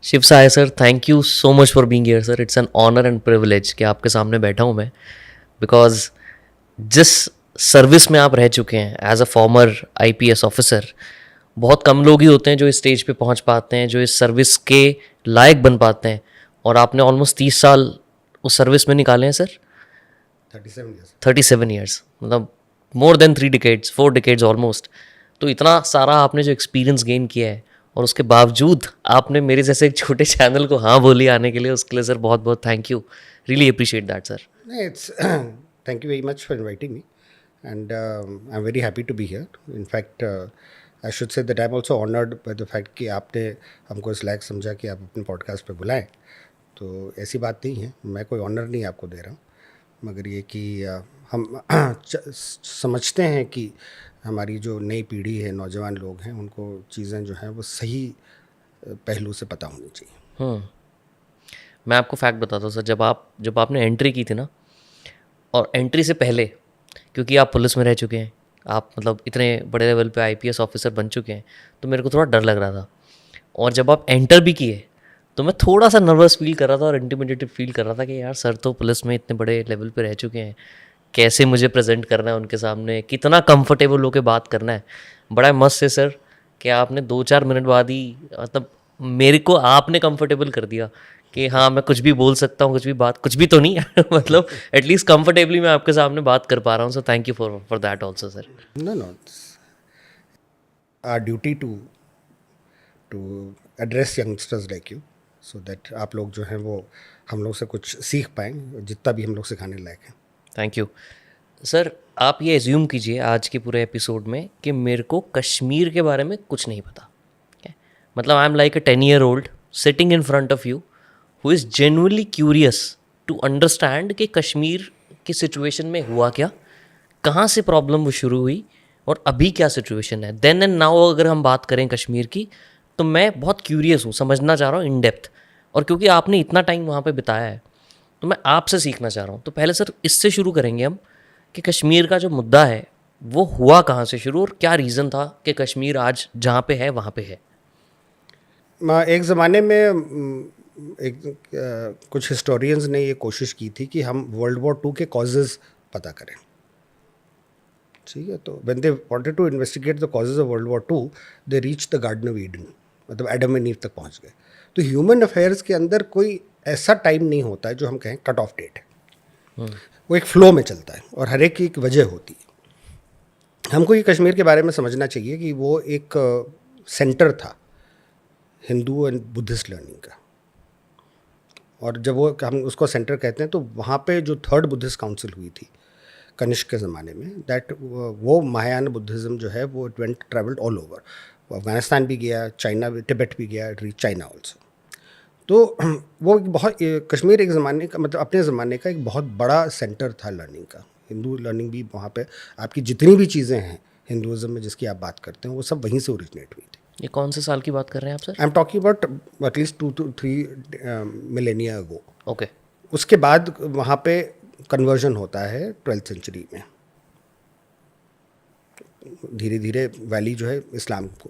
Shiv Sai sir, thank you so much for being here sir. It's an honour and privilege कि आपके सामने बैठा हूँ मैं, बिकॉज जिस सर्विस में आप रह चुके हैं as a former IPS officer, बहुत कम लोग ही होते हैं जो इस स्टेज पे पहुंच पाते हैं, जो इस सर्विस के लायक बन पाते हैं। और आपने ऑलमोस्ट 30 साल उस सर्विस में निकाले हैं सर। 37 years. 37 ईयर्स, मतलब more than 3 decades, 4 decades almost. तो इतना सारा आपने जो एक्सपीरियंस गेन किया है, और उसके बावजूद आपने मेरे जैसे एक छोटे चैनल को हाँ बोली आने के लिए, उसके लिए सर बहुत बहुत thank you. Really appreciate that sir. It's thank you very much for inviting me, and I'm very happy to be here. In fact, I should say that I'm also honored by the fact कि आपने हमको इस लायक समझा कि आप अपने podcast पे बुलाएं। तो ऐसी बात नहीं है, मैं कोई ऑनर नहीं आपको दे रहा हूँ, मगर ये कि हम समझते हैं कि हमारी जो नई पीढ़ी है, नौजवान लोग हैं, उनको चीज़ें जो हैं वो सही पहलू से पता होनी चाहिए। मैं आपको फैक्ट बताता हूँ सर। जब आपने एंट्री की थी ना, और एंट्री से पहले, क्योंकि आप पुलिस में रह चुके हैं, आप मतलब इतने बड़े लेवल पे आईपीएस ऑफिसर बन चुके हैं, तो मेरे को थोड़ा डर लग रहा था। और जब आप एंटर भी किए, तो मैं थोड़ा सा नर्वस फील कर रहा था और इंटिमिडेटेड फील कर रहा था कि यार सर तो पुलिस में इतने बड़े लेवल पे रह चुके हैं, कैसे मुझे प्रेजेंट करना है उनके सामने, कितना कंफर्टेबल होकर बात करना है। बड़ा मस्त है सर कि आपने 2-4 मिनट बाद ही, मतलब मेरे को आपने कंफर्टेबल कर दिया कि हाँ मैं कुछ भी बोल सकता हूँ, कुछ भी बात, कुछ भी तो नहीं मतलब एटलीस्ट कंफर्टेबली मैं आपके सामने बात कर पा रहा हूँ। So thank you for for that also sir. No, no, it's our duty to address youngsters like you, so that आप लोग जो हैं वो हम लोग से कुछ सीख पाएँ, जितना भी हम लोग सिखाने लायक हैं। Thank you sir. आप ये एज्यूम कीजिए आज के पूरे एपिसोड में कि मेरे को कश्मीर के बारे में कुछ नहीं पता। Okay? मतलब I am like a 10 year old sitting in front of you who is genuinely curious to understand कि कश्मीर की सिचुएशन में हुआ क्या, कहाँ से प्रॉब्लम वो शुरू हुई, और अभी क्या सिचुएशन है। देन एंड नाउ अगर हम बात करें कश्मीर की, तो मैं बहुत क्यूरियस हूँ, समझना चाह रहा हूँ इन डेप्थ। और क्योंकि आपने इतना टाइम वहाँ पे बिताया है, तो मैं आपसे सीखना चाह रहा हूँ। तो पहले सर इससे शुरू करेंगे हम कि कश्मीर का जो मुद्दा है वो हुआ कहाँ से शुरू, और क्या रीज़न था कि कश्मीर आज जहाँ पे है वहाँ पे है। एक ज़माने में कुछ हिस्टोरियंस ने ये कोशिश की थी कि हम वर्ल्ड वॉर 2 के कॉजेज़ पता करें। ठीक है, तो when they wanted to investigate the causes of world war 2, they reach the garden of Eden, मतलब एडम एंड ईव तक पहुंच गए। तो ह्यूमन अफेयर्स के अंदर कोई ऐसा टाइम नहीं होता है जो हम कहें कट ऑफ डेट है। वो एक फ्लो में चलता है और हर एक की एक वजह होती है। हमको ये कश्मीर के बारे में समझना चाहिए कि वो एक सेंटर था हिंदू एंड बुद्धिस्ट लर्निंग का। और जब वो हम उसको सेंटर कहते हैं, तो वहाँ पे जो थर्ड बुद्धिस्ट काउंसिल हुई थी कनिष्क के ज़माने में, दैट वो महायान बुद्धिज़्म जो है वो it went travelled all over. वो अफ़गानिस्तान भी गया, चाइना भी, तिब्बत भी गया, रीच चाइना ऑल्सो। तो वो एक बहुत कश्मीर एक ज़माने का, मतलब अपने ज़माने का एक बहुत बड़ा सेंटर था लर्निंग का। हिंदू लर्निंग भी वहाँ पे, आपकी जितनी भी चीज़ें हैं हिंदुज़म में जिसकी आप बात करते हैं, वो सब वहीं से ओरिजिनेट हुई थी। ये कौन से साल की बात कर रहे हैं आप sir? I am talking about at least 2 to 3 millennia ago. Okay. उसके बाद वहाँ पे कन्वर्जन होता है 12th सेंचुरी में। धीरे धीरे वैली जो है इस्लाम को,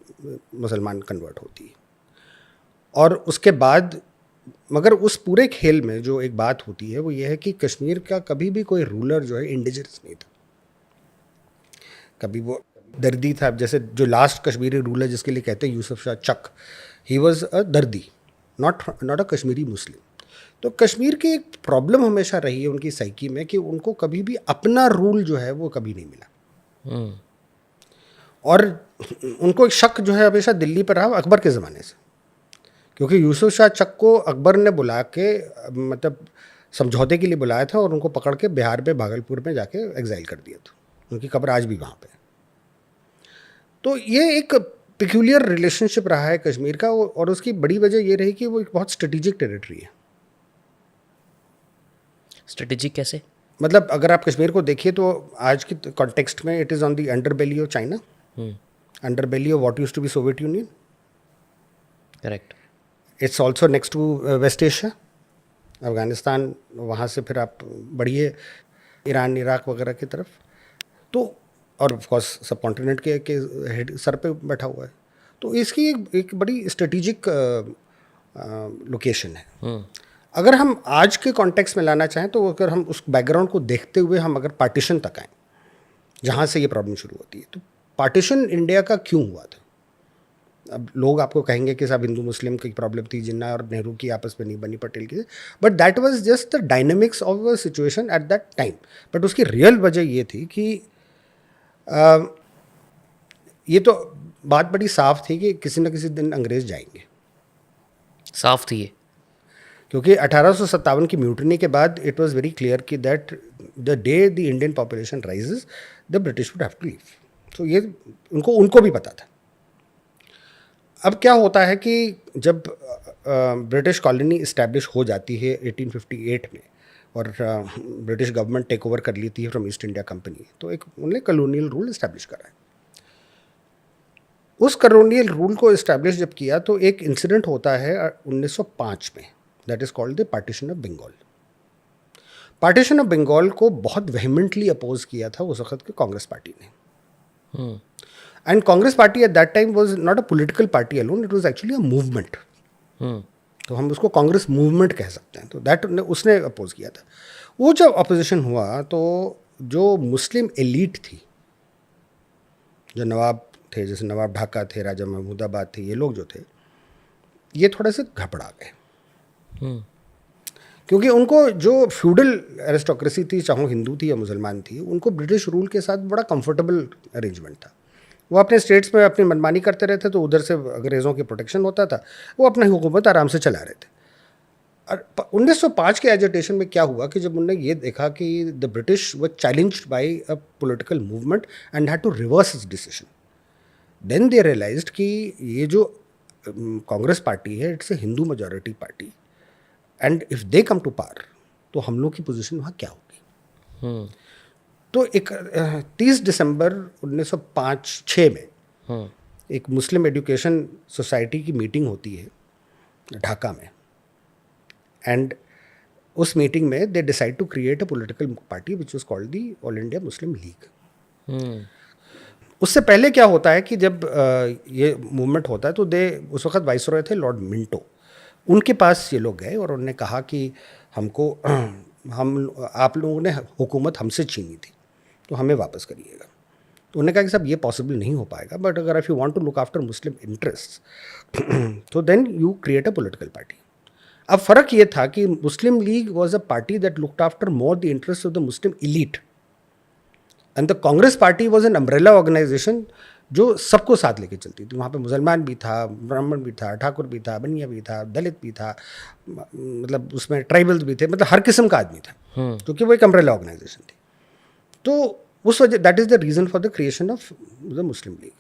मुसलमान कन्वर्ट होती है। और उसके बाद, मगर उस पूरे खेल में जो एक बात होती है वो ये है कि कश्मीर का कभी भी कोई रूलर जो है इंडिजिनस नहीं था। कभी वो दर्दी था, जैसे जो लास्ट कश्मीरी रूलर जिसके लिए कहते हैं यूसुफ शाह चक, ही वॉज अ दर्दी, नॉट अ कश्मीरी मुस्लिम। तो कश्मीर की एक प्रॉब्लम हमेशा रही है उनकी साइकी में कि उनको कभी भी अपना रूल जो है वो कभी नहीं मिला। और उनको एक शक जो है हमेशा दिल्ली पर रहा अकबर के ज़माने से, क्योंकि यूसुफ शाह चक को अकबर ने बुला के, मतलब समझौते के लिए बुलाया था और उनको पकड़ के बिहार में भागलपुर में जाके एग्जाइल कर दिया था। उनकी कब्र आज भी वहाँ पे है। तो ये एक पिक्यूलियर रिलेशनशिप रहा है कश्मीर का, और उसकी बड़ी वजह ये रही कि वो एक बहुत स्ट्रेटेजिक टेरिटरी है। स्ट्रेटेजिक कैसे? मतलब अगर आप कश्मीर को देखिए तो आज की कॉन्टेक्स्ट में it is on the underbelly of China, underbelly of what used to be Soviet Union. Correct. It's also next to West Asia, Afghanistan, वहाँ से फिर आप बढ़िए ईरान, इराक वगैरह की तरफ। तो और ऑफ कोर्स सब कॉन्टिनेंट के हेड सर पे बैठा हुआ है। तो इसकी एक बड़ी स्ट्रेटेजिक लोकेशन है। अगर हम आज के कॉन्टेक्स्ट में लाना चाहें तो अगर हम उस बैकग्राउंड को देखते हुए हम अगर पार्टीशन तक आएँ, जहाँ से ये प्रॉब्लम शुरू होती है, तो पार्टीशन इंडिया का क्यों हुआ था? अब लोग आपको कहेंगे कि साहब हिंदू मुस्लिम की प्रॉब्लम थी, जिन्ना और नेहरू की आपस में नहीं बनी, पटेल की, but that was just the dynamics of a situation at that time. But उसकी रियल वजह ये थी कि ये तो बात बड़ी साफ थी कि किसी न किसी दिन अंग्रेज जाएंगे। साफ थी ये, क्योंकि 1857 की म्यूटनी के बाद इट वाज वेरी क्लियर कि that the day the Indian population rises the British would have to leave. तो ये उनको भी पता था। अब क्या होता है कि जब ब्रिटिश कॉलोनी इस्टेब्लिश हो जाती है 1858 में और ब्रिटिश गवर्नमेंट टेक ओवर कर लेती है फ्रॉम ईस्ट इंडिया कंपनी, तो एक उन्होंने कॉलोनियल रूल इस्टेब्लिश करा है। उस कॉलोनियल रूल को इस्टेब्लिश जब किया तो एक इंसिडेंट होता है 1905 में, that is called the partition of Bengal. Partition of Bengal को बहुत वेहमेंटली अपोज किया था उस वक्त की कांग्रेस पार्टी ने। And Congress party at that time was not a political party alone, it was actually a movement. तो हम उसको कांग्रेस मूवमेंट कह सकते हैं। तो दैट उसने अपोज किया था। वो जब अपोजिशन हुआ तो जो मुस्लिम एलीट थी, जो नवाब थे, जैसे नवाब ढाका थे, राजा महमूदाबाद थे, ये लोग जो थे ये थोड़े से घबरा गए। क्योंकि उनको जो फ्यूडल एरिस्टोक्रेसी थी, चाहे हिंदू थी या मुसलमान थी, उनको ब्रिटिश रूल के साथ बड़ा कंफर्टेबल अरेंजमेंट था। वो अपने स्टेट्स में अपनी मनमानी करते रहते, तो उधर से अंग्रेज़ों की प्रोटेक्शन होता था, वो अपनी हुकूमत आराम से चला रहे थे। और 1905 के एजिटेशन में क्या हुआ कि जब उन्होंने ये देखा कि the British were challenged by a political movement and had to reverse his decision, then they realised कि ये जो कांग्रेस पार्टी है, it's a Hindu majority party, and if they come to power तो हम लोग की पोजीशन वहाँ क्या होगी। तो 30 दिसंबर 1905-6 में एक मुस्लिम एजुकेशन सोसाइटी की मीटिंग होती है ढाका में, एंड उस मीटिंग में they decide to create a political party which was called the All India Muslim League. उससे पहले क्या होता है कि जब ये मूवमेंट होता है तो उस वक्त वाइसरॉय थे लॉर्ड मिंटो, उनके पास ये लोग गए और उन्होंने कहा कि हमको आप लोगों ने हुकूमत हमसे छीनी थी तो हमें वापस करिएगा। तो उन्होंने कहा कि साहब ये पॉसिबल नहीं हो पाएगा, बट अगर if you want to look after Muslim interest तो then you create a political party. अब फ़र्क ये था कि Muslim League was a party that looked after more the interest of the Muslim elite, and the Congress party was an umbrella organisation जो सबको साथ लेके चलती थी। वहाँ पे मुसलमान भी था, ब्राह्मण भी था, ठाकुर भी था, बनिया भी था, दलित भी था, मतलब उसमें ट्राइबल्स भी थे, मतलब हर किस्म का आदमी था, क्योंकि वो एक अम्ब्रेला ऑर्गेनाइजेशन थी। तो उस वजह that is the reason for the creation of the Muslim league.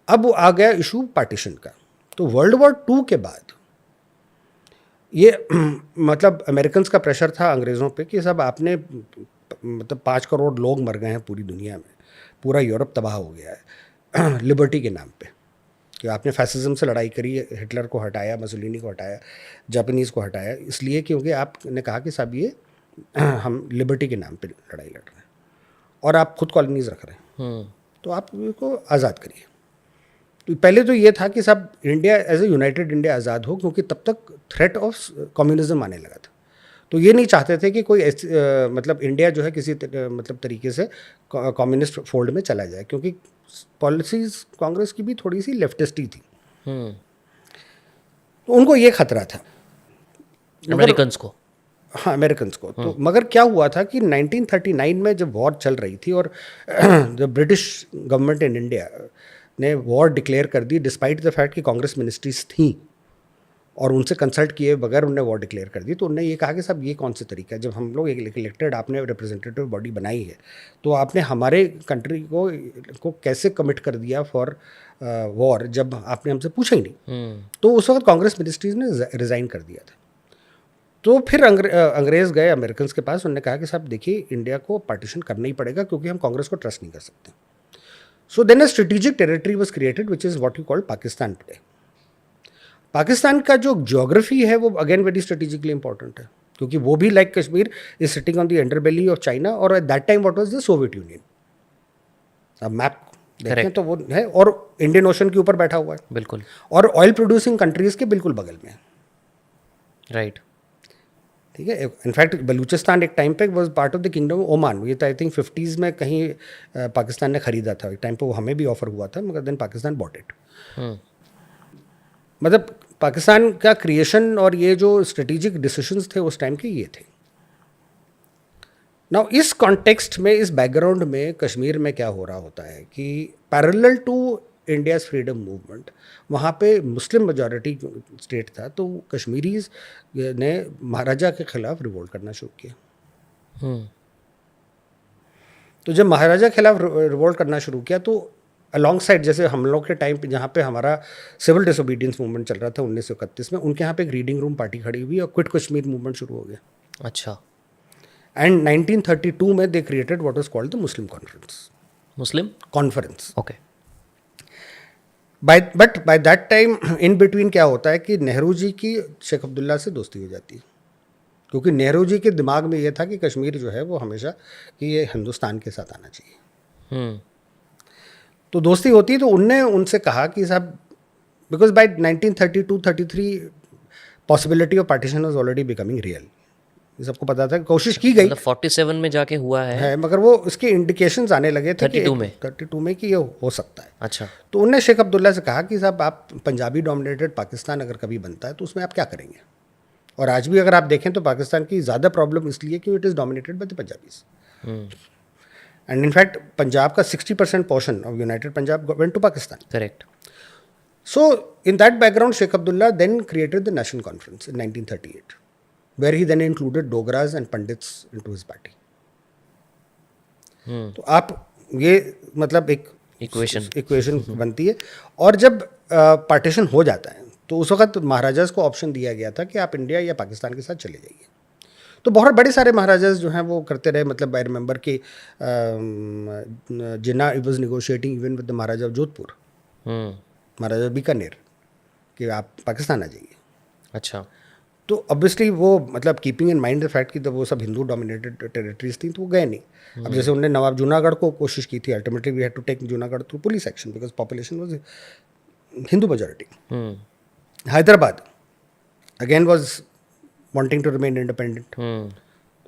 अब आ गया इशू पार्टीशन का। तो वर्ल्ड वॉर 2 के बाद ये मतलब अमेरिकन का प्रेशर था अंग्रेज़ों पे कि सब आपने मतलब 5 करोड़ लोग मर गए हैं पूरी दुनिया में, पूरा यूरोप तबाह हो गया है लिबर्टी के नाम पे, कि आपने फैसिज्म से लड़ाई करी, हिटलर को हटाया, मसोलिनी को हटाया, जापानीज़ को हटाया, इसलिए क्योंकि आपने कहा कि साहब ये हम लिबर्टी के नाम पे लड़ाई लड़ रहे हैं और आप खुद कॉलोनीज रख रहे हैं, तो आप इसको आज़ाद करिए। तो पहले तो ये था कि साहब India as a united India आज़ाद हो, क्योंकि तब तक थ्रेट ऑफ कम्युनिज्म आने लगा था। तो ये नहीं चाहते थे कि कोई मतलब इंडिया जो है किसी मतलब तरीके से कम्युनिस्ट फोल्ड में चला जाए, क्योंकि पॉलिसीज कांग्रेस की भी थोड़ी सी लेफ्टिस्ट ही थी। तो उनको ये खतरा था अमेरिकन्स को। हाँ, अमेरिकन्स को। तो मगर क्या हुआ था कि 1939 में जब वॉर चल रही थी और the British government in India ने वॉर डिक्लेयर कर दी, डिस्पाइट द फैक्ट कि कांग्रेस मिनिस्ट्रीज थी और उनसे कंसल्ट किए बगैर उन्होंने वॉर डिक्लेयर कर दी। तो उन्होंने ये कहा कि साहब ये कौन सा तरीका है, जब हम लोग एक इलेक्टेड आपने रिप्रेजेंटेटिव बॉडी बनाई है तो आपने हमारे कंट्री को कैसे कमिट कर दिया फॉर वॉर जब आपने हमसे पूछा ही नहीं। तो उस वक्त कांग्रेस मिनिस्ट्रीज ने रिज़ाइन कर दिया था। तो फिर अंग्रेज़ गए अमेरिकन के पास, उन्होंने कहा कि साहब देखिए इंडिया को पार्टीशन करना ही पड़ेगा क्योंकि हम कांग्रेस को ट्रस्ट नहीं कर सकते। So then a strategic territory was created which is what you called Pakistan today. Pakistan का जो ज्योग्राफी है वो अगेन वेरी स्ट्रेटेजिकली इंपॉर्टेंट है, क्योंकि वो भी like Kashmir is sitting on the underbelly of China, और at that time what was the Soviet Union. अब मैप देखें तो वो है और इंडियन ओशन के ऊपर बैठा हुआ है बिल्कुल, और ऑयल प्रोड्यूसिंग कंट्रीज़ के बिल्कुल बगल में। राइट. ठीक है. इनफैक्ट बलूचिस्तान एक टाइम पे was part of the kingdom of Oman. ये तो आई थिंक 50s में कहीं पाकिस्तान ने खरीदा था. एक टाइम पे वो हमें भी ऑफर हुआ था, मगर देन पाकिस्तान बॉट इट. मतलब पाकिस्तान का क्रिएशन और ये जो स्ट्रेटेजिक डिसीजंस थे उस टाइम के ये थे. नाउ इस कॉन्टेक्स्ट में, इस बैकग्राउंड में कश्मीर में क्या हो रहा होता है कि parallel to India's freedom movement वहाँ पे मुस्लिम मेजॉरिटी स्टेट था, तो कश्मीरीज ने महाराजा के खिलाफ रिवोल्ट करना शुरू किया. तो जब महाराजा के खिलाफ रिवोल्ट करना शुरू किया तो अलॉन्ग साइड, जैसे हम लोग के टाइम पे जहाँ पे हमारा सिविल डिसोबीडियंस मूवमेंट चल रहा था 1931 में, उनके यहाँ पे एक रीडिंग रूम पार्टी खड़ी हुई और क्विट कश्मीर मूवमेंट शुरू हो गया. अच्छा. एंड 1932 में they created what was called the Muslim conference. Muslim conference. Okay. But by that time in between क्या होता है कि नेहरू जी की शेख अब्दुल्ला से दोस्ती हो जाती है, क्योंकि नेहरू जी के दिमाग में ये था कि कश्मीर जो है वो हमेशा कि ये हिंदुस्तान के साथ आना चाहिए. तो दोस्ती होती, तो उनने उनसे कहा कि साहब, because by 1932-33 possibility of partition was already becoming real. ये सबको पता था, कोशिश की गई, मतलब 47 में जाके हुआ है. मगर वो इसके इंडिकेशंस आने लगे थे 32 में कि ये हो सकता है. अच्छा. तो उनने शेख अब्दुल्ला से कहा कि साहब आप पंजाबी डोमिनेटेड पाकिस्तान अगर कभी बनता है तो उसमें आप क्या करेंगे. और आज भी अगर आप देखें तो पाकिस्तान की ज़्यादा प्रॉब्लम इसलिए कि it is dominated by the Punjabis. And in fact Punjab का 60% portion of united Punjab went to Pakistan. Correct. So in that background, Sheikh Abdullah then created the National Conference in 1938, where he then included Dogras and Pandits into his party. तो आप ये मतलब एक equation बनती है. और जब पार्टीशन हो जाता है तो उस वक्त महाराजाज को ऑप्शन दिया गया था कि आप इंडिया या पाकिस्तान के साथ चले जाइए. तो बहुत बड़े सारे महाराजाज जो हैं वो करते रहे. मतलब आई रिमेंबर कि Jinnah was negotiating even with the Maharaja of Jodhpur, Maharaja Bikaner, कि आप पाकिस्तान आ जाइए. अच्छा. तो ऑब्वियसली वो मतलब keeping in mind the fact कि वो सब हिंदू डोमिनेटेड टेरिटरीज थी, तो वो गए नहीं. अब जैसे उन्होंने नवाब जूनागढ़ को कोशिश की थी, ultimately we had to take Junagadh through police action because population was Hindu majority. Hyderabad again was wanting to remain independent.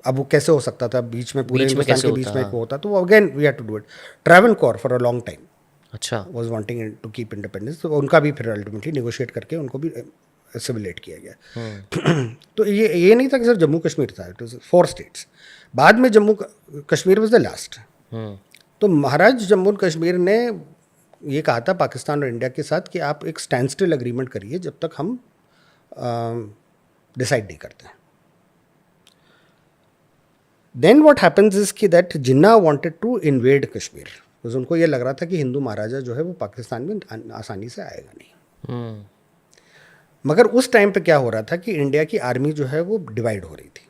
अब वो कैसे हो सकता था, बीच में पूरे हिंदुस्तान के बीच में होता, तो again we had to do it. Travancore for a long time अच्छा was wanting to keep independence, तो उनका भी फिर अल्टीमेटली नेगोशिएट करके उनको भी एसिमिलेट किया गया. तो ये नहीं था कि सिर्फ जम्मू कश्मीर था, इट वाज 4 स्टेट्स. बाद में Jammu Kashmir was the last. तो महाराज जम्मू कश्मीर ने ये कहा था पाकिस्तान और इंडिया के साथ कि आप एक स्टैंड स्टिल एग्रीमेंट करिए जब तक हम डिसाइड नहीं करते. देन व्हाट हैपेंस इज कि that Jinnah wanted to invade Kashmir, because उनको ये लग रहा था कि हिंदू महाराजा जो है वो पाकिस्तान में आसानी से आएगा नहीं. मगर उस टाइम पे क्या हो रहा था कि इंडिया की आर्मी जो है वो डिवाइड हो रही थी.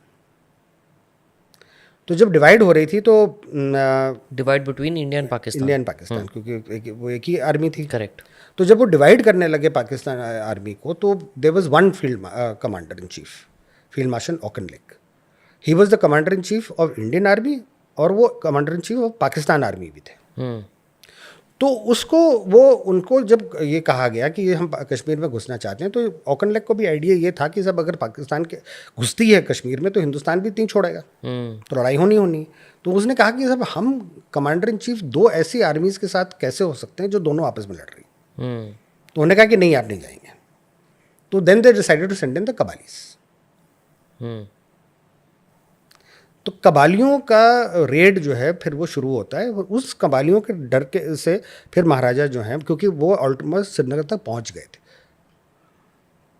तो जब डिवाइड हो रही थी तो divide between India and Pakistan, क्योंकि वो एक ही आर्मी थी. करेक्ट. तो जब वो डिवाइड करने लगे पाकिस्तान आर्मी को, तो there was one field commander in chief, field marshal Auchinleck. He was the commander in chief of Indian army और वो commander in chief of Pakistan army भी थे. तो उनको जब ये कहा गया कि हम कश्मीर में घुसना चाहते हैं, तो ऑकनलेक को भी आइडिया ये था कि सब अगर पाकिस्तान के घुसती है कश्मीर में तो हिंदुस्तान भी नहीं छोड़ेगा, तो लड़ाई होनी. तो उसने कहा कि सब हम कमांडर इन चीफ 2 ऐसी आर्मीज़ के साथ कैसे हो सकते हैं जो दोनों आपस में लड़ रही. तो उन्होंने कहा कि नहीं, आप नहीं जाएंगे. तो then they decided to send in the Kabalis. तो कबालियों का रेड जो है फिर वो शुरू होता है. उस कबालियों के डर के से फिर महाराजा जो हैं, क्योंकि वो ऑलमोस्ट श्रीनगर तक पहुंच गए थे,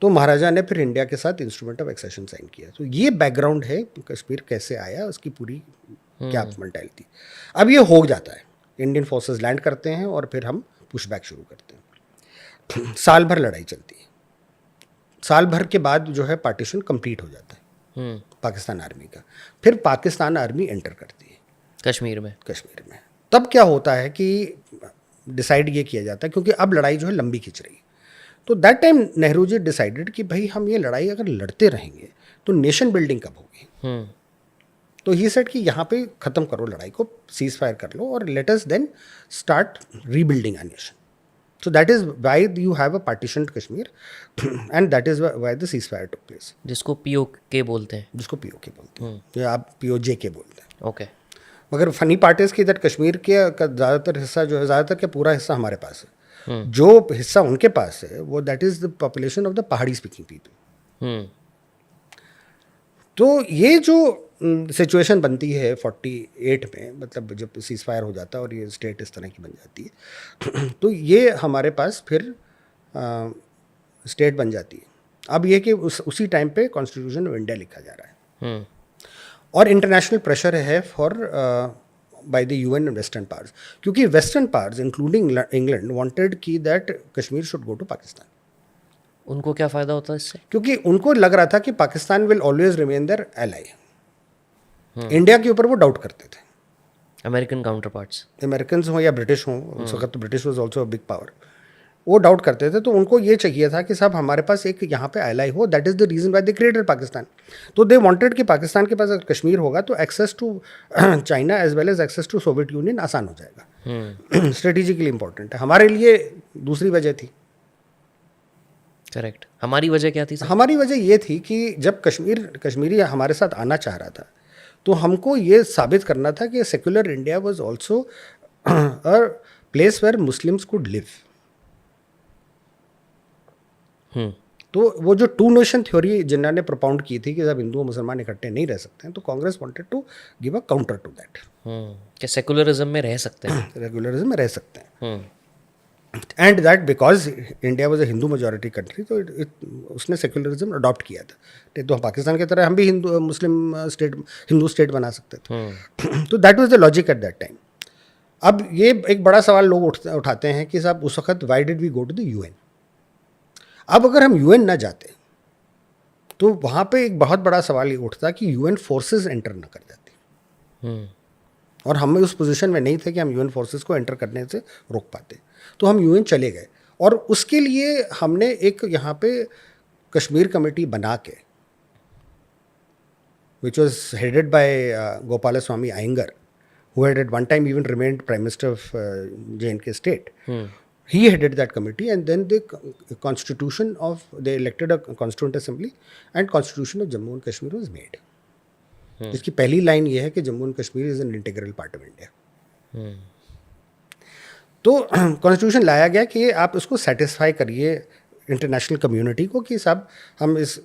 तो महाराजा ने फिर इंडिया के साथ इंस्ट्रूमेंट ऑफ एक्सेशन साइन किया. तो ये बैकग्राउंड है कश्मीर कैसे आया, उसकी पूरी क्या मेंटालिटी. अब ये हो जाता है, इंडियन फोर्सेस लैंड करते हैं और फिर हम पुशबैक शुरू करते हैं. साल भर लड़ाई चलती है. साल भर के बाद जो है पार्टीशन कंप्लीट हो जाता है पाकिस्तान आर्मी का. फिर पाकिस्तान आर्मी एंटर करती है कश्मीर में. तब क्या होता है कि डिसाइड ये किया जाता है, क्योंकि अब लड़ाई जो है लंबी खिंच रही. तो that time Nehru ji decided कि भाई हम ये लड़ाई अगर लड़ते रहेंगे तो नेशन बिल्डिंग कब होगी. तो ही सेड कि यहाँ पे ख़त्म करो लड़ाई को, सीज फायर कर लो और let us then start rebuilding a nation. So that is why you have a partitioned Kashmir, and that is why the ceasefire took place. जिसको POK बोलते हैं. जिसको POK बोलते हैं या आप POJK बोलते हैं. ओके. मगर फनी पार्ट इज कि दैट कश्मीर के का ज़्यादातर हिस्सा जो है, ज़्यादातर क्या पूरा हिस्सा हमारे पास है. जो हिस्सा उनके पास है वो that is the population of the पहाड़ी स्पीकिंग पीपल. तो ये जो सिचुएशन बनती है 48 में, मतलब जब सीज फायर हो जाता है और ये स्टेट इस तरह की बन जाती है, तो ये हमारे पास फिर स्टेट बन जाती है. अब ये कि उसी टाइम पे कॉन्स्टिट्यूशन ऑफ इंडिया लिखा जा रहा है और इंटरनेशनल प्रेशर है for by the UN western powers, क्योंकि western powers including England wanted की that Kashmir should go to Pakistan. उनको क्या फ़ायदा होता है इससे? क्योंकि उनको लग रहा था कि Pakistan will always remain their ally. India के ऊपर वो डाउट करते थे. अमेरिकन काउंटर पार्ट्स, अमेरिकन हो या ब्रिटिश हो, उस वक्त तो British was also a big power, वो डाउट करते थे. तो उनको ये चाहिए था कि साहब हमारे पास एक यहाँ पे एलाई हो. That is the reason why they created Pakistan. तो दे वांटेड कि पाकिस्तान के पास अगर कश्मीर होगा तो access to China as well as access to Soviet Union आसान हो जाएगा. स्ट्रेटेजिकली इंपॉर्टेंट है. हमारे लिए दूसरी वजह थी. करेक्ट. हमारी वजह क्या थी सर? हमारी वजह ये थी कि जब कश्मीरी हमारे साथ आना चाह रहा था तो हमको ये साबित करना था कि secular India was also a place where Muslims could live. तो वो जो टू नेशन थ्योरी जिन्होंने प्रोपाउंड की थी कि जब हिंदू और मुसलमान इकट्ठे नहीं रह सकते हैं, तो Congress wanted to give a counter to that. कि सेकुलरिज्म में रह सकते हैं. रेगुलरिज्म में रह सकते हैं. And that because India was a Hindu majority country, तो उसने सेक्युलरिज्म अडॉप्ट किया था. तो पाकिस्तान की तरह हम भी हिंदू मुस्लिम स्टेट, हिंदू स्टेट बना सकते थे. तो that was the logic eight that time. अब ये एक बड़ा सवाल लोग उठाते हैं कि साहब उस वक्त why did we go to the UN. अब अगर हम यूएन ना जाते तो वहाँ पे एक बहुत बड़ा सवाल ये उठता कि यूएन फोर्सेस एंटर ना कर जाती. और हम उस पोजीशन में नहीं थे कि हम यूएन फोर्सेस को एंटर करने से रोक पाते. तो हम यूएन चले गए और उसके लिए हमने एक यहाँ पे कश्मीर कमेटी बना के, which was headed by Gopal Swami Ayyangar, who had at one time even remained prime minister of J&K state. He headed that committee, and then they elected a constituent assembly, and constitution of Jammu and Kashmir was made. इसकी पहली line ये है कि Jammu and Kashmir is an integral part of India. तो constitution लाया गया कि आप इसको सेटिस्फाई करिए इंटरनेशनल कम्युनिटी को कि साहब हम इस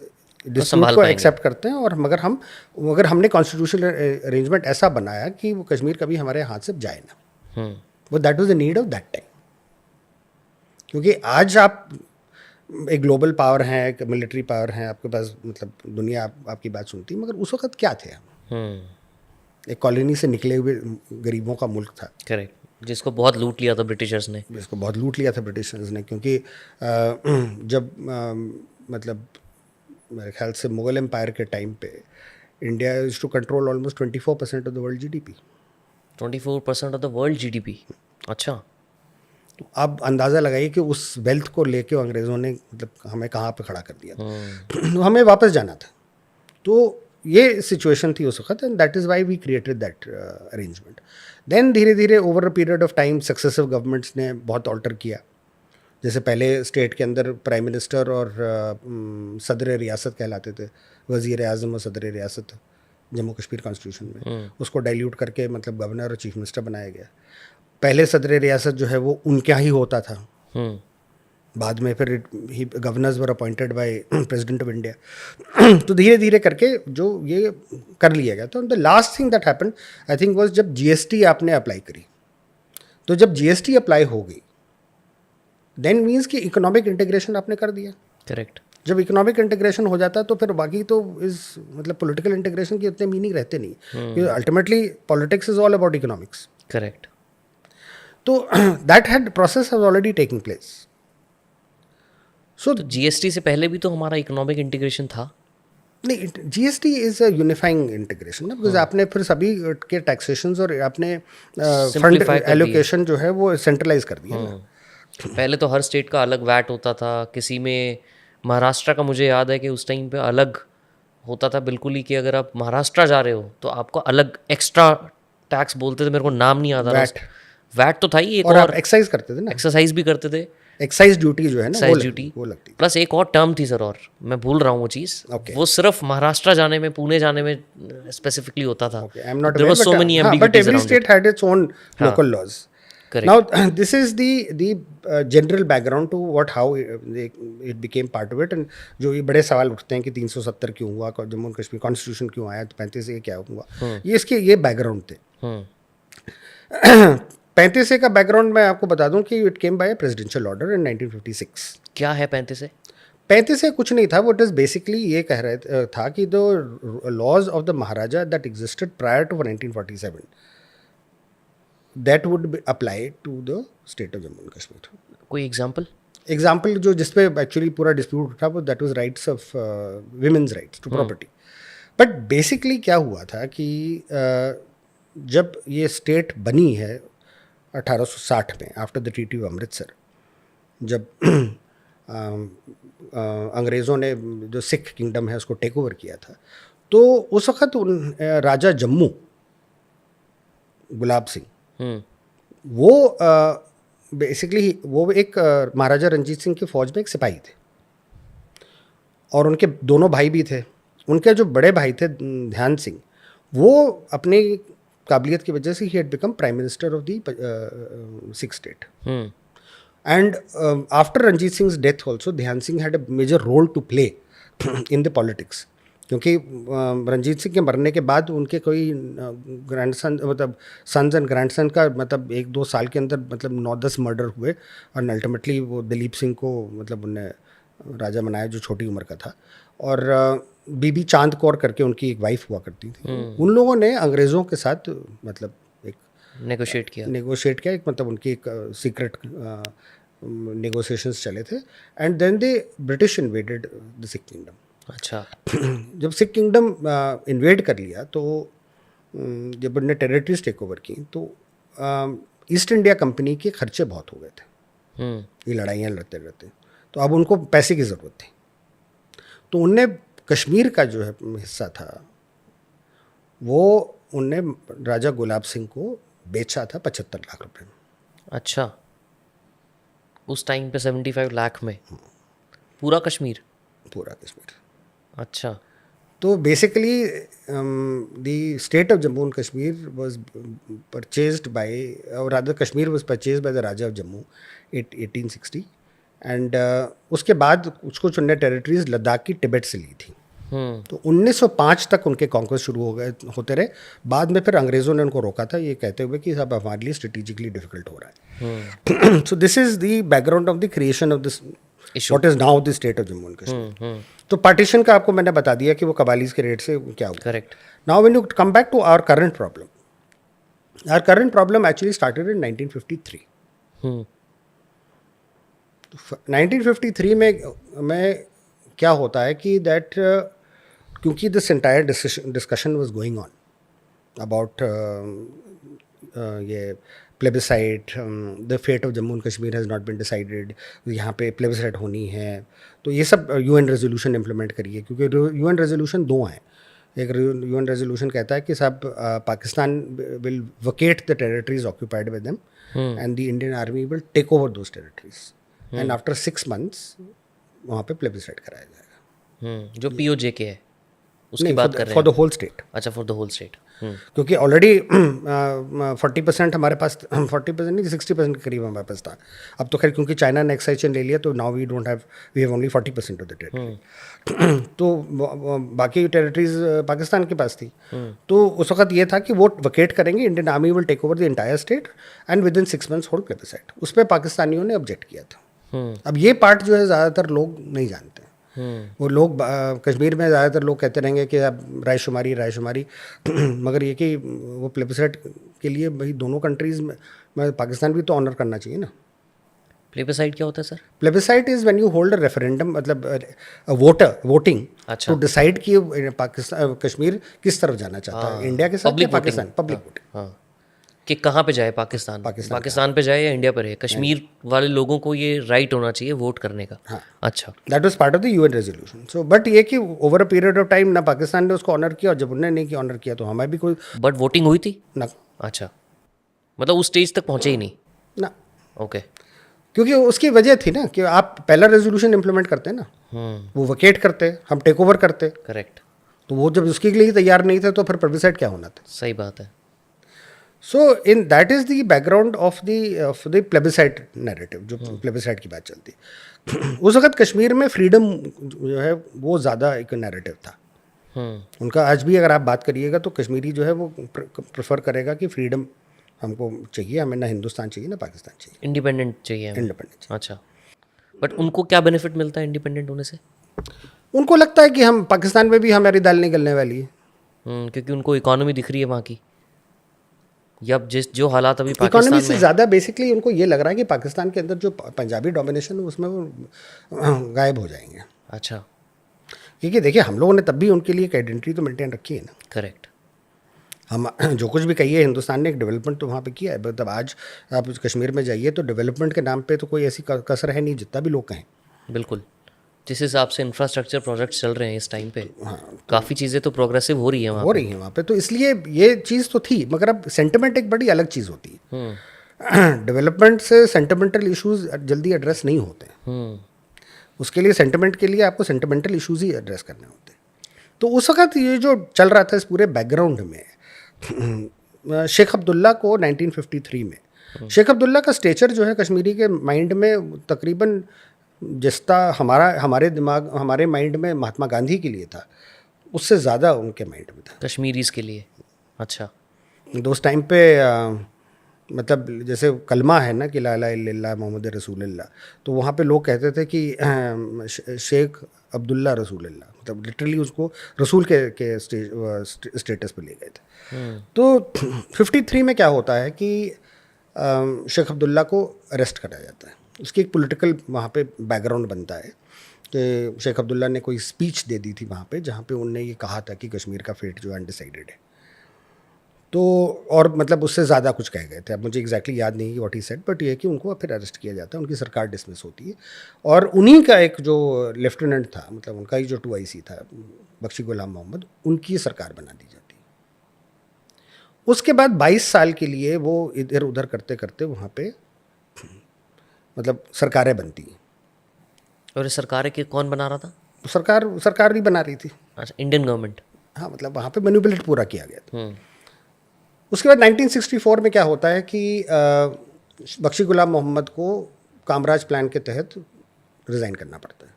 डिस्प्यूट को एक्सेप्ट करते हैं, और मगर हमने कॉन्स्टिट्यूशनल अरेंजमेंट ऐसा बनाया कि वो कश्मीर कभी हमारे हाथ से जाए ना. वो that was the need of that time. क्योंकि आज आप एक ग्लोबल पावर हैं, एक मिलिट्री पावर हैं, आपके पास मतलब दुनिया आपकी बात सुनती है, मगर उस वक्त क्या थे हम? एक कॉलोनी से निकले हुए गरीबों का मुल्क था. करेक्ट. जिसको बहुत लूट लिया था ब्रिटिशर्स ने. क्योंकि जब मतलब मेरे ख्याल से मुगल एम्पायर के टाइम पे India is to control almost 24% of the world GDP. 24% of the world GDP. अच्छा. तो आप अंदाज़ा लगाइए कि उस वेल्थ को लेके अंग्रेज़ों ने मतलब हमें कहाँ पे खड़ा कर दिया था. तो हमें वापस जाना था. तो ये सिचुएशन थी उस वक्त, and that is why we created that arrangement. Then धीरे धीरे over a period of time successive governments ने बहुत ऑल्टर किया. जैसे पहले स्टेट के अंदर प्राइम मिनिस्टर और सदर रियासत कहलाते थे, वज़ीर आज़म और सदर रियासत जम्मू कश्मीर कॉन्स्टिट्यूशन में. उसको डाइल्यूट करके मतलब गवर्नर और चीफ मिनिस्टर बनाया गया. पहले सदर रियासत जो है वो उनका ही होता था. बाद में फिर governors were appointed by president of India. तो धीरे धीरे करके जो ये कर लिया गया. तो the last thing that happened I think was जब GST आपने अप्लाई करी. तो जब GST अप्लाई हो गई देन मीन्स कि इकोनॉमिक इंटीग्रेशन आपने कर दिया. करेक्ट. जब इकोनॉमिक इंटीग्रेशन हो जाता है तो फिर बाकी तो इस मतलब पॉलिटिकल इंटीग्रेशन के उतने मीनिंग रहते नहीं. Ultimately politics is all about economics. Correct. तो that had process has already taking place. So GST से पहले भी तो हमारा इकोनॉमिक इंटीग्रेशन था. नहीं, GST is a unifying integration ना, बिकॉज आपने फिर सभी के टैक्सेशंस और आपने फंड एलोकेशन जो है वो सेंट्रलाइज कर दिया ना. पहले तो हर स्टेट का अलग वैट होता था. किसी में महाराष्ट्र का मुझे याद है कि उस टाइम पे अलग होता था बिल्कुल ही, कि अगर आप महाराष्ट्र जा रहे हो तो आपको अलग एक्स्ट्रा टैक्स बोलते थे, मेरे को नाम नहीं आता. वैट तो था ही एक, और एक्सरसाइज करते थे ना. एक्सरसाइज भी करते थे. एक्साइज ड्यूटी जो है ना एक्साइज ड्यूटी वो लगती प्लस एक और टर्म थी सर, और मैं भूल रहा हूँ वो चीज़, Okay. वो सिर्फ महाराष्ट्र जाने में, पुणे जाने में स्पेसिफिकली होता था. Okay, I'm not There aware, was so but, many but ambiguities every around state it. had its own local laws. Correct. Now, this is the general background to what how it became part of it, and जो ये बड़े सवाल उठते हैं कि 370 क्यों हुआ, Jammu and Kashmir constitution क्यों आया, 35 ये क्या हुआ, ये इसके ये बैकग्राउंड थे. 35 का बैकग्राउंड मैं आपको बता दूं कि it came by presidential order in 1956. क्या है 35 से? 35 से कुछ नहीं था, वो इट इज बेसिकली ये कह रहे था कि the laws of the Maharaja that existed prior to 1947 that would apply to the state of Jammu and Kashmir. कोई एग्जाम्पल जो जिसपे एक्चुअली पूरा डिस्प्यूट उठा वो that was rights of women's rights to property. But basically क्या हुआ था कि जब ये स्टेट बनी है 1860 में after the treaty of Amritsar, जब अंग्रेज़ों ने जो सिख किंगडम है उसको टेक ओवर किया था, तो उस वक्त राजा जम्मू गुलाब सिंह वो बेसिकली वो एक महाराजा रंजीत सिंह की फ़ौज में एक सिपाही थे, और उनके दोनों भाई भी थे. उनके जो बड़े भाई थे ध्यान सिंह, वो अपनी काबिलियत की वजह से he had become prime minister of the six state. And after Ranjit Singh's death also, Dhyan Singh had a major role to play in the politics. क्योंकि रंजीत सिंह के मरने के बाद उनके कोई ग्रैंडसन मतलब सन्स एंड ग्रैंडसन का मतलब 1-2 साल के अंदर मतलब 9-10 मर्डर हुए, और अल्टीमेटली वो दिलीप सिंह को मतलब उनने राजा बनाया जो छोटी उम्र का था. और बीबी चांद कौर करके उनकी एक वाइफ हुआ करती थी. उन लोगों ने अंग्रेज़ों के साथ मतलब एक नेगोशिएट किया, एक मतलब उनकी एक सीक्रेट नेगोशिएशंस चले थे. And then they British invaded the Sikh kingdom. अच्छा. जब सिख किंगडम इन्वेड कर लिया तो जब उन्होंने टेरिटरीज टेक ओवर की तो ईस्ट इंडिया कंपनी के खर्चे बहुत हो गए थे ये लड़ाइयाँ लड़ते लड़ते. तो अब उनको पैसे की ज़रूरत थी, तो उनने कश्मीर का जो है हिस्सा था वो उनने राजा गुलाब सिंह को बेचा था 75 लाख रुपए में. अच्छा, उस टाइम पे 75 लाख में पूरा कश्मीर? पूरा कश्मीर. अच्छा. तो basically the state of Jammu and Kashmir was purchased by, और rather Kashmir was purchased by the Raja of Jammu 1860. एंड उसके बाद उसको चुनने टेरिटरीज लद्दाख की तिब्बत से ली थी. तो 1905 तक उनके कॉन्क्वेस्ट शुरू होते रहे. बाद में फिर अंग्रेज़ों ने उनको रोका था ये कहते हुए कि सब हमारे लिए स्ट्रेटेजिकली डिफिकल्ट हो रहा है. So this is the background of the creation of this what is now the state of Jammu and Kashmir. तो पार्टीशन का आपको मैंने बता दिया कि वो कबालीज के रेट से क्या हुआ. Correct. Now when you come back to our current problem actually started in 1953. 1953 में क्या होता है कि दैट क्योंकि this entire discussion was going on about ये plebiscite, the fate of Jammu and Kashmir has not been decided, यहाँ पे प्लेबिसाइट होनी है. तो ये सब UN रेजोल्यूशन इम्प्लीमेंट करिए, क्योंकि UN रेजोल्यूशन 2 हैं. एक UN रेजोल्यूशन कहता है कि सब Pakistan will vacate the territories occupied by them and the Indian army will take over those territories, and after 6 months वहाँ पे प्लेबिसाइट कराया जाएगा. जो POJ के है उसकी बात कर रहे हैं? For the whole state. अच्छा, फॉर द होल स्टेट. क्योंकि ऑलरेडी 40% हमारे पास 40% नहीं 60% के करीब हमारे पास था. अब तो खैर क्योंकि चाइना ने एक्साइशन ले लिया तो now we have only 40% of the territory. तो बाकी टेरिटरीज पाकिस्तान के पास थी. तो उस वक्त ये था कि वो वकेट करेंगे, Indian army will take over the entire state and within 6 months hold plebiscite. उस पर पाकिस्तानियों ने ऑब्जेक्ट किया था. अब ये पार्ट जो है ज़्यादातर लोग नहीं जानते. वो लोग कश्मीर में ज़्यादातर लोग कहते रहेंगे कि अब रायशुमारी मगर ये कि वो प्लेबिसाइट के लिए भाई दोनों कंट्रीज़ में पाकिस्तान भी तो ऑनर करना चाहिए ना. प्लेबिसाइट क्या होता है sir? Plebiscite is when you hold a referendum, मतलब वोटिंग अच्छा. टू डिसाइड कि पाकिस्तान कश्मीर किस तरफ जाना चाहता है, इंडिया के साथ या पाकिस्तान. Public voting. हाँ, कि कहाँ पे जाए पाकिस्तान पे जाए या इंडिया पे रहे. कश्मीर वाले लोगों को ये राइट होना चाहिए वोट करने का. हाँ. अच्छा. That was part of the UN resolution. So but ये कि over a period of time ना पाकिस्तान ने उसको ऑनर किया, और जब उन्होंने नहीं किया ऑनर किया तो हमें भी कोई. बट वोटिंग हुई थी ना. अच्छा, मतलब उस स्टेज तक पहुँचे ही नहीं ना. ओके. क्योंकि उसकी वजह थी ना कि आप पहला रेजोल्यूशन इम्प्लीमेंट करते हैं ना, वो वकेट करते, हम टेक ओवर करते, करेक्ट, तो वो जब उसके लिए तैयार नहीं थे तो फिर प्लेबिसाइट क्या होना था। सही बात है। So in that is the background of the plebiscite narrative, जो प्लेबिसाइट की बात चलती उस वक्त कश्मीर में फ्रीडम जो है वो ज़्यादा एक नैरेटिव था उनका। आज भी अगर आप बात करिएगा तो कश्मीरी जो है वो प्रेफर करेगा कि फ्रीडम हमको चाहिए, हमें ना हिंदुस्तान चाहिए ना पाकिस्तान चाहिए, इंडिपेंडेंट चाहिए हमें। इंडिपेंडेंस। अच्छा, बट उनको क्या बेनिफिट मिलता है इंडिपेंडेंट होने से? उनको लगता है कि हम पाकिस्तान में भी हमारी दाल नहीं गलने वाली है। क्योंकि उनको इकोनॉमी दिख रही है वहाँ की, या जिस जो हालात अभी इकोनॉमी पाकिस्तान से में। ज़्यादा बेसिकली उनको ये लग रहा है कि पाकिस्तान के अंदर जो पंजाबी डोमिनेशन है उसमें वो गायब हो जाएंगे। अच्छा, क्योंकि देखिए हम लोगों ने तब भी उनके लिए एक आइडेंटिटी तो मेंटेन रखी है ना। करेक्ट। हम जो कुछ भी कहिए, हिंदुस्तान ने एक डेवलपमेंट तो वहाँ पे किया है, मतलब आज आप कश्मीर में जाइए तो डेवलपमेंट के नाम पे तो कोई ऐसी कसर है नहीं, जितना भी लोग कहें। बिल्कुल, जिस हिसाब से इंफ्रास्ट्रक्चर प्रोजेक्ट्स चल रहे हैं इस टाइम पे, काफ़ी चीज़ें तो प्रोग्रेसिव हो रही है वहाँ हो रही है वहाँ पे, तो इसलिए ये चीज़ तो थी, मगर अब सेंटिमेंट एक बड़ी अलग चीज़ होती है। डेवलपमेंट से सेंटिमेंटल इश्यूज जल्दी एड्रेस नहीं होते, उसके लिए सेंटिमेंट के लिए आपको सेंटिमेंटल इश्यूज ही एड्रेस करने होते हैं। तो उस वक्त ये जो चल रहा था इस पूरे बैकग्राउंड में, शेख अब्दुल्ला को 1953 में शेख अब्दुल्ला का स्टेचर जो है कश्मीरी के माइंड में तकरीबन जिसता हमारे दिमाग हमारे माइंड में महात्मा गांधी के लिए था, उससे ज़्यादा उनके माइंड में था कश्मीरीज़ के लिए। अच्छा, तो उस टाइम पे मतलब जैसे कलमा है ना कि ला इलाहा इल्लल्लाह मोहम्मद रसूलुल्लाह, तो वहाँ पे लोग कहते थे कि शेख अब्दुल्ला रसूलुल्लाह, मतलब लिटरली उसको रसूल के स्टेटस पे ले गए थे। तो 53 में क्या होता है कि शेख अब्दुल्ला को अरेस्ट करा जाता है। उसकी एक पॉलिटिकल वहाँ पे बैकग्राउंड बनता है कि शेख अब्दुल्ला ने कोई स्पीच दे दी थी वहाँ पे, जहाँ पे उनने ये कहा था कि कश्मीर का फेट जो है अनडिसाइडेड है। तो और मतलब उससे ज़्यादा कुछ कह गए थे, अब मुझे एग्जैक्टली याद नहीं कि व्हाट ही सेड, बट ये है कि उनको फिर अरेस्ट किया जाता है, उनकी सरकार डिसमिस होती है, और उन्हीं का एक जो लेफ्टिनेंट था, मतलब उनका ही जो 2IC था बख्शी गुलाम मोहम्मद, उनकी सरकार बना दी जाती है। उसके बाद 22 साल के लिए वो इधर उधर करते करते वहाँ पे मतलब सरकारें बनती हैं। और ये सरकारें के कौन बना रहा था? सरकार भी बना रही थी। अच्छा, इंडियन गवर्नमेंट। हाँ, मतलब वहाँ पे मैनिपुलेट पूरा किया गया था। उसके बाद 1964 में क्या होता है कि बख्शी गुलाम मोहम्मद को कामराज प्लान के तहत रिज़ाइन करना पड़ता है,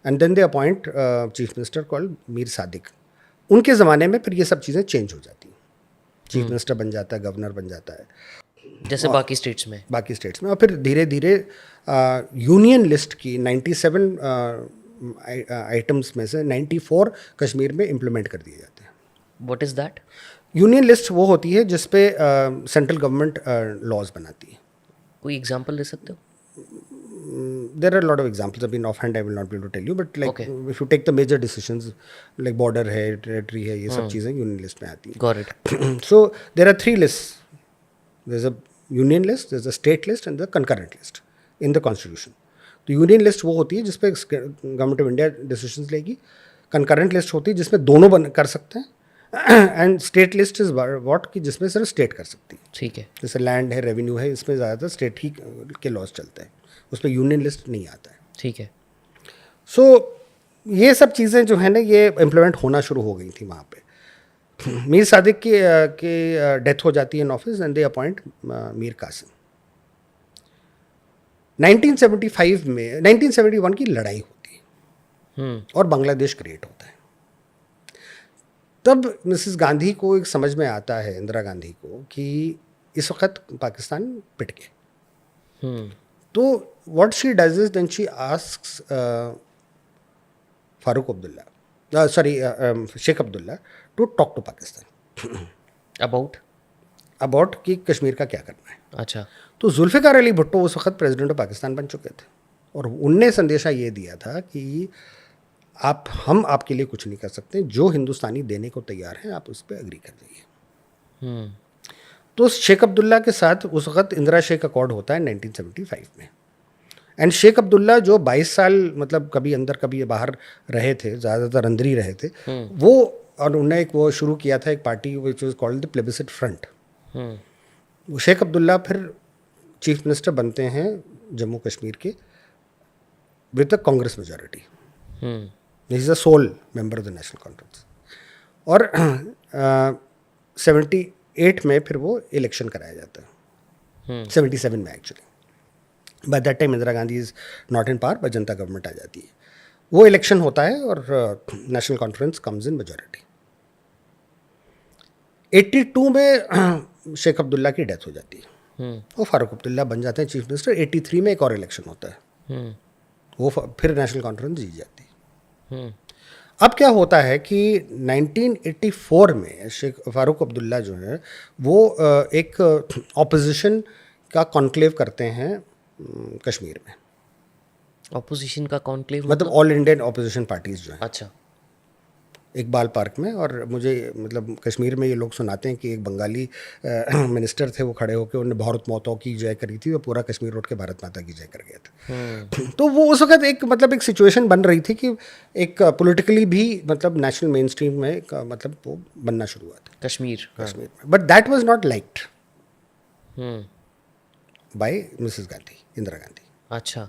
and then they appoint chief minister called Mir Sadiq. उनके ज़माने में फिर ये सब चीज़ें चेंज हो जाती हैं, चीफ मिनिस्टर बन जाता है, गवर्नर बन जाता है, जैसे बाकी स्टेट्स में। और फिर धीरे धीरे यूनियन लिस्ट की 97 आइटम्स में से 94 कश्मीर में इम्प्लीमेंट कर दिए जाते हैं। What is that? Union list वो होती है जिस पे सेंट्रल गवर्नमेंट लॉज बनाती है। कोई एग्जांपल दे सकते हो? There are a lot of examples. I mean, offhand I will not be able to tell you, but like if you take the major decisions, like border है, territory है, ये सब चीज़ें यूनियन लिस्ट में आती हैं। Got it. So there are 3 lists. There's a union list, there's a state list, and the concurrent list in the constitution. तो union list वो होती है जिसपे गवर्नमेंट ऑफ इंडिया डिसीजंस लेगी, कंकरेंट लिस्ट होती है जिसमें दोनों कर सकते हैं, and state list is what कि जिसमें सिर्फ स्टेट कर सकती है। ठीक है। जैसे लैंड है, रेवेन्यू है, इसमें ज़्यादातर स्टेट ही के लॉज चलते हैं, उसमें यूनियन लिस्ट नहीं आता है। ठीक है। सो ये सब चीज़ें जो है ना ये इम्प्लीमेंट होना शुरू हो गई थी वहाँ पे। मीर सादिक की डेथ हो जाती है in office, and they appoint Mir Qasim. 1975 में 1971 की लड़ाई होती है और बांग्लादेश क्रिएट होता है। तब मिसेस गांधी को एक समझ में आता है, इंदिरा गांधी को, कि इस वक्त पाकिस्तान पिट गया। तो what she does is then she asks Farooq Abdullah, Sheikh Abdullah to talk to Pakistan about कि कश्मीर का क्या करना है। अच्छा। तो जुल्फ़िकार अली भुट्टो उस वक्त प्रेसिडेंट ऑफ पाकिस्तान बन चुके थे, और उनने संदेशा ये दिया था कि हम आपके लिए कुछ नहीं कर सकते, जो हिंदुस्तानी देने को तैयार हैं आप उस पर एग्री कर जाइए। तो शेख अब्दुल्ला के साथ उस वक्त इंदिरा शेख अकॉर्ड होता है 1975 में, एंड शेख अब्दुल्ला जो 22 साल मतलब कभी अंदर कभी बाहर रहे थे, ज़्यादातर अंदर ही रहे थे, वो, और उन्होंने एक वो शुरू किया था एक party which was called the plebiscite front. वो शेख अब्दुल्ला फिर चीफ मिनिस्टर बनते हैं जम्मू कश्मीर के with the Congress majority. He is the sole member of the national conference. और 78 में फिर वो इलेक्शन कराया जाता है. 77 में actually. By that time Indira Gandhi is not in power, पर जनता गवर्नमेंट आ जाती है. वो इलेक्शन होता है और national conference comes in majority. 82 में शेख अब्दुल्ला की डेथ हो जाती है. वो फारूक अब्दुल्ला बन जाते हैं चीफ मिनिस्टर. 83 में एक और इलेक्शन होता है. वो फिर नेशनल कॉन्फ्रेंस जीत जाती है. अब क्या होता है कि 1984 में शेख फारूक अब्दुल्ला जो है वो एक ऑपोजिशन का कॉन्क्लेव करते हैं कश्मीर में. ऑपोजिशन का कॉन्क्लेव मतलब ऑल इंडियन ऑपोजिशन पार्टीज जो हैं. अच्छा. इकबाल पार्क में. और मुझे मतलब कश्मीर में ये लोग सुनाते हैं कि एक बंगाली मिनिस्टर थे, वो खड़े होकर उन्होंने भारत माता की जय करी थी, वो पूरा कश्मीर रोड के भारत माता की जय कर गया था. तो वो उस वक्त एक मतलब एक सिचुएशन बन रही थी कि एक पॉलिटिकली भी मतलब नेशनल मेन स्ट्रीम में मतलब वो बनना शुरू हुआ था कश्मीर में. But that was not liked by Mrs Gandhi, Indira Gandhi. अच्छा.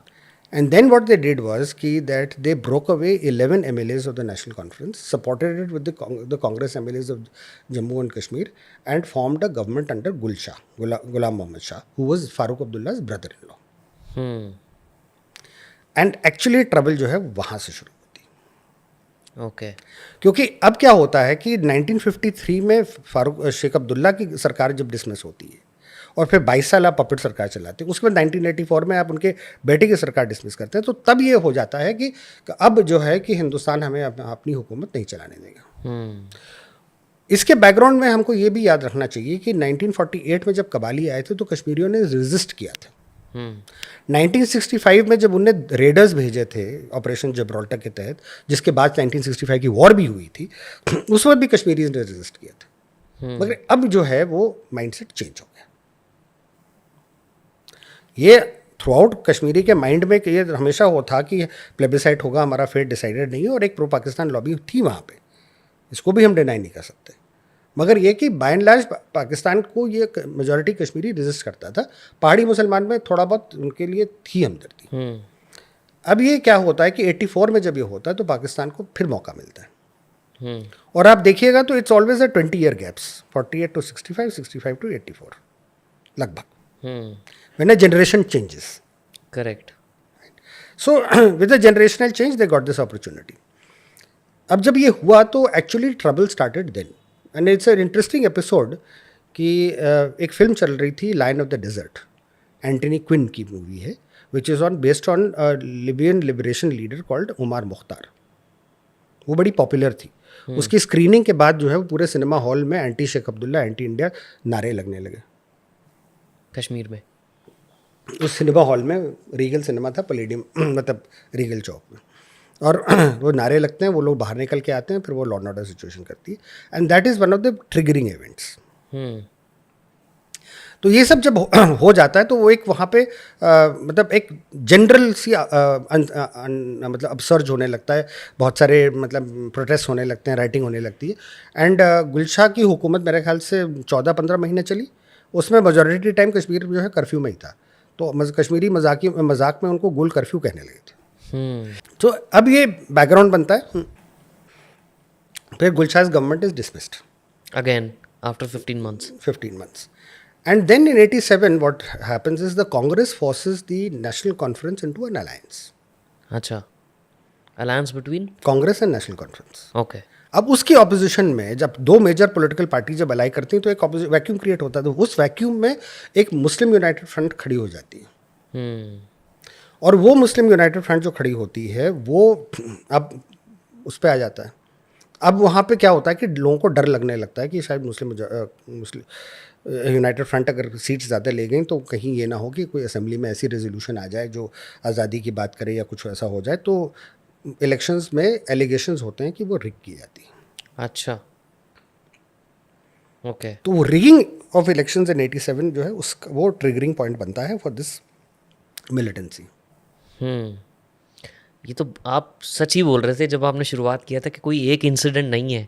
And then what they did was that they broke away 11 MLAs of the National Conference, supported it with the Congress MLAs of Jammu and Kashmir, and formed a government under Ghulam Mohammad Shah, who was Farooq Abdullah's brother-in-law. And actually trouble जो है वहाँ से शुरू होती है. Okay. क्योंकि अब क्या होता है कि 1953 में शेख अब्दुल्ला की सरकार जब डिसमिस होती है और फिर 22 साल आप पपेट सरकार चलाते हैं, उसके बाद 1984 में आप उनके बेटे की सरकार डिसमिस करते हैं, तो तब ये हो जाता है कि अब जो है कि हिंदुस्तान हमें अपनी हुकूमत नहीं चलाने देगा. इसके बैकग्राउंड में हमको ये भी याद रखना चाहिए कि 1948 में जब कबाली आए थे तो कश्मीरियों ने रेजिस्ट किया था. 1965 में जब उनने रेडर्स भेजे थे ऑपरेशन जिब्राल्टर के तहत, जिसके बाद 1965 की वॉर भी हुई थी, उस वक्त भी कश्मीरीज ने रेजिस्ट किया था. मगर अब जो है वो माइंडसेट चेंज हो गया. ये थ्रू आउट कश्मीरी के माइंड में कि ये हमेशा हो था कि प्लेबिसाइट होगा, हमारा फेट डिसाइडेड नहीं है, और एक प्रो पाकिस्तान लॉबी थी वहाँ पे. इसको भी हम डिनाई नहीं कर सकते. मगर ये कि बाय एंड लार्ज पाकिस्तान को ये मेजॉरिटी कश्मीरी रेजिस्ट करता था. पहाड़ी मुसलमान में थोड़ा बहुत उनके लिए थी हमदर्दी. अब ये क्या होता है कि 84 में जब ये होता है तो पाकिस्तान को फिर मौका मिलता है. और आप देखिएगा तो it's always a 20 year gaps, 48 to 65, 65 to 84 लगभग. When a generation changes. Correct. So with the generational change they got this opportunity. अब जब ये हुआ तो actually trouble started then. And it's an interesting episode कि एक फिल्म चल रही थी lion of the desert, Anthony Quinn की मूवी है, which is based on a Libyan liberation leader called Omar Mukhtar. वो बड़ी पॉपुलर थी. उसकी स्क्रीनिंग के बाद जो है वो पूरे सिनेमा हॉल में anti Sheikh Abdullah, anti India नारे लगने लगे कश्मीर में. उस सिनेमा हॉल में रीगल सिनेमा था, पैलेडियम मतलब रीगल चौक में. और वो नारे लगते हैं, वो लोग बाहर निकल के आते हैं, फिर वो लॉ एंड ऑर्डर सिचुएशन करती है. And that is one of the triggering events. तो ये सब जब हो जाता है तो वो एक वहाँ पे मतलब एक जनरल सी मतलब अपसर्ज होने लगता है. बहुत सारे मतलब प्रोटेस्ट होने लगते हैं, राइटिंग होने लगती है. एंड गुलशाह की हुकूमत मेरे ख्याल से 14-15 महीने चली. उसमें मेजॉरिटी टाइम कश्मीर जो है कर्फ्यू में ही था. तो कश्मीरी मजाक में उनको गुल कर्फ्यू कहने लगे थे. तो अब ये बैकग्राउंड बनता है. फिर Gulshah's government is dismissed again after 15 months. And then in 87 what happens is the Congress forces the National Conference into an alliance. अच्छा. Alliance between Congress and National Conference. Okay. अब उसकी ऑपोजिशन में जब दो मेजर पॉलिटिकल पार्टी जब अलाई करती हैं तो एक वैक्यूम क्रिएट होता है. तो उस वैक्यूम में एक मुस्लिम यूनाइटेड फ्रंट खड़ी हो जाती है. और वो मुस्लिम यूनाइटेड फ्रंट जो खड़ी होती है वो अब उस पर आ जाता है. अब वहाँ पे क्या होता है कि लोगों को डर लगने लगता है कि शायद मुस्लिम यूनाइटेड फ्रंट अगर सीट्स ज़्यादा ले गई तो कहीं ये ना हो कि कोई असेंबली में ऐसी रेजोल्यूशन आ जाए जो आज़ादी की बात करे या कुछ ऐसा हो जाए. तो इलेक्शंस में एलिगेशंस होते हैं कि वो रिग की जाती है. अच्छा. ओके. तो वो रिगिंग ऑफ इलेक्शंस इन 87 जो है उसका वो ट्रिगरिंग पॉइंट बनता है फॉर दिस मिलिटेंसी. ये तो आप सच ही बोल रहे थे जब आपने शुरुआत किया था कि कोई एक इंसिडेंट नहीं है.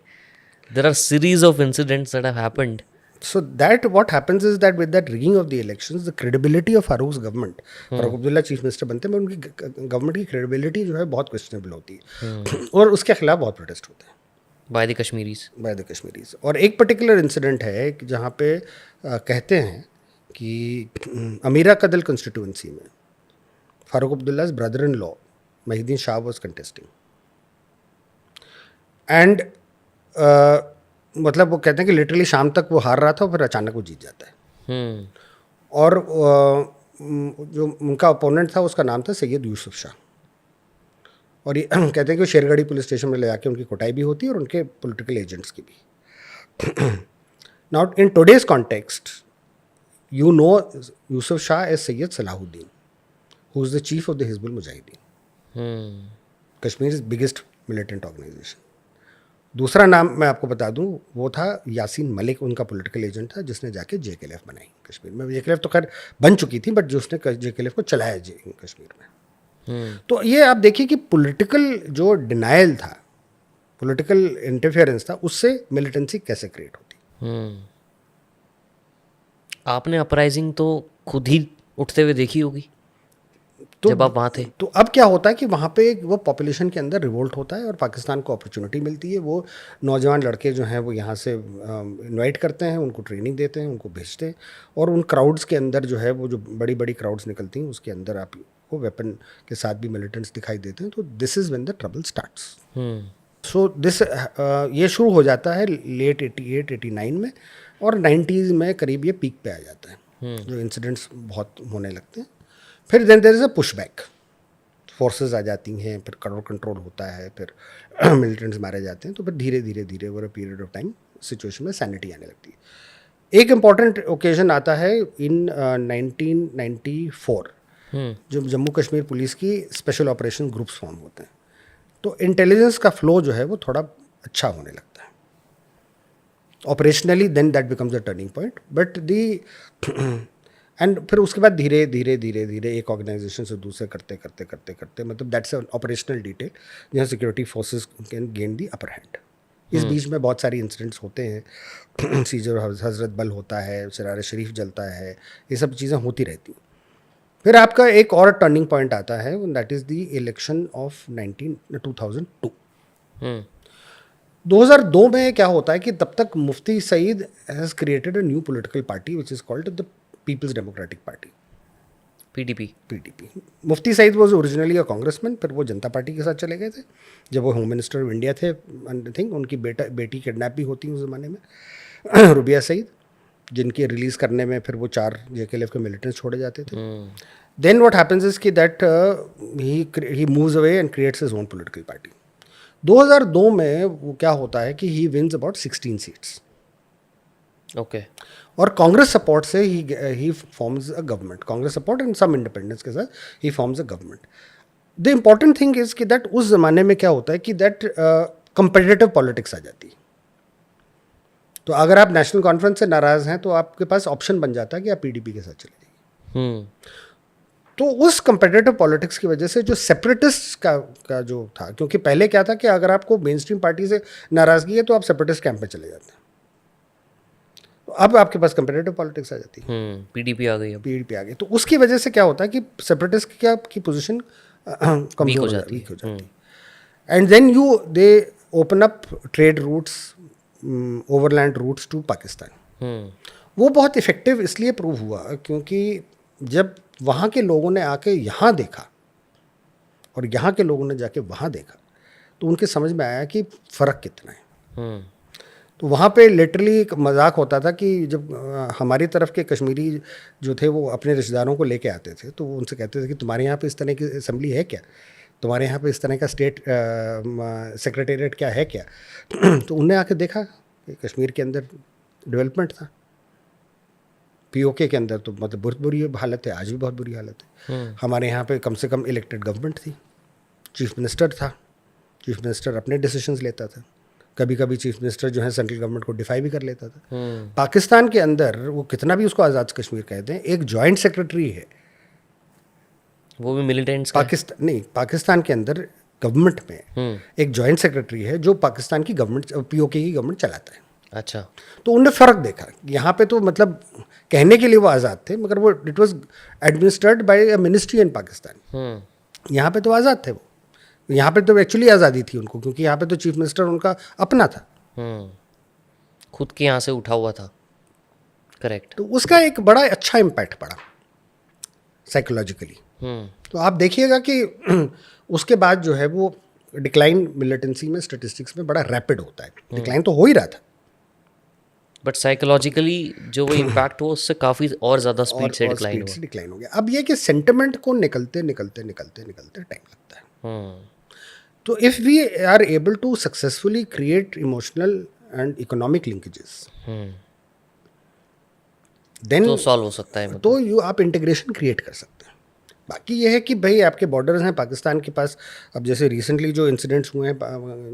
There are series of incidents that have happened So that what happens is that with that rigging of the elections, the credibility of Farouk's government, Farooq Abdullah chief minister बनते हैं, उनकी गवर्नमेंट की credibility जो है बहुत क्वेश्चनेबल होती है और उसके खिलाफ बहुत प्रोटेस्ट होते हैं by the Kashmiris. By the Kashmiris. और एक पर्टिकुलर इंसिडेंट है कि जहाँ पे कहते हैं कि अमीरा कदल कंस्टिट्यूंसी में Farooq Abdullah's brother in law Mohiuddin Shah was contesting and मतलब वो कहते हैं कि लिटरली शाम तक वो हार रहा था और फिर अचानक वो जीत जाता है. और जो उनका ओपोनेंट था उसका नाम था सैयद यूसुफ शाह. और ये कहते हैं कि वो शेरगढ़ी पुलिस स्टेशन में ले जाके उनकी कुटाई भी होती है और उनके पॉलिटिकल एजेंट्स की भी. Now in today's context you know Yusuf Shah as Syed Salahuddin who is the chief of the Hizbul Mujahideen, Kashmir biggest militant organisation. दूसरा नाम मैं आपको बता दूं, वो था यासीन मलिक, उनका पॉलिटिकल एजेंट था जिसने जाके JKLF बनाई कश्मीर में. JKLF तो खैर बन चुकी थी बट जो उसने JKLF को चलाया कश्मीर में. तो ये आप देखिए कि पॉलिटिकल जो डिनायल था, पॉलिटिकल इंटरफेरेंस था, उससे मिलिटेंसी कैसे क्रिएट होती. आपने अपराइजिंग तो खुद ही उठते हुए देखी होगी जब आप वहाँ थे. तो अब क्या होता है कि वहाँ पे वो पॉपुलेशन के अंदर रिवोल्ट होता है और पाकिस्तान को अपॉर्चुनिटी मिलती है. वो नौजवान लड़के जो हैं वो यहाँ से इनवाइट करते हैं, उनको ट्रेनिंग देते हैं, उनको भेजते हैं और उन क्राउड्स के अंदर जो है वो जो बड़ी बड़ी क्राउड्स निकलती हैं उसके अंदर आपको वेपन के साथ भी मिलिटेंट्स दिखाई देते हैं. तो this is when the trouble starts. So this ये शुरू हो जाता है लेट 88-89 में और 90s में करीब ये पीक पे आ जाता है. जो इंसिडेंट्स बहुत होने लगते हैं. फिर then there is a push back, forces आ जाती हैं, फिर क्राउड कंट्रोल होता है, फिर मिलिटेंट्स मारे जाते हैं. तो फिर धीरे धीरे धीरे over a period of time situation में सैनिटी आने लगती है. एक इम्पॉर्टेंट ओकेजन आता है इन 1994 जब जम्मू कश्मीर पुलिस की स्पेशल ऑपरेशन ग्रुप्स फॉर्म होते हैं. तो इंटेलिजेंस का फ्लो जो है वो थोड़ा अच्छा होने लगता है operationally. Then that becomes a turning point. But the and फिर उसके बाद धीरे धीरे धीरे धीरे एक ऑर्गेनाइजेशन से दूसरे करते करते करते करते मतलब दैट्स एन ऑपरेशनल डिटेल जहाँ security forces can gain the upper hand. इस बीच में बहुत सारी इंसिडेंट्स होते हैं. सीजर हजरत बल होता है, शरार शरीफ जलता है, ये सब चीज़ें होती रहती हैं. फिर आपका एक और टर्निंग पॉइंट आता है that is the election of 2002. 2002 में क्या होता है कि तब तक Mufti Sayeed has created a new political party which is called the people's democratic party, PDP. Mufti Sayeed was originally a congressman, फिर वो जनता पार्टी के साथ चले गए थे जब वो होम मिनिस्टर ऑफ इंडिया थे. आई थिंक उनकी बेटी किडनैप भी होती उस ज़माने में रुबिया सईद, जिनके रिलीज़ करने में फिर वो 4 JKLF के मिलिटेंट्स छोड़े जाते थे. देन व्हाट हैपेंस इज कि that he moves away and creates his own political party. 2002 में वो क्या होता है कि he wins about 16 seats. Okay. और कांग्रेस सपोर्ट से he forms a government. Congress support and some independents के साथ he forms a government. The important thing is कि दैट उस ज़माने में क्या होता है कि दैट कंपेटिटिव पॉलिटिक्स आ जाती है. तो अगर आप नेशनल कॉन्फ्रेंस से नाराज़ हैं तो आपके पास ऑप्शन बन जाता है कि आप PDP के साथ चले जाइए. तो उस कंपेटिटिव पॉलिटिक्स की वजह से जो सेपरेटिस्ट का जो था, क्योंकि पहले क्या था कि अगर आपको मेन स्ट्रीम पार्टी से नाराज़गी है तो आप सेपरेटिस्ट कैंप में चले जाते हैं. तो अब आपके पास कंपेटिटिव पॉलिटिक्स आ जाती है. PDP आ गई. PDP आ गई. तो उसकी वजह से क्या होता है कि सेपरेटिस्ट की पोजीशन कमजोर हो जाती है. And then they open up trade routes, overland routes to Pakistan. वो बहुत इफेक्टिव इसलिए प्रूव हुआ क्योंकि जब वहाँ के लोगों ने आके यहाँ देखा और यहाँ के लोगों ने जाके वहाँ देखा तो उनके समझ में आया कि फ़र्क कितना है. तो वहाँ पे लिटरली एक मजाक होता था कि जब हमारी तरफ के कश्मीरी जो थे वो अपने रिश्तेदारों को लेके आते थे तो वो उनसे कहते थे कि तुम्हारे यहाँ पे इस तरह की असेंबली है क्या, तुम्हारे यहाँ पे इस तरह का स्टेट सेक्रेटेरिएट क्या है क्या. तो उनने आके देखा कि कश्मीर के अंदर डेवलपमेंट था. POK के अंदर तो मतलब बहुत बुरी हालत है, आज भी बहुत बुरी हालत है. हमारे यहाँ पे कम से कम इलेक्टेड गवर्नमेंट थी, चीफ मिनिस्टर था, चीफ मिनिस्टर अपने डिसीजंस लेता था. कभी कभी चीफ मिनिस्टर जो है सेंट्रल गवर्नमेंट को डिफाई भी कर लेता था. पाकिस्तान के अंदर वो कितना भी उसको आज़ाद कश्मीर कहते हैं, एक जॉइंट सेक्रेटरी है, वो भी मिलिटेंट्स पाकिस्तान के अंदर गवर्नमेंट में एक जॉइंट सेक्रेटरी है जो पाकिस्तान की गवर्नमेंट POK की गवर्नमेंट चलाता है. अच्छा। तो उनने फ़र्क देखा, यहाँ पे तो मतलब कहने के लिए वो आज़ाद थे, मगर वो it was administered by a ministry इन पाकिस्तान। यहाँ पे तो आज़ाद थे वो, यहाँ पे तो एक्चुअली आज़ादी थी उनको, क्योंकि यहाँ पे तो चीफ मिनिस्टर उनका अपना था। खुद के यहाँ से उठा हुआ था। करेक्ट। तो उसका एक बड़ा अच्छा इम्पैक्ट पड़ा साइकोलॉजिकली। तो आप देखिएगा कि उसके बाद जो है वो डिक्लाइन मिलिटेंसी में, स्टेटिस्टिक्स में बड़ा रैपिड होता है। डिक्लाइन तो हो ही रहा था, बट साइकोलॉजिकली जो वो इम्पैक्ट हुआ उससे काफ़ी और ज़्यादा स्पीड से और डिक्लाइन स्पीड हुआ। से डिक्लाइन हो गया। अब ये कि सेंटिमेंट को निकलते निकलते निकलते निकलते टाइम लगता है। तो if we are able to successfully create emotional and economic linkages, then तो सॉल्व हो सकता है मतलब। तो आप इंटीग्रेशन क्रिएट कर सकते हैं। बाकी ये है कि भाई आपके बॉर्डर्स हैं पाकिस्तान के पास। अब जैसे रिसेंटली जो इंसिडेंट्स हुए हैं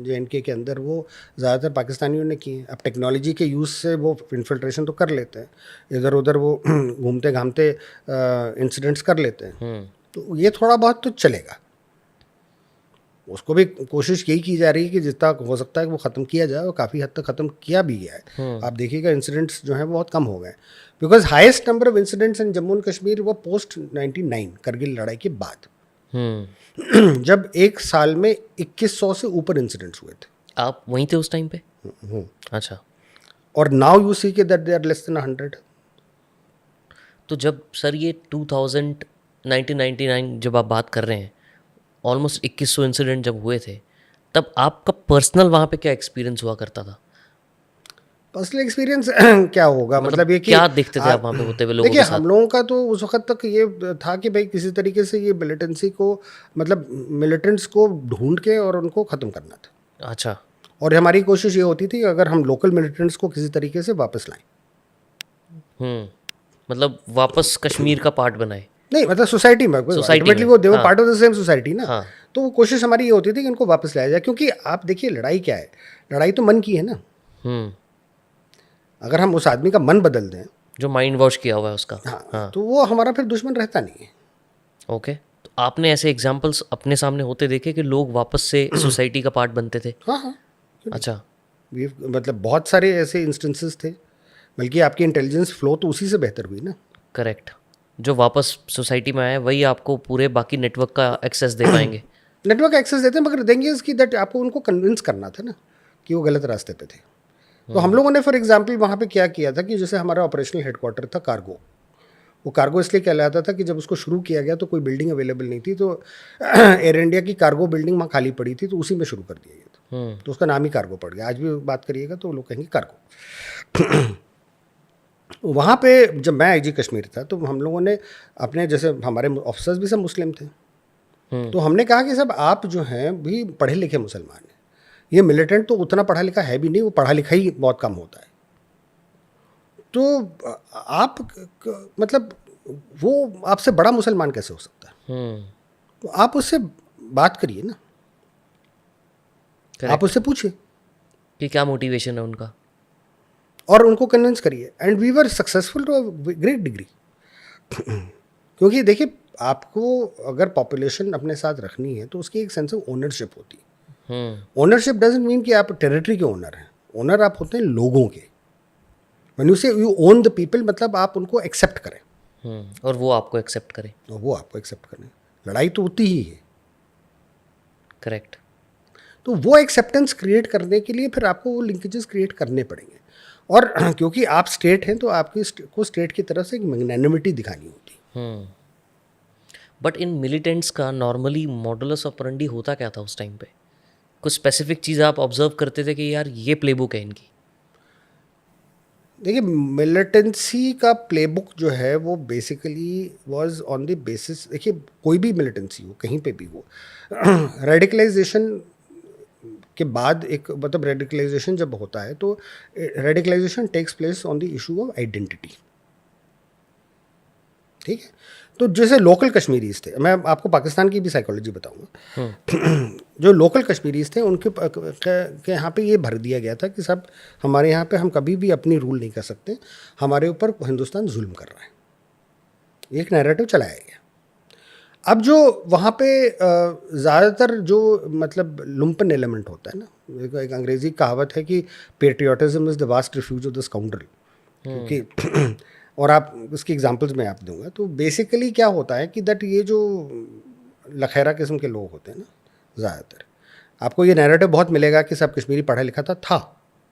JNK के अंदर, वो ज़्यादातर पाकिस्तानियों ने किए हैं। अब टेक्नोलॉजी के यूज़ से वो इन्फिल्ट्रेशन तो कर लेते हैं, इधर उधर वो घूमते घामते इंसिडेंट्स कर लेते हैं। तो ये थोड़ा बहुत तो चलेगा, उसको भी कोशिश यही की जा रही है कि जितना हो सकता है वो ख़त्म किया जाए, और काफ़ी हद तक ख़त्म किया भी गया है। आप देखिएगा इंसिडेंट्स जो हैं वो बहुत कम हो गए, because highest number of incidents in Jammu and Kashmir वो पोस्ट 99 करगिल लड़ाई के बाद, जब एक साल में 2100 से ऊपर इंसिडेंट्स हुए थे। आप वहीं थे उस टाइम पे? अच्छा। और नाउ यू सी के that they are less than 100। तो जब सर ये 1999 जब आप बात कर रहे हैं, ऑलमोस्ट 2100 इंसिडेंट जब हुए थे, तब आपका पर्सनल वहाँ पे क्या एक्सपीरियंस हुआ करता था? पर्सनल एक्सपीरियंस क्या होगा, मतलब ये कि क्या देखते थे आप वहाँ पे होते हुए लोगों देखिए के साथ? हम लोगों का तो उस वक्त तक ये था कि भाई किसी तरीके से ये मिलिटेंसी को, मतलब मिलिटेंट्स को ढूंढ के और उनको ख़त्म करना था। अच्छा। और हमारी कोशिश ये होती थी अगर हम लोकल मिलिटेंट्स को किसी तरीके से वापस लाएं। मतलब वापस कश्मीर का पार्ट बनाए। नहीं, मतलब सोसाइटी में सोसाइटी अल्टीमेटली में, वो देवर हाँ। Part of the same society ना। हाँ। तो वो कोशिश हमारी ये होती थी कि इनको वापस लाया जाए, क्योंकि आप देखिए लड़ाई क्या है, लड़ाई तो मन की है ना। अगर हम उस आदमी का मन बदल दें, जो माइंड वॉश किया हुआ है उसका। हाँ, तो वो हमारा फिर दुश्मन रहता नहीं है। ओके। तो आपने ऐसे एग्जाम्पल्स अपने सामने होते देखे कि लोग वापस से सोसाइटी का पार्ट बनते थे? हाँ हाँ, अच्छा। मतलब बहुत सारे ऐसे इंस्टेंसेस थे, बल्कि आपकी इंटेलिजेंस फ्लो तो उसी से बेहतर हुई ना। करेक्ट। जो वापस सोसाइटी में आए वही आपको पूरे बाकी नेटवर्क का एक्सेस दे पाएंगे। नेटवर्क एक्सेस देते हैं, मगर देंगे इसकी दैट आपको उनको कन्विंस करना था ना कि वो गलत रास्ते पे थे। तो हम लोगों ने फॉर एग्जांपल वहाँ पे क्या किया था कि जैसे हमारा ऑपरेशनल हेडक्वार्टर था कार्गो, वो कार्गो इसलिए कहलाता था कि जब उसको शुरू किया गया तो कोई बिल्डिंग अवेलेबल नहीं थी, तो एयर इंडिया की कार्गो बिल्डिंग वहाँ खाली पड़ी थी, तो उसी में शुरू कर दिया गया था। तो उसका नाम ही कार्गो पड़ गया। आज भी बात करिएगा तो लोग कहेंगे कार्गो। वहाँ पे जब मैं IG कश्मीर था तो हम लोगों ने अपने, जैसे हमारे ऑफिसर्स भी सब मुस्लिम थे, तो हमने कहा कि सब आप जो हैं भी पढ़े लिखे मुसलमान हैं, ये मिलिटेंट तो उतना पढ़ा लिखा है भी नहीं, वो पढ़ा लिखा ही बहुत कम होता है। तो आप मतलब वो आपसे बड़ा मुसलमान कैसे हो सकता है? तो आप उससे बात करिए ना, आप उससे पूछिए कि क्या मोटिवेशन है उनका, और उनको कन्विंस करिए। And we were successful to a great degree. क्योंकि देखिए आपको अगर पॉपुलेशन अपने साथ रखनी है तो उसकी एक सेंस ऑफ ओनरशिप होती है। ओनरशिप डजंट मीन कि आप टेरिटरी के ओनर हैं, ओनर आप होते हैं लोगों के। व्हेन यू से यू ओन द पीपल, मतलब आप उनको एक्सेप्ट करें और वो आपको एक्सेप्ट करें। और वो आपको एक्सेप्ट करें। लड़ाई तो उतनी ही है। करेक्ट। तो वो एक्सेप्टेंस क्रिएट करने के लिए फिर आपको वो लिंकेजेस क्रिएट करने पड़ेंगे। और क्योंकि आप स्टेट हैं तो आपकी को स्टेट की तरफ से एक मैग्नेनिमिटी दिखानी होती। बट इन मिलिटेंट्स का नॉर्मली मॉडुलस ऑपरेंडी होता क्या था उस टाइम पे? कुछ स्पेसिफिक चीज़ आप ऑब्जर्व करते थे कि यार ये प्लेबुक है इनकी? देखिए मिलिटेंसी का प्लेबुक जो है वो basically was on the basis, देखिए कोई भी मिलिटेंसी हो कहीं पे भी हो, रेडिकलाइजेशन के बाद एक, मतलब रेडिकलाइजेशन जब होता है तो radicalisation takes place on the issue of identity. ठीक है, तो जैसे लोकल कश्मीरीज थे, मैं आपको पाकिस्तान की भी साइकोलॉजी बताऊंगा। जो लोकल कश्मीरीज थे उनके के यहाँ पे ये भर दिया गया था कि सब हमारे यहाँ पे हम कभी भी अपनी रूल नहीं कर सकते, हमारे ऊपर हिंदुस्तान जुल्म कर रहा है, एक नैरेटिव चलाया गया। अब जो वहाँ पे ज़्यादातर जो मतलब लुम्पन एलिमेंट होता है ना, एक अंग्रेज़ी कहावत है कि patriotism is the vast refuse of the scoundrel, क्योंकि और आप उसकी एग्जांपल्स मैं आप दूंगा। तो बेसिकली क्या होता है कि दैट ये जो लखेरा किस्म के लोग होते हैं ना, ज़्यादातर आपको ये नैरेटिव बहुत मिलेगा कि सब कश्मीरी पढ़ा लिखा था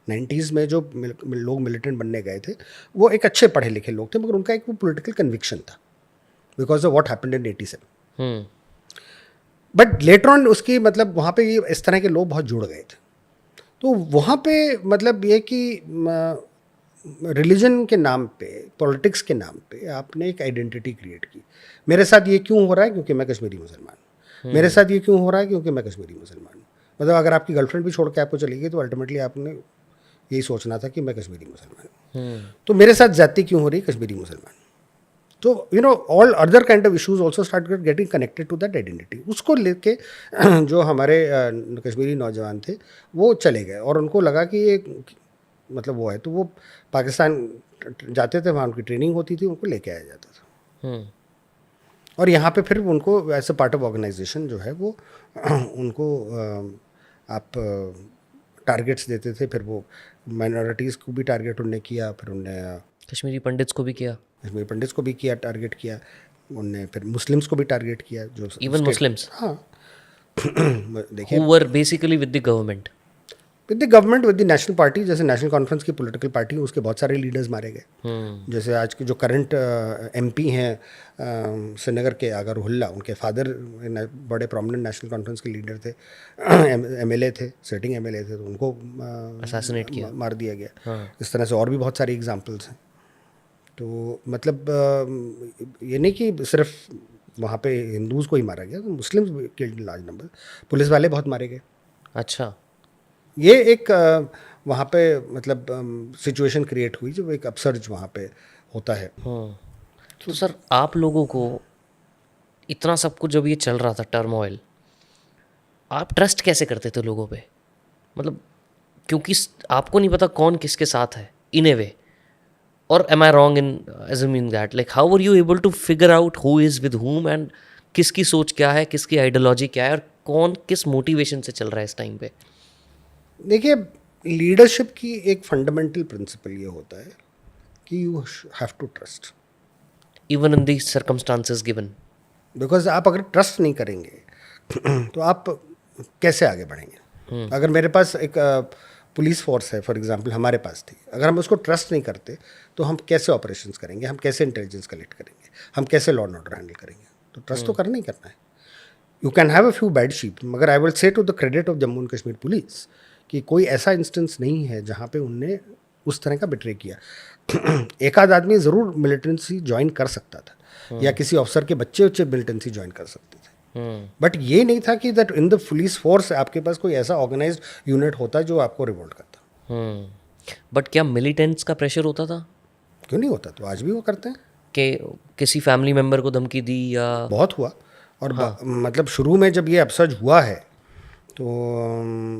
90s में जो लोग मिलिटेंट बनने गए थे वो एक अच्छे पढ़े लिखे लोग थे, मगर उनका एक वो पॉलिटिकल कन्विक्शन था because of what happened in 87। But later on उसकी मतलब वहाँ पे ये इस तरह के लोग बहुत जुड़ गए थे। तो वहाँ पे मतलब ये कि रिलीजन के नाम पे, पॉलिटिक्स के नाम पे आपने एक आइडेंटिटी क्रिएट की। मेरे साथ ये क्यों हो रहा है? क्योंकि मैं कश्मीरी मुसलमान हूँ। मेरे साथ ये क्यों हो रहा है? क्योंकि मैं कश्मीरी मुसलमान हूँ। मतलब अगर आपकी गर्लफ्रेंड भी छोड़ के आपको चली गई तो अल्टीमेटली आपने यही सोचना था कि मैं कश्मीरी मुसलमान हूँ। तो मेरे साथ जाति क्यों हो रही? कश्मीरी मुसलमान। तो you know all other kind of issues also start getting connected to that identity. उसको लेके जो हमारे कश्मीरी नौजवान थे वो चले गए और उनको लगा कि ये मतलब वो है, तो वो पाकिस्तान जाते थे, वहाँ उनकी ट्रेनिंग होती थी, उनको लेके आया जाता था। और यहाँ पे फिर उनको as a part of organisation जो है वो उनको आप टारगेट्स देते थे। फिर वो माइनॉरिटीज़ को भी टारगेट उनने किया, फिर उनने कश्मीरी पंडित्स को भी किया, कश्मीरी पंडित्स को भी किया, टारगेट किया उनने, फिर मुस्लिम्स को भी टारगेट किया। जो इवन मुस्लिम्स, हाँ देखिए, who were basically with the government. With the government, with the national party, जैसे नेशनल कॉन्फ्रेंस की पॉलिटिकल पार्टी, उसके बहुत सारे लीडर्स मारे गए। जैसे आज के जो करंट एमपी हैं श्रीनगर के, आगा रुहुल्ला, उनके फादर बड़े प्रोमिनेंट नेशनल कॉन्फ्रेंस के लीडर थे, एमएलए थे, सिटिंग एमएलए थे, तो उनको असैसिनेट किया, मार दिया गया। इस तरह से और भी बहुत सारी एग्जाम्पल्स हैं। तो मतलब ये नहीं कि सिर्फ वहाँ पे हिंदूज़ को ही मारा गया, तो Muslims killed in large number, police वाले बहुत मारे गए। अच्छा, ये एक वहाँ पे मतलब सिचुएशन क्रिएट हुई जो एक अपसर्ज वहाँ पे होता है। तो सर आप लोगों को इतना सब कुछ जब ये चल रहा था टर्मोइल, आप ट्रस्ट कैसे करते थे लोगों पे? मतलब क्योंकि आपको नहीं पता कौन किसके साथ है इन ए वे, और am I wrong in assuming that? Like how are you able to figure out who is with whom and किसकी सोच क्या है, किसकी आइडियोलॉजी क्या है, और कौन किस मोटिवेशन से चल रहा है इस टाइम पे? देखिए, लीडरशिप की एक फंडामेंटल प्रिंसिपल ये होता है कि you have to trust even in the circumstances given. Because आप अगर ट्रस्ट नहीं करेंगे तो आप कैसे आगे बढ़ेंगे? अगर मेरे पास एक पुलिस फोर्स है फॉर एग्जांपल, हमारे पास थी, अगर हम उसको ट्रस्ट नहीं करते तो हम कैसे ऑपरेशंस करेंगे? हम कैसे इंटेलिजेंस कलेक्ट करेंगे? हम कैसे लॉ एंड ऑर्डर हैंडल करेंगे? तो ट्रस्ट तो करना ही करना है। You can have a few bad sheep, मगर I will say to the credit of Jammu and Kashmir police कि कोई ऐसा इंस्टेंस नहीं है जहाँ पे उनने उस तरह का बिट्रे किया। एक आध आदमी ज़रूर मिलिटेंसी ज्वाइन कर सकता था, या किसी अफसर के बच्चे मिलिटेंसी ज्वाइन कर सकते थे, बट ये नहीं था कि that in the police force आपके पास कोई ऐसा ऑर्गेनाइज्ड यूनिट होता जो आपको रिवोल्ट करता। बट क्या मिलिटेंट्स का प्रेशर होता था? क्यों नहीं होता? तो आज भी वो करते हैं कि किसी फैमिली मेम्बर को धमकी दी या? बहुत हुआ। और मतलब शुरू में जब ये अपसर्ज हुआ है तो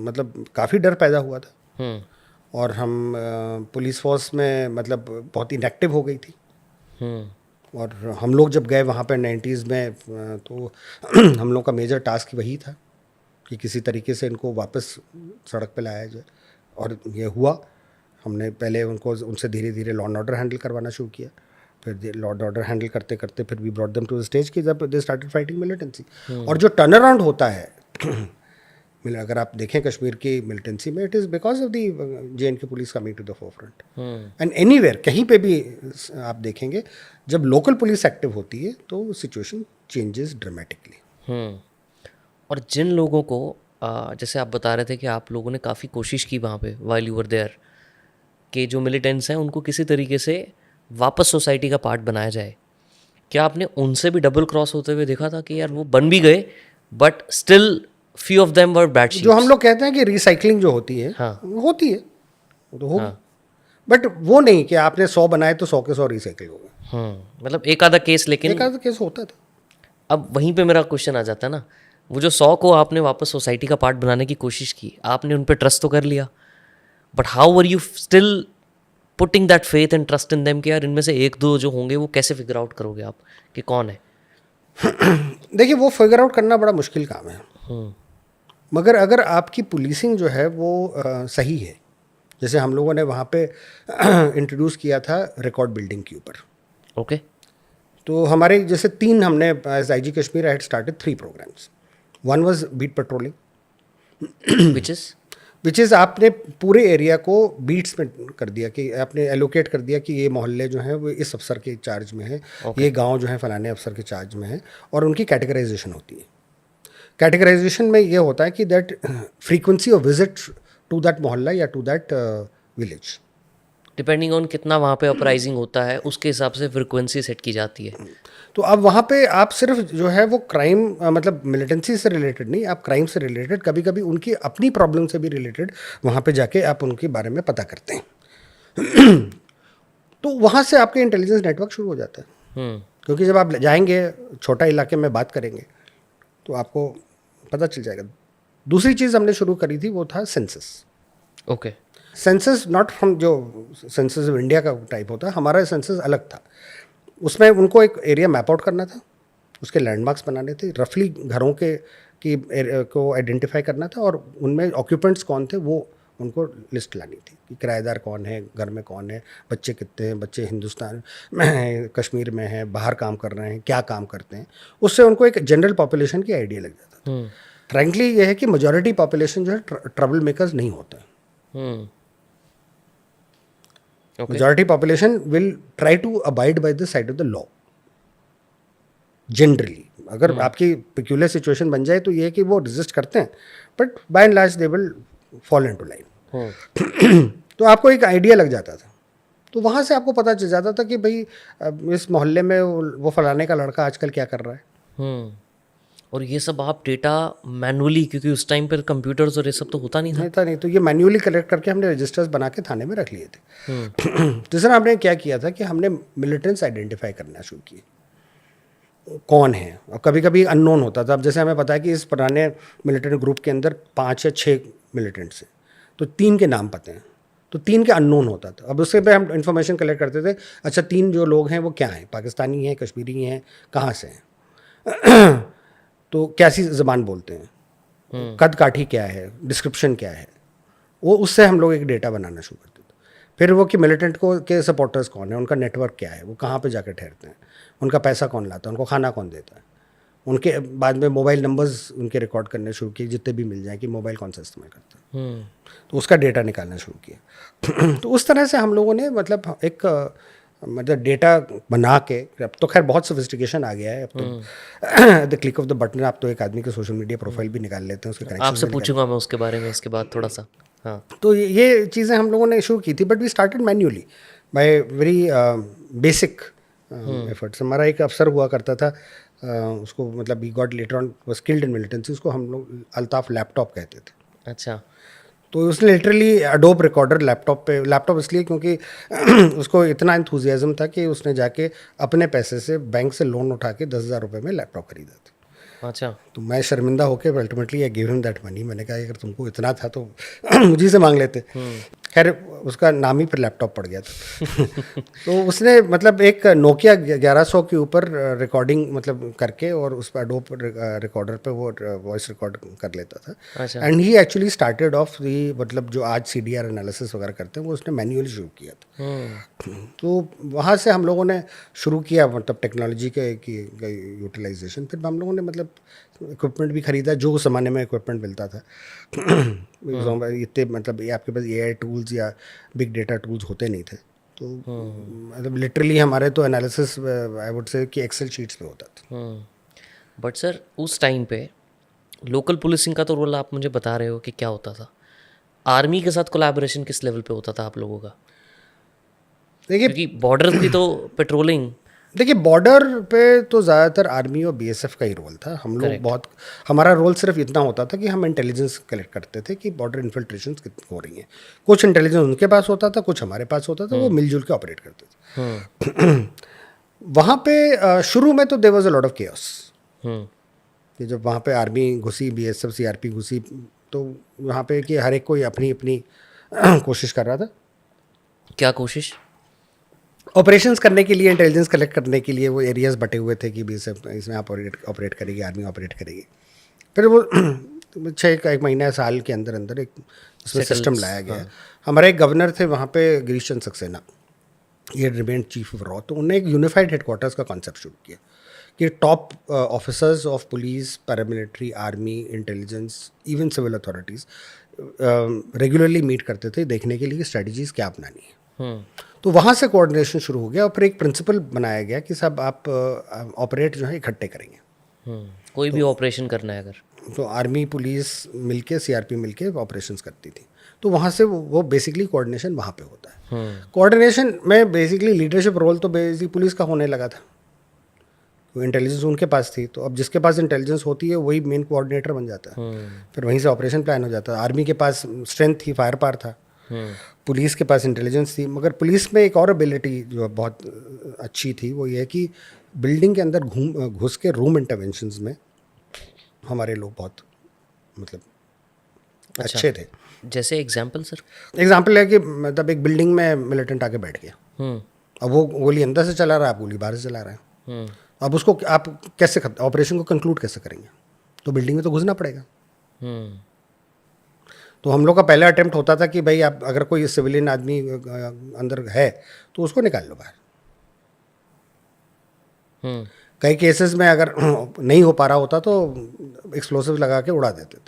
मतलब काफ़ी डर पैदा हुआ था, और हम पुलिस फोर्स में मतलब बहुत इनएक्टिव हो गई थी। और हम लोग जब गए वहाँ पर 90s में तो हम लोग का मेजर टास्क वही था कि किसी तरीके से इनको वापस सड़क पे लाया जाए, और ये हुआ। हमने पहले उनसे धीरे धीरे लॉ एंड ऑर्डर हैंडल करवाना शुरू किया, फिर लॉ एंड ऑर्डर हैंडल करते करते फिर we brought them to the stage कि जब दे स्टार्टेड फाइटिंग मिलिटेंसी। और जो टर्न अराउंड होता है अगर आप देखें कश्मीर की मिलिटेंसी में, it is because of the JNK police coming to the forefront. And anywhere कहीं पे भी आप देखेंगे जब लोकल पुलिस एक्टिव होती है तो सिचुएशन चेंजेस ड्रामेटिकली। और जिन लोगों को जैसे आप बता रहे थे कि आप लोगों ने काफ़ी कोशिश की वहाँ पे व्हाइल यू वर देयर कि जो मिलिटेंट्स हैं उनको किसी तरीके से वापस सोसाइटी का पार्ट बनाया जाए, क्या आपने उनसे भी डबल क्रॉस होते हुए देखा था कि यार वो बन भी गए but still few of them were bad sheeps? जो हम लोग कहते हैं कि रिसाइकलिंग जो होती है, हाँ, होती है, वो तो होगी, बट वो नहीं कि आपने 100 बनाए तो 100 के 100 रिसाइकिल हो गए। मतलब एक आधा केस, लेकिन एक आधा केस होता था। अब वहीं पे मेरा क्वेश्चन आ जाता है ना, वो जो 100 को आपने वापस सोसाइटी का पार्ट बनाने की कोशिश की, आपने उन पर ट्रस्ट तो कर लिया, but how are you still putting that faith and trust in them कि यार इनमें से एक दो जो होंगे वो कैसे फिगर आउट करोगे आप कि कौन है? देखिए वो फिगर आउट करना बड़ा मुश्किल काम है, हम्म, मगर अगर आपकी पुलिसिंग जो है वो सही है, जैसे हम लोगों ने वहाँ पे इंट्रोड्यूस किया था रिकॉर्ड बिल्डिंग के ऊपर, ओके, तो हमारे जैसे तीन हमने as I G Kashmir I had started 3 programmes. One was beat patrolling, which is, which is आपने पूरे एरिया को बीट्स में कर दिया कि आपने एलोकेट कर दिया कि ये मोहल्ले जो हैं वो इस अफसर के चार्ज में है, ये गांव जो है फलाने अफसर के चार्ज में है, और उनकी कैटेगराइजेशन होती है. कैटेगराइजेशन में ये होता है कि that frequency of visit to that mohalla या to that village. Depending on कितना वहाँ पे अपराइजिंग होता है उसके हिसाब से फ्रिक्वेंसी सेट की जाती है. तो अब वहाँ पे आप सिर्फ जो है वो क्राइम मतलब मिलिटेंसी से रिलेटेड नहीं, आप क्राइम से रिलेटेड, कभी कभी उनकी अपनी प्रॉब्लम से भी रिलेटेड वहाँ पे जाके आप उनके बारे में पता करते हैं. तो वहाँ से आपके इंटेलिजेंस नेटवर्क शुरू हो जाता है, क्योंकि जब आप जाएंगे छोटा इलाके में बात करेंगे तो आपको पता चल जाएगा. दूसरी चीज़ हमने शुरू करी थी वो था census. Okay, census not from जो सेंसस ऑफ इंडिया का टाइप होता है, हमारा सेंसस अलग था. उसमें उनको एक एरिया मैप आउट करना था, उसके लैंडमार्क्स बनाने थे, रफली घरों के को आइडेंटिफाई करना था, और उनमें ऑक्यूपेंट्स कौन थे वो उनको लिस्ट लानी थी कि किराएदार कौन है, घर में कौन है, बच्चे कितने हैं, बच्चे हिंदुस्तान में हैं, कश्मीर में हैं, बाहर काम कर रहे हैं, क्या काम करते हैं. उससे उनको एक जनरल पॉपुलेशन की आइडिया लग जाता था. फ्रैंकली ये है कि मेजॉरिटी पॉपुलेशन जो है ट्रबल मेकर्स नहीं होते हैं. Majority population will try to abide by the side of the law. Generally अगर आपकी पिक्यूलर सिचुएशन बन जाए तो ये है कि वो रेजिस्ट करते हैं, but by and large they will fall into line. तो आपको एक आइडिया लग जाता था, तो वहाँ से आपको पता चल जाता था कि भाई इस मोहल्ले में वो फलाने का लड़का आजकल क्या कर रहा है. और ये सब आप डेटा मैनुअली, क्योंकि उस टाइम पर कंप्यूटर्स और ये सब तो होता नहीं था. नहीं, तो ये मैन्युअली कलेक्ट करके हमने रजिस्टर्स बना के थाने में रख लिए थे. तीसरा हमने क्या किया था कि हमने मिलिटेंट्स आइडेंटिफाई करना शुरू किए, कौन है. और कभी कभी अननोन होता था. अब जैसे हमें पता है कि इस पुराने मिलिटेंट ग्रुप के अंदर 5 या 6 मिलिटेंट्स हैं, तो 3 के नाम पते हैं, तो 3 के अननोन होता था. अब उसके पे हम इन्फॉर्मेशन कलेक्ट करते थे, अच्छा 3 जो लोग हैं वो क्या हैं, पाकिस्तानी हैं, कश्मीरी हैं, कहाँ से हैं, तो कैसी ज़बान बोलते हैं, कद काठी क्या है, डिस्क्रिप्शन क्या है, वो उससे हम लोग एक डेटा बनाना शुरू करते थे. फिर वो कि मिलिटेंट को के सपोर्टर्स कौन है, उनका नेटवर्क क्या है, वो कहाँ पे जाकर ठहरते हैं, उनका पैसा कौन लाता है, उनको खाना कौन देता है. उनके बाद में मोबाइल नंबर्स उनके रिकॉर्ड करने शुरू किए, जितने भी मिल जाए कि मोबाइल कौन सा इस्तेमाल करता है, तो उसका डेटा निकालना शुरू किया. तो उस तरह से हम लोगों ने मतलब एक मतलब डेटा बना के, अब तो खैर बहुत सोफिस्टिकेशन आ गया है, अब तो the click of the button आप तो एक आदमी के सोशल मीडिया प्रोफाइल भी निकाल लेते हैं, उसके कनेक्शन. आपसे पूछूंगा मैं उसके बारे में इसके बाद थोड़ा सा. हाँ, तो ये चीज़ें हम लोगों ने शुरू की थी, but we started manually by very basic efforts. हमारा एक अफसर हुआ करता था, उसको मतलब we got later on skilled in militancy, उसको हम लोग अल्ताफ लैपटॉप कहते थे. अच्छा, तो उसने लिटरली अडोब रिकॉर्डर लैपटॉप इसलिए क्योंकि उसको इतना इंथुजियाज्म था कि उसने जाके अपने पैसे से बैंक से लोन उठा के 10,000 रुपये में लैपटॉप खरीदा था. अच्छा, तो मैं शर्मिंदा होकर ultimately I give him that money. मैंने कहा अगर तुमको इतना था तो मुझी से मांग लेते. खैर उसका नाम ही पर लैपटॉप पड़ गया था. तो उसने मतलब एक नोकिया 1100 के ऊपर रिकॉर्डिंग मतलब करके, और उस पर अडोब रिकॉर्डर पे वो वॉइस रिकॉर्ड कर लेता था. अच्छा, and he actually started of the मतलब जो आज CDR एनालिसिस वगैरह करते हैं वो उसने मैन्युअली शुरू किया था. तो वहाँ से हम लोगों ने शुरू किया मतलब टेक्नोलॉजी के यूटिलाइजेशन. फिर हम लोगों ने मतलब इक्विपमेंट भी खरीदा, जो उस ज़माने में इक्विपमेंट मिलता था. इतने मतलब ये आपके पास AI टूल्स या बिग डेटा टूल्स होते नहीं थे, तो मतलब लिटरली हमारे तो एनालिसिस आई वुड से कि एक्सेल शीट्स पे होता था. बट सर उस टाइम पे लोकल पुलिसिंग का तो रोल आप मुझे बता रहे हो कि क्या होता था. आर्मी के साथ कोलैबोरेशन किस लेवल पे होता था आप लोगों का? देखिए क्योंकि बॉर्डर की तो पेट्रोलिंग. देखिए बॉर्डर पे तो ज़्यादातर आर्मी और BSF का ही रोल था. हम लोग बहुत, हमारा रोल सिर्फ इतना होता था कि हम इंटेलिजेंस कलेक्ट करते थे कि बॉर्डर इन्फिल्ट्रेशन कितनी हो रही हैं. कुछ इंटेलिजेंस उनके पास होता था, कुछ हमारे पास होता था, वो मिलजुल के ऑपरेट करते थे. वहाँ पे शुरू में तो there was a lot of chaos, कि जब वहाँ पे आर्मी घुसी, BSF CRP घुसी, तो वहाँ पे कि हर एक कोई अपनी अपनी कोशिश कर रहा था. क्या कोशिश? ऑपरेशंस करने के लिए, इंटेलिजेंस कलेक्ट करने के लिए वो एरियाज बटे हुए थे कि भी इसमें ऑपरेट करेगी, आर्मी ऑपरेट करेगी। फिर वो 1 महीना साल के अंदर अंदर एक उसमें सिस्टम लाया गया। हमारे एक गवर्नर थे वहाँ पे, गिरीश चंद्र सक्सेना, ये रिमेंड चीफ ऑफ रॉ, तो उन्होंने एक यूनिफाइड हेडक्वार्टर्स का कॉन्सेप्ट शुरू किया कि top officers of police, paramilitary, army, intelligence, even civil authorities regularly meet करते थे देखने के लिए कि स्ट्रेटजीज़ क्या अपनानी है। तो वहाँ से कोऑर्डिनेशन शुरू हो गया और फिर एक प्रिंसिपल बनाया गया कि सब आप ऑपरेट जो है इकट्ठे करेंगे। कोई भी ऑपरेशन करना है अगर, तो आर्मी, पुलिस मिलके, सीआरपी मिलके ऑपरेशंस करती थी। तो वहाँ से वो बेसिकली कोऑर्डिनेशन वहाँ पे होता है। कोऑर्डिनेशन में बेसिकली लीडरशिप रोल तो बेसिकली पुलिस का होने लगा था, तो इंटेलिजेंस उनके पास थी, तो अब जिसके पास इंटेलिजेंस होती है वही मेन कोऑर्डिनेटर बन जाता है। फिर वहीं से ऑपरेशन प्लान हो जाता है। आर्मी के पास स्ट्रेंथ थी, फायर पावर था, पुलिस के पास इंटेलिजेंस थी। मगर पुलिस में एक और एबिलिटी जो बहुत अच्छी थी वो ये है कि बिल्डिंग के अंदर घुस के रूम इंटरवेंशंस में हमारे लोग बहुत मतलब अच्छे थे। जैसे एग्जाम्पल सर? एग्जाम्पल है कि मतलब एक बिल्डिंग में मिलिटेंट आके बैठ गया, अब वो गोली अंदर से चला रहा है, आप गोली बाहर से चला रहे हैं, अब उसको आप कैसे ऑपरेशन को कंक्लूड कैसे करेंगे? तो बिल्डिंग में तो घुसना पड़ेगा। तो हम लोग का पहला अटेम्प्ट होता था कि भाई आप अगर कोई सिविलियन आदमी अंदर है तो उसको निकाल लो बाहर। कई केसेस में अगर नहीं हो पा रहा होता तो एक्सप्लोसिव लगा के उड़ा देते थे।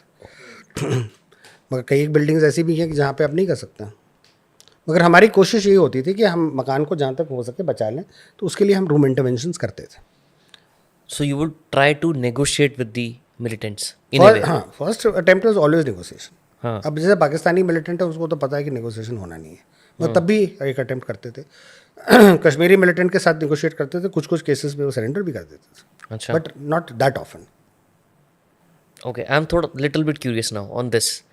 मगर कई बिल्डिंग्स ऐसी भी हैं कि जहाँ पे आप नहीं कर सकते। मगर हमारी कोशिश यही होती थी कि हम मकान को जहाँ तक हो सके बचा लें, तो उसके लिए हम रूम इंटरवेंशंस करते थे। So you would try to negotiate with the militants? हाँ, first attempt was always negotiation. हाँ। अब जैसे पाकिस्तानी मिलिटेंट है उसको तो पता है कि नेगोशिएशन होना नहीं है, मगर तब भी एक अटेम्प्ट करते थे। कश्मीरी मिलिटेंट के साथ नेगोशिएट करते थे, कुछ कुछ केसेस में वो सरेंडर भी कर देते थे। अच्छा। But not that often. Okay, I am थोड़ा little bit curious now on this.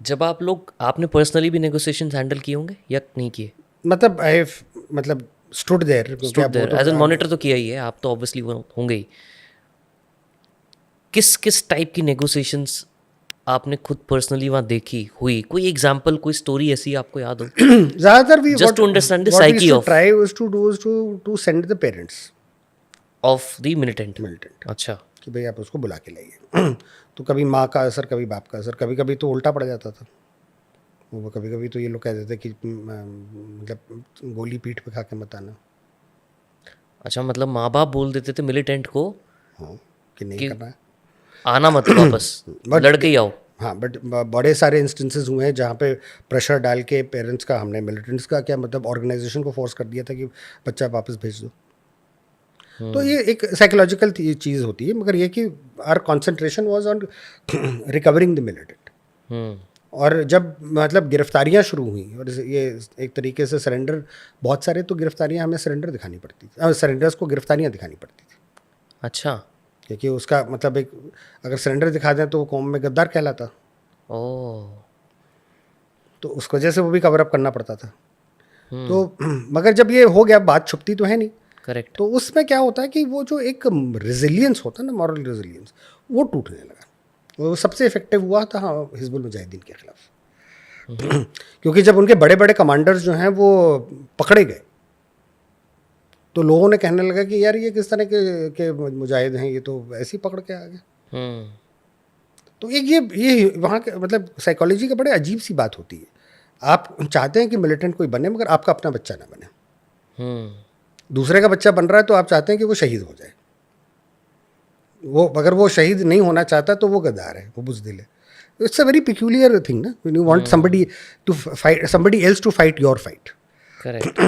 जब आप लोग, आपने पर्सनली भी नेगोशिएशंस हैंडल किए होंगे या नहीं किए? मतलब आई मतलब stood there as a monitor तो किया ही है, आप तो ऑब्वियसली वो होंगे ही। किस किस टाइप की नेगोशिएशंस आपने खुद पर्सनली वहाँ देखी हुई? कोई एग्जांपल, कोई स्टोरी ऐसी आपको याद हो? ज़्यादातर भी Just to understand the psyche of- try was to send the parents of the militant? अच्छा। कि भाई आप उसको बुला के लाइए। तो कभी माँ का असर, कभी बाप का असर, कभी कभी तो उल्टा पड़ जाता था। वो कभी कभी तो ये लोग कह देते कि मतलब गोली पीठ पे खा के मत आना। अच्छा, मतलब माँ बाप बोल देते थे मिलिटेंट को हाँ, कि नहीं करना है, आना मत वापस, लड़के ही आओ। हाँ, बट बड़े सारे इंस्टेंसेस हुए हैं जहाँ पे प्रेशर डाल के पेरेंट्स का, हमने मिलिटेंट्स का क्या मतलब ऑर्गेनाइजेशन को फोर्स कर दिया था कि बच्चा वापस भेज दो। तो ये एक साइकोलॉजिकल चीज़ होती है, मगर ये कि our concentration was on recovering the militant. और जब मतलब गिरफ्तारियाँ शुरू हुई और ये एक तरीके से सरेंडर, बहुत सारे तो गिरफ्तारियाँ हमें सरेंडर दिखानी पड़ती थी, सरेंडर्स को गिरफ्तारियाँ दिखानी पड़ती थी। अच्छा। क्योंकि उसका मतलब एक अगर सरेंडर दिखा दें तो वो कौम में गद्दार कहलाता। ओह। तो उस वजह से वो भी कवर अप करना पड़ता था। तो मगर जब ये हो गया, बात छुपती तो है नहीं। करेक्ट। तो उसमें क्या होता है कि वो जो एक रेजिलियंस होता है ना, मॉरल रेजिलियंस, वो टूटने लगा। वो सबसे इफेक्टिव हुआ था हाँ हिजबुल मुजाहिदीन के खिलाफ। क्योंकि जब उनके बड़े बड़े कमांडर्स जो हैं वो पकड़े गए तो लोगों ने कहने लगा कि यार ये किस तरह के मुजाहिद हैं, ये तो ऐसे ही पकड़ के आ गए। तो एक ये वहाँ के मतलब साइकोलॉजी का बड़े अजीब सी बात होती है। आप चाहते हैं कि मिलिटेंट कोई बने, मगर आपका अपना बच्चा ना बने। दूसरे का बच्चा बन रहा है तो आप चाहते हैं कि वो शहीद हो जाए। वो अगर वो शहीद नहीं होना चाहता तो वो गद्दार है, वो बुज़दिल है। It's a very peculiar thing ना, when you want somebody to fight, somebody else to fight your fight. Correct.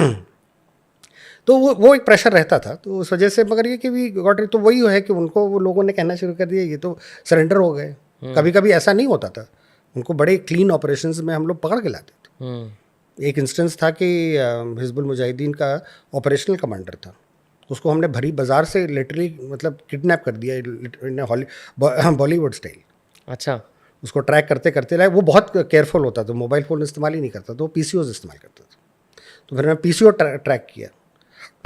तो वो एक प्रेशर रहता था, तो उस वजह से। मगर ये कि भी गॉट, तो वही है कि उनको वो लोगों ने कहना शुरू कर दिया ये तो सरेंडर हो गए। कभी कभी ऐसा नहीं होता था, उनको बड़े क्लीन ऑपरेशंस में हम लोग पकड़ के लाते थे। एक इंस्टेंस था कि हिजबुल मुजाहिदीन का ऑपरेशनल कमांडर था, उसको हमने भरी बाजार से लिटरली मतलब किडनैप कर दिया, बॉलीवुड स्टाइल। अच्छा। उसको ट्रैक करते करते लाए। वो बहुत केयरफुल होता था, मोबाइल फ़ोन इस्तेमाल ही नहीं करता, तो वो पीसीओज इस्तेमाल करता था। तो फिर मैं पीसीओ ट्रैक किया।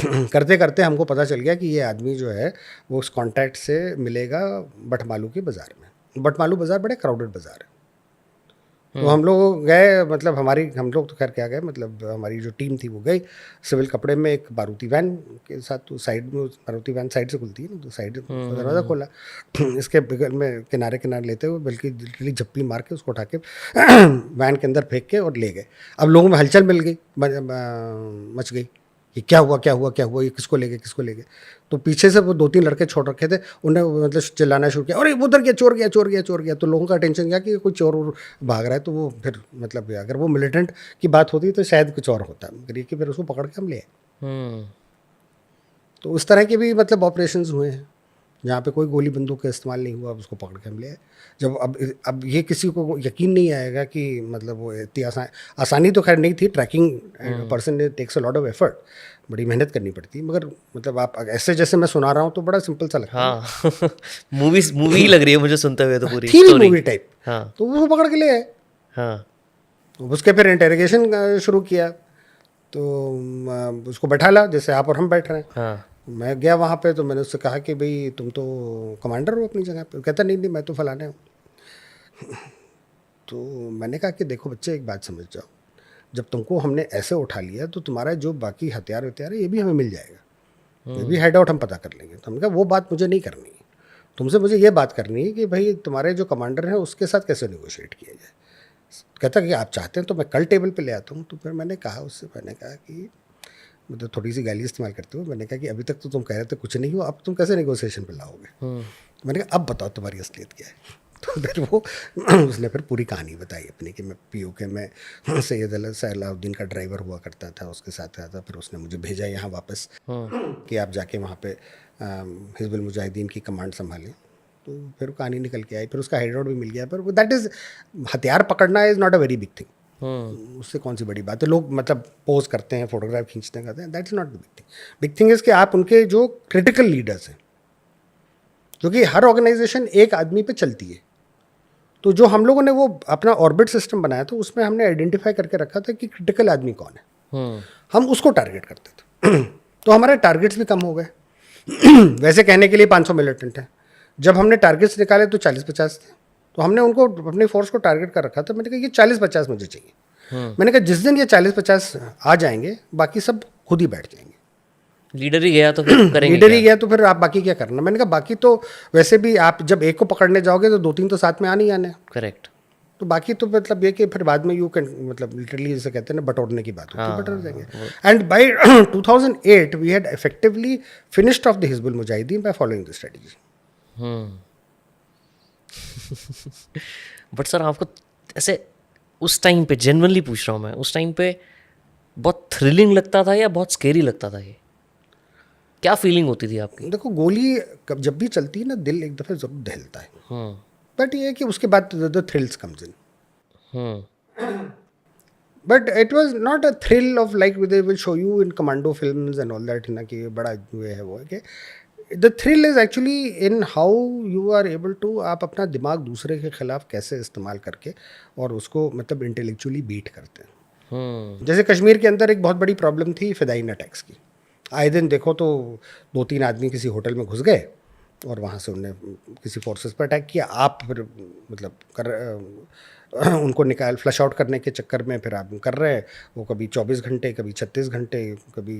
करते करते हमको पता चल गया कि ये आदमी जो है वो उस कॉन्टैक्ट से मिलेगा बटमालू के बाज़ार में। बटमालू बाज़ार बड़े क्राउडेड बाज़ार है। तो हम लोग गए, मतलब हम लोग तो खैर क्या गए, मतलब हमारी जो टीम थी वो गई सिविल कपड़े में एक मारुति वैन के साथ। तो साइड में मारुति वैन साइड से खुलती है ना, तो साइड का दरवाज़ा खोला इसके बगल में किनारे किनारे लेते हुए, बल्कि लिटरली झप्पी मार के उसको उठा के वैन के अंदर फेंक के और ले गए। अब लोगों में हलचल मिल गई, मच गई कि क्या हुआ क्या हुआ क्या हुआ, ये किसको ले गए किसको ले गए। तो पीछे से वो 2-3 लड़के छोड़ रखे थे, उन्हें मतलब चिल्लाना शुरू किया, अरे उधर गया, चोर गया चोर गया चोर गया। तो लोगों का अटेंशन गया कि कोई चोर और भाग रहा है। तो वो फिर मतलब अगर वो मिलिटेंट की बात होती तो शायद कुछ और होता, मगर ये कि फिर उसको पकड़ के हम ले आए। तो उस तरह के भी मतलब ऑपरेशंस हुए हैं जहाँ पे कोई गोली बंदूक का इस्तेमाल नहीं हुआ, उसको पकड़ के हम ले आए। जब अब ये किसी को यकीन नहीं आएगा कि मतलब वो इतनी आसानी तो खैर नहीं थी। ट्रैकिंग पर्सन ने takes a lot of effort, बड़ी मेहनत करनी पड़ती है। मगर मतलब आप ऐसे जैसे मैं सुना रहा हूँ तो बड़ा सिंपल सा लगता है। हाँ मूवी ही लग रही है मुझे सुनते हुए तो पूरी थी स्टोरी। Movie type. हाँ तो वो पकड़ के ले आए। हाँ उसके फिर इंटेरोगेशन शुरू किया। तो उसको बैठा ला जैसे आप और हम बैठ रहे हैं। हाँ मैं गया वहाँ पे, तो मैंने उससे कहा कि भाई तुम तो कमांडर हो अपनी जगह पे। कहता नहीं नहीं मैं तो फलाने हूँ। तो मैंने कहा कि देखो बच्चे एक बात समझ जाओ, जब तुमको हमने ऐसे उठा लिया तो तुम्हारा जो बाकी हथियार है ये भी हमें मिल जाएगा, ये भी हाइड आउट हम पता कर लेंगे। तो हमने कहा वो बात मुझे नहीं करनी है, तुमसे मुझे ये बात करनी है कि भाई तुम्हारे जो कमांडर हैं उसके साथ कैसे नेगोशिएट किया जाए। कहता कि आप चाहते हैं तो मैं कल टेबल पे ले आता हूँ। तो फिर मैंने कहा उससे, मैंने कहा कि मतलब थोड़ी सी गाली इस्तेमाल करते हुए मैंने कहा कि अभी तक तो तुम कह रहे थे कुछ नहीं हो, अब तुम कैसे नेगोशिएशन पे लाओगे। मैंने कहा अब बताओ तुम्हारी असलियत क्या है। तो फिर वो उसने फिर पूरी कहानी बताई अपनी कि मैं POK में सैयद सलाउद्दीन का ड्राइवर हुआ करता था, उसके साथ था। फिर उसने मुझे भेजा यहाँ वापस कि आप जाके वहाँ पे हिजबुल मुजाहिदीन की कमांड संभालें। तो फिर कहानी निकल के आई, फिर उसका हेड आउट भी मिल गया। पर दैट इज़, हथियार पकड़ना is not a very big thing. उससे कौन सी बड़ी बात है। लोग मतलब पोज करते हैं, फोटोग्राफ खींचते हैं, करते हैं, that is not the big thing. Big thing is कि आप उनके जो क्रिटिकल लीडर्स हैं, क्योंकि हर ऑर्गेनाइजेशन एक आदमी पे चलती है। तो जो हम लोगों ने वो अपना ऑर्बिट सिस्टम बनाया था उसमें हमने आइडेंटिफाई करके रखा था कि क्रिटिकल आदमी कौन है, हम उसको टारगेट करते थे। तो हमारे टारगेट्स भी कम हो गए। वैसे कहने के लिए 500 मिलिटेंट हैं, जब हमने टारगेट्स निकाले तो 40-50 थे। तो हमने उनको अपनी फोर्स को टारगेट कर रखा था। मैंने कहा ये 40-50 मुझे चाहिए। मैंने कहा जिस दिन ये 40-50 आ जाएंगे बाकी सब खुद ही बैठ जाएंगे। लीडर ही गया तो फिर करेंगे लीडर ही गया तो फिर आप बाकी क्या करना। मैंने कहा बाकी तो वैसे भी आप जब एक को पकड़ने जाओगे तो 2-3 तो साथ में आने ही आने। करेक्ट। तो बाकी तो मतलब ये कि फिर बाद में यू कैन मतलब लिटरली जैसे कहते हैं ना बटोरने की बात होती है, बटोर देंगे। And by 2008 we had effectively finished off the Hizbul Mujahideen by following the strategy. But sir आपको ऐसे उस टाइम पे जेन्युइनली पूछ रहा हूँ मैं, उस टाइम पे बहुत थ्रिलिंग लगता था या बहुत स्केरी लगता था? ये क्या फीलिंग होती थी आपकी? देखो गोली जब भी चलती है ना दिल एक दफ़े ज़रूर दहलता है। बट ये है कि उसके बाद the thrills comes in. But it was not a thrill of like they will show you in commando films and all that ना, कि बड़ा जो है वो है कि the thrill is actually in how you are able to, आप अपना दिमाग दूसरे के खिलाफ कैसे इस्तेमाल करके और उसको मतलब इंटेलेक्चुअली बीट करते हैं। जैसे कश्मीर के अंदर एक बहुत बड़ी प्रॉब्लम थी फ़िदाइन अटैक्स की। आए दिन देखो तो 2-3 आदमी किसी होटल में घुस गए और वहाँ से उन्हें किसी फोर्सेस पर अटैक किया। आप फिर मतलब उनको निकाल फ्लश आउट करने के चक्कर में फिर आप कर रहे हैं, वो कभी 24 घंटे, कभी 36 घंटे, कभी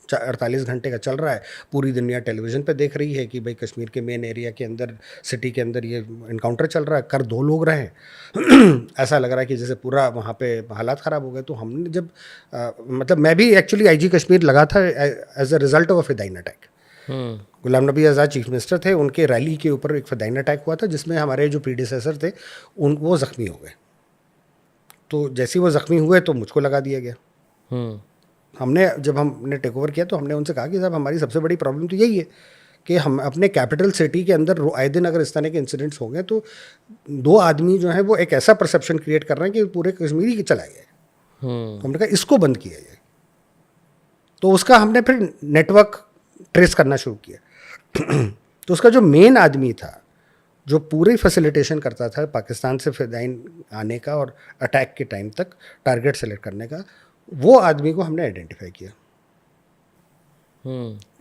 48 घंटे का चल रहा है। पूरी दुनिया टेलीविज़न पे देख रही है कि भाई कश्मीर के मेन एरिया के अंदर, सिटी के अंदर ये इनकाउंटर चल रहा है, कर 2 लोग रहे हैं। ऐसा लग रहा है कि जैसे पूरा वहाँ पे हालात ख़राब हो गए। तो हमने जब मतलब मैं भी एक्चुअली IG कश्मीर लगा था as a result of a fidayeen attack. Ghulam Nabi Azad chief minister थे, उनके रैली के ऊपर एक फ़िदाइन अटैक हुआ था जिसमें हमारे जो प्रीडिसेसर थे वो ज़ख्मी हो गए। तो जैसे ही वो ज़ख्मी हुए तो मुझको लगा दिया गया। जब हमने टेक ओवर किया तो हमने उनसे कहा कि साहब हमारी सबसे बड़ी प्रॉब्लम तो यही है कि हम अपने कैपिटल सिटी के अंदर आए दिन अगर इस तरह के इंसिडेंट्स हो गए तो 2 आदमी जो हैं वो एक ऐसा परसेप्शन क्रिएट कर रहे हैं कि पूरे कश्मीरी के चला गया। तो हमने कहा इसको बंद किया जाए। तो उसका हमने फिर नेटवर्क ट्रेस करना शुरू किया। तो उसका जो मेन आदमी था जो पूरी फैसिलिटेशन करता था पाकिस्तान से फ़िदाइन आने का और अटैक के टाइम तक टारगेट सेलेक्ट करने का, वो आदमी को हमने आइडेंटिफाई किया।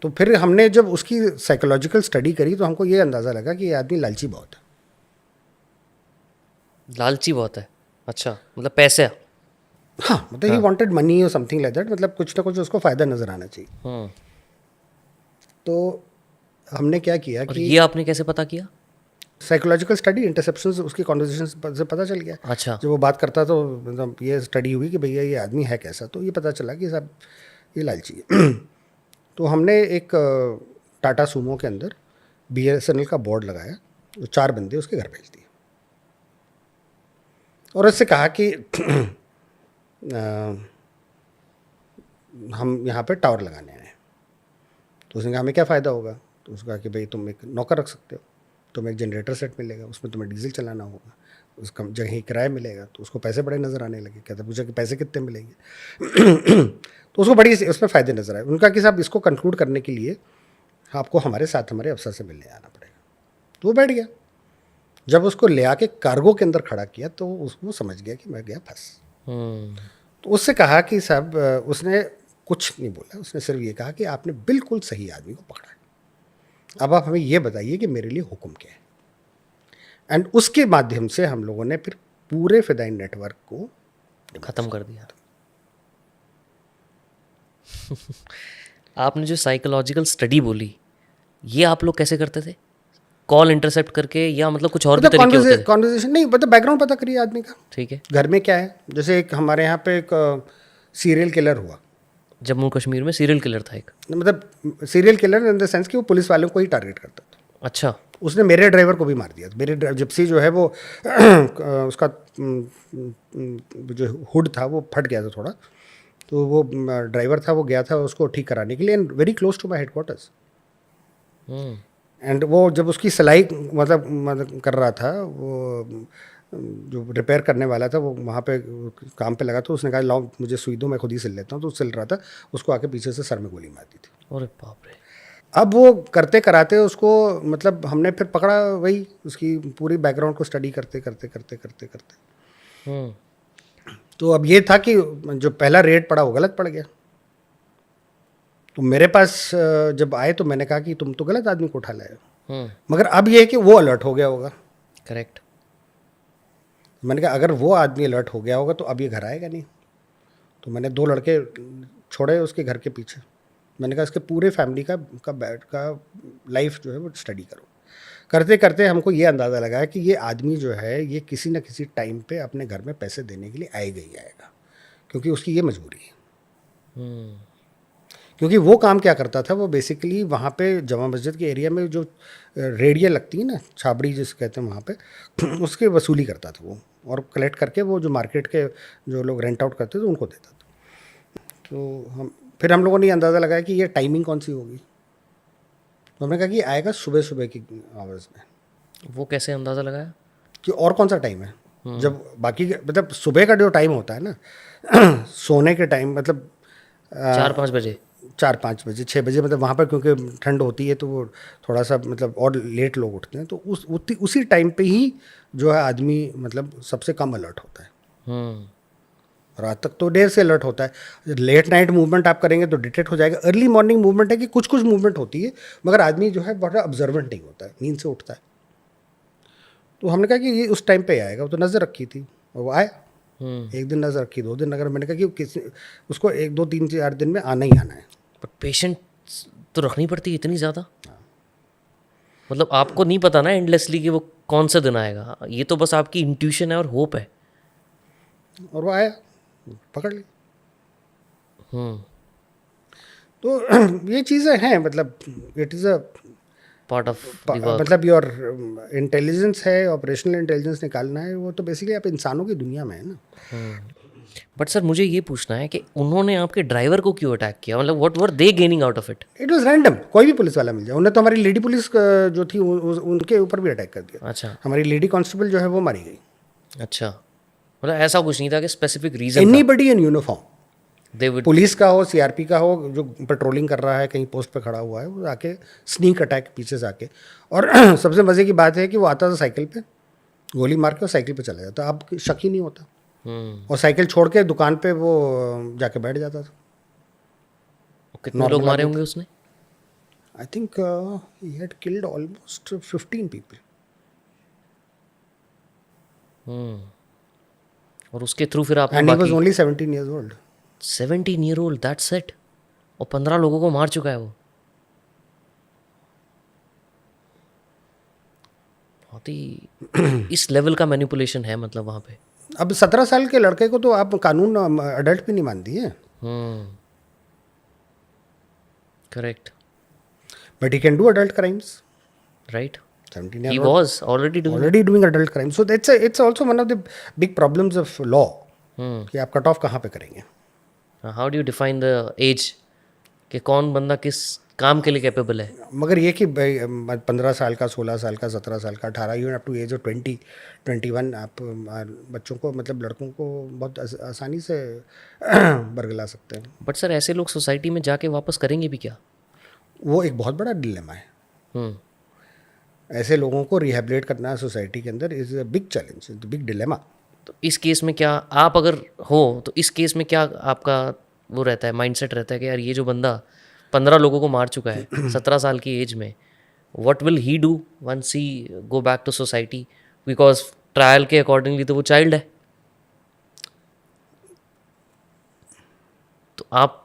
तो फिर हमने जब उसकी साइकोलॉजिकल स्टडी करी तो हमको ये अंदाज़ा लगा कि ये आदमी लालची बहुत है। लालची बहुत है। अच्छा, मतलब पैसे। हाँ, मतलब ही वांटेड मनी और समथिंग लाइक दैट, मतलब कुछ ना कुछ उसको फ़ायदा नज़र आना चाहिए। हम्म। तो हमने क्या किया और कि ये आपने कैसे पता किया? साइकोलॉजिकल स्टडी, इंटरसेप्शंस उसकी कॉन्वर्जेशन से पता चल गया। अच्छा। जब वो बात करता तो मतलब ये स्टडी हुई कि भैया ये आदमी है कैसा, तो ये पता चला कि साहब ये लालची है। तो हमने एक टाटा सूमो के अंदर BSNL का बोर्ड लगाया, जो 4 बंदे उसके घर भेज दिए और उससे कहा कि अ, हम यहाँ पे टावर लगाने आए हैं। तो उसने कहा हमें क्या फ़ायदा होगा? तो उसने कहा कि भाई तुम एक नौकर रख सकते हो, तुम्हें एक जनरेटर सेट मिलेगा, उसमें तुम्हें डीजल चलाना होगा, उसका जगह ही किराया मिलेगा, तो उसको पैसे बड़े नज़र आने लगे। कहते पूछा कि पैसे कितने मिलेंगे? तो उसको बड़ी उसमें फ़ायदे नज़र आए। उनका कि साहब इसको कंक्लूड करने के लिए आपको हमारे साथ हमारे अफसर से मिलने आना पड़ेगा। तो वो बैठ गया। जब उसको ले आके कार्गो के अंदर खड़ा किया तो वो समझ गया कि मैं गया फंस। हम्म। तो उससे कहा कि साहब उसने कुछ नहीं बोला, उसने सिर्फ ये कहा कि आपने बिल्कुल सही आदमी को पकड़ा है, अब आप हमें ये बताइए कि मेरे लिए हुक्म क्या है। एंड उसके माध्यम से हम लोगों ने फिर पूरे फिदाइन नेटवर्क को ख़त्म कर दिया। आपने जो साइकोलॉजिकल स्टडी बोली, ये आप लोग कैसे करते थे? कॉल इंटरसेप्ट करके, या मतलब कुछ और भी मतलब तरीके होते थे? कॉन्वर्जेशन नहीं, मतलब बैकग्राउंड पता करिए आदमी का, ठीक है। घर में क्या है। जैसे एक हमारे यहाँ पे एक सीरियल किलर हुआ, जम्मू कश्मीर में सीरियल किलर था एक। मतलब serial killer in the sense कि वो पुलिस वालों को ही टारगेट करता था। अच्छा। उसने मेरे ड्राइवर को भी मार दिया। मेरे जिप्सी जो है वो उसका जो हुड था वो फट गया था थोड़ा, तो वो ड्राइवर था, वो गया था उसको ठीक कराने के लिए, and very close to my headquarters. Hmm. And वो जब उसकी सिलाई मतलब कर रहा था, वो जो रिपेयर करने वाला था वो वहाँ पे काम पे लगा, तो उसने कहा लाओ मुझे सुई दो, मैं खुद ही सिल लेता हूँ। तो सिल रहा था, उसको आके पीछे से सर में गोली मार दी थी। अरे बाप रे। अब वो करते कराते उसको, मतलब हमने फिर पकड़ा, वही उसकी पूरी बैकग्राउंड को स्टडी करते करते करते करते करते। हम्म। तो अब ये था कि जो पहला रेड पड़ा वो गलत पड़ गया। तो मेरे पास जब आए तो मैंने कहा कि तुम तो गलत आदमी को उठा लाए हो। हम्म। मगर अब ये है कि वो अलर्ट हो गया होगा। करेक्ट। मैंने कहा अगर वो आदमी अलर्ट हो गया होगा तो अब ये घर आएगा नहीं। तो मैंने 2 लड़के छोड़े उसके घर के पीछे। मैंने कहा इसके पूरे फैमिली का लाइफ जो है वो स्टडी करो। करते करते हमको ये अंदाज़ा लगा कि ये आदमी जो है ये किसी न किसी टाइम पे अपने घर में पैसे देने के लिए आएगा ही आएगा, क्योंकि उसकी ये मजबूरी है। हम्म। क्योंकि वो काम क्या करता था, वो बेसिकली वहाँ पे जमा मस्जिद के एरिया में जो रेडियाँ लगती हैं ना, छाबड़ी जिसे कहते हैं वहाँ पे उसकी वसूली करता था वो, और कलेक्ट करके वो जो मार्केट के जो लोग रेंट आउट करते थे उनको देता था। तो फिर हम लोगों ने ये अंदाज़ा लगाया कि ये टाइमिंग कौन सी होगी। तो हमने कहा कि आएगा सुबह सुबह की आवर्स में। वो कैसे अंदाज़ा लगाया? कि और कौन सा टाइम है जब बाकी मतलब सुबह का जो टाइम होता है ना सोने के टाइम, मतलब 4-5 बजे? 4-5 बजे 6 बजे, मतलब वहाँ पर क्योंकि ठंड होती है तो वो थोड़ा सा मतलब और लेट लोग उठते हैं, तो उसी टाइम पे ही जो है आदमी मतलब सबसे कम अलर्ट होता है। हम्म। रात तक तो देर से अलर्ट होता है। लेट नाइट मूवमेंट आप करेंगे तो डिटेक्ट हो जाएगा। अर्ली मॉर्निंग मूवमेंट है कि कुछ कुछ मूवमेंट होती है, मगर आदमी जो है बहुत ऑब्जर्वेंट नहीं होता है, नींद से उठता है। तो हमने कहा कि ये उस टाइम पे आएगा, वो तो नज़र रखी थी और वो आया। हम्म। एक दिन नज़र रखी, 2 दिन, अगर मैंने कहा कि किसी उसको 1 2 3 4 दिन में आना ही आना है। बट पेशेंस तो रखनी पड़ती है इतनी ज़्यादा? मतलब आपको नहीं पता ना एंडलेसली कि वो कौन सा दिन आएगा, ये तो बस आपकी इंट्यूशन है और होप है। और वो आया, पकड़ ली। हम्म। तो ये चीज़ें हैं, मतलब it is a part of the work. मतलब योर इंटेलिजेंस है, ऑपरेशनल इंटेलिजेंस निकालना है, वो तो बेसिकली आप इंसानों की दुनिया में है ना। बट सर मुझे ये पूछना है कि उन्होंने आपके ड्राइवर को क्यों अटैक किया? मतलब what were they gaining out of it? It was random, कोई भी पुलिस वाला मिल जाए। उन्हें तो हमारी लेडी पुलिस जो थी उनके ऊपर भी अटैक कर दिया। अच्छा। हमारी लेडी कांस्टेबल जो है वो मारी गई। अच्छा, मतलब ऐसा कुछ नहीं था कि स्पेसिफिक रीज़न था? Anybody in uniform, they would. Police का हो, सीआरपी का हो, जो पेट्रोलिंग कर रहा है कहीं पोस्ट पे खड़ा हुआ है, वो आके स्नीक अटैक पीछे से आके। और सबसे मज़े की बात है कि वो आता था साइकिल पे, गोली मार के और साइकिल पे चला जाता, अब शक ही नहीं होता। और साइकिल छोड़ के दुकान पे वो जाके बैठ जाता था। कितने लोग मारे होंगे उसने? I think he had killed almost 15 people. और उसके थ्रू फिर आपने एंड ही वाज बाकी only 17 years old. 17 year old, that's it, और 15 लोगों को मार चुका है वो। बहुत ही इस लेवल का मैनिपुलेशन है मतलब वहाँ पे। अब 17 साल के लड़के को तो आप कानून अडल्ट भी नहीं मानती है, correct, but he can do adult crimes. Right, 17 he years old, was already doing. already doing adult crimes. So it's also one of the big problems of law कि आप कट ऑफ कहाँ पे करेंगे. How do you define the age कि कौन बंदा किस काम के लिए कैपेबल है? मगर ये कि 15 साल का, 16 साल का, 17 साल का, 18, even up to age of 20, 21 आप बच्चों को, मतलब लड़कों को बहुत आसानी से बरगला सकते हैं. बट सर ऐसे लोग सोसाइटी में जाके वापस करेंगे भी क्या? वो एक बहुत बड़ा डिलेमा है. हम्म, ऐसे लोगों को रिहेबिलिटेट करना सोसाइटी के अंदर is a big challenge, big dilemma. तो इस केस में क्या आप अगर हो तो इस केस में क्या आपका वो रहता है, माइंडसेट रहता है कि यार ये जो बंदा 15 लोगों को मार चुका है 17 साल की एज में, what will he do once he go back to society? Because trial के अकॉर्डिंगली तो वो चाइल्ड है। तो आप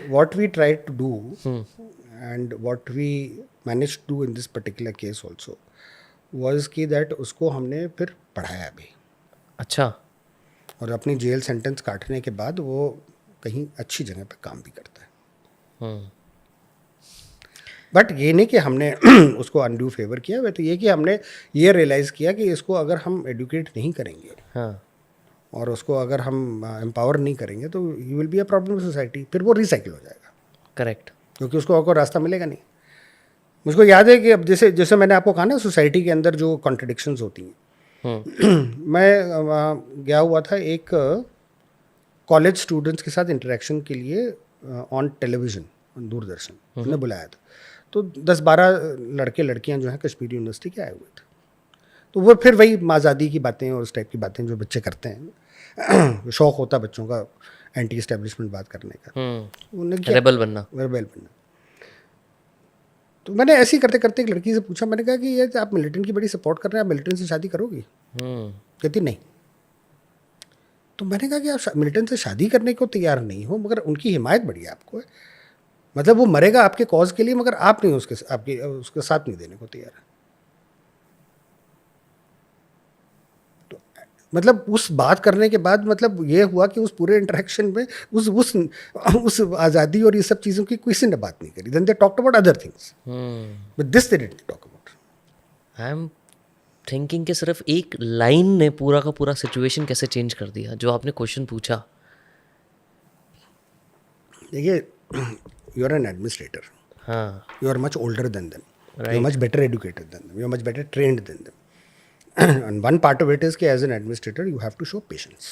What we tried to do and what we managed to do in this particular case also was कि that उसको हमने फिर पढ़ाया भी, अच्छा, और अपनी जेल सेंटेंस काटने के बाद वो कहीं अच्छी जगह पे काम भी करता है. बट ये नहीं कि हमने उसको अनड्यू फेवर किया, वह तो ये कि हमने ये रियलाइज़ किया कि इसको अगर हम एडुकेट नहीं करेंगे हाँ, और उसको अगर हम एम्पावर नहीं करेंगे तो you will be a problem society. फिर वो रिसाइकिल हो जाएगा, करेक्ट, क्योंकि उसको और कोई रास्ता मिलेगा नहीं. मुझको याद है कि अब जैसे जैसे मैंने आपको कहा ना, सोसाइटी के अंदर जो कॉन्ट्रडिक्शंस होती हैं, मैं वहाँ गया हुआ था एक कॉलेज स्टूडेंट्स के साथ इंटरेक्शन के लिए ऑन टेलीविज़न, दूरदर्शन उन्होंने बुलाया था. तो 10-12 लड़के लड़कियां जो हैं कश्मीर यूनिवर्सिटी के आए हुए थे. तो वो फिर वही आज़ादी की बातें और उस टाइप की बातें जो बच्चे करते हैं, शौक़ होता है बच्चों का एंटी एस्टेब्लिशमेंट बात करने का, उन्हें रेबल बनना। तो मैंने ऐसे ही करते करते एक लड़की से पूछा, मैंने कहा कि ये आप मिलिटेंट की बड़ी सपोर्ट कर रहे हैं, आप मिलिटेंट से शादी करोगी? कहती नहीं. तो मैंने कहा कि आप मिलिटेंट से शादी करने को तैयार नहीं हो, मगर उनकी हिमायत बड़ी आपको है. मतलब वो मरेगा आपके कॉज के लिए, मगर आप नहीं उसके साथ नहीं देने को तैयार है. तो मतलब उस बात करने के बाद मतलब ये हुआ कि उस पूरे इंटरेक्शन में उस आज़ादी और ये सब चीज़ों की किसी ने बात नहीं करी. Then they talked about other things, but this they didn't talk about. I am thinking कि सिर्फ एक लाइन ने पूरा का पूरा सिचुएशन कैसे चेंज कर दिया. जो आपने क्वेश्चन पूछा, देखिए, you are an administrator. हाँ, You are much older than them. You Right. are much better educated than them. You are much better trained than them. And one part of it is कि as an administrator you have to show patience.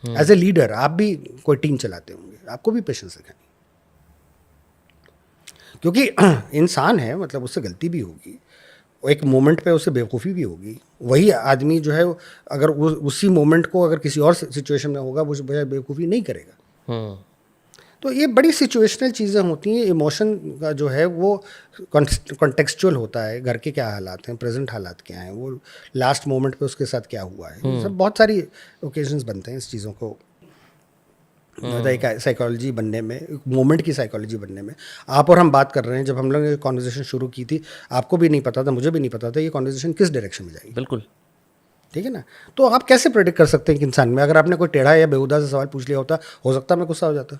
As a leader, आप भी कोई team चलाते होंगे, आपको भी patience दिखानी, क्योंकि इंसान है, मतलब उससे गलती भी होगी, एक मोमेंट पे उससे बेवकूफ़ी भी होगी. वही आदमी जो है अगर उसी मोमेंट को अगर किसी और सिचुएशन में होगा, वो बेवकूफ़ी नहीं करेगा. तो ये बड़ी सिचुएशनल चीज़ें होती हैं. इमोशन का जो है वो कॉन्टेक्सचुअल होता है. घर के क्या हालात हैं, प्रेजेंट हालात क्या हैं, वो लास्ट मोमेंट पे उसके साथ क्या हुआ है, सब बहुत सारी ओकेजन्स बनते हैं इस चीज़ों को. मतलब एक साइकोलॉजी बनने में, एक मोमेंट की साइकोलॉजी बनने में. आप और हम बात कर रहे हैं, जब हम लोग ने कॉन्वर्सेशन शुरू की थी, आपको भी नहीं पता था, मुझे भी नहीं पता था ये कॉन्वर्सेशन किस डायरेक्शन में जाएगी. बिल्कुल. ठीक है ना. तो आप कैसे प्रेडिक्ट कर सकते हैं कि इंसान में, अगर आपने कोई टेढ़ा या बेहुदा से सवाल पूछ लिया होता, हो सकता है मैं गुस्सा हो जाता.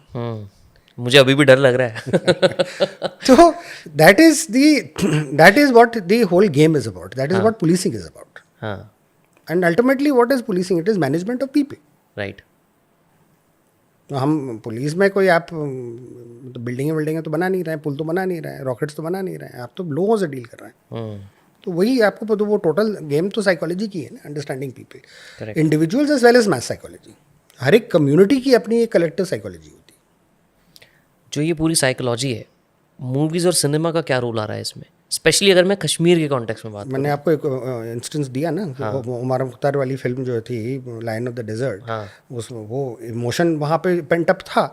मुझे अभी भी डर लग रहा है. तो that is what the whole game is about. That is what policing is about. हाँ, and ultimately what is policing? It is management of people. Right. तो हम पुलिस में कोई आप तो बिल्डिंगें तो बना नहीं रहे हैं, पुल तो बना नहीं रहे हैं, रॉकेट्स तो बना नहीं रहे हैं, आप तो लोगों से डील कर रहे हैं. तो वही आपको पता, वो टोटल गेम तो साइकोलॉजी की है ना, understanding people, individuals as well as mass psychology. हर एक कम्युनिटी की अपनी एक कलेक्टिव साइकोलॉजी होती है. जो ये पूरी साइकोलॉजी है, मूवीज़ और सिनेमा का क्या रोल आ रहा है इसमें, स्पेशली अगर मैं कश्मीर के कॉन्टेक्स्ट में बात मैंने आपको एक इंस्टेंस दिया ना, उमर मुख्तार वाली फिल्म जो थी लायन ऑफ द डेजर्ट, वो इमोशन वहाँ पे पेंट अप था,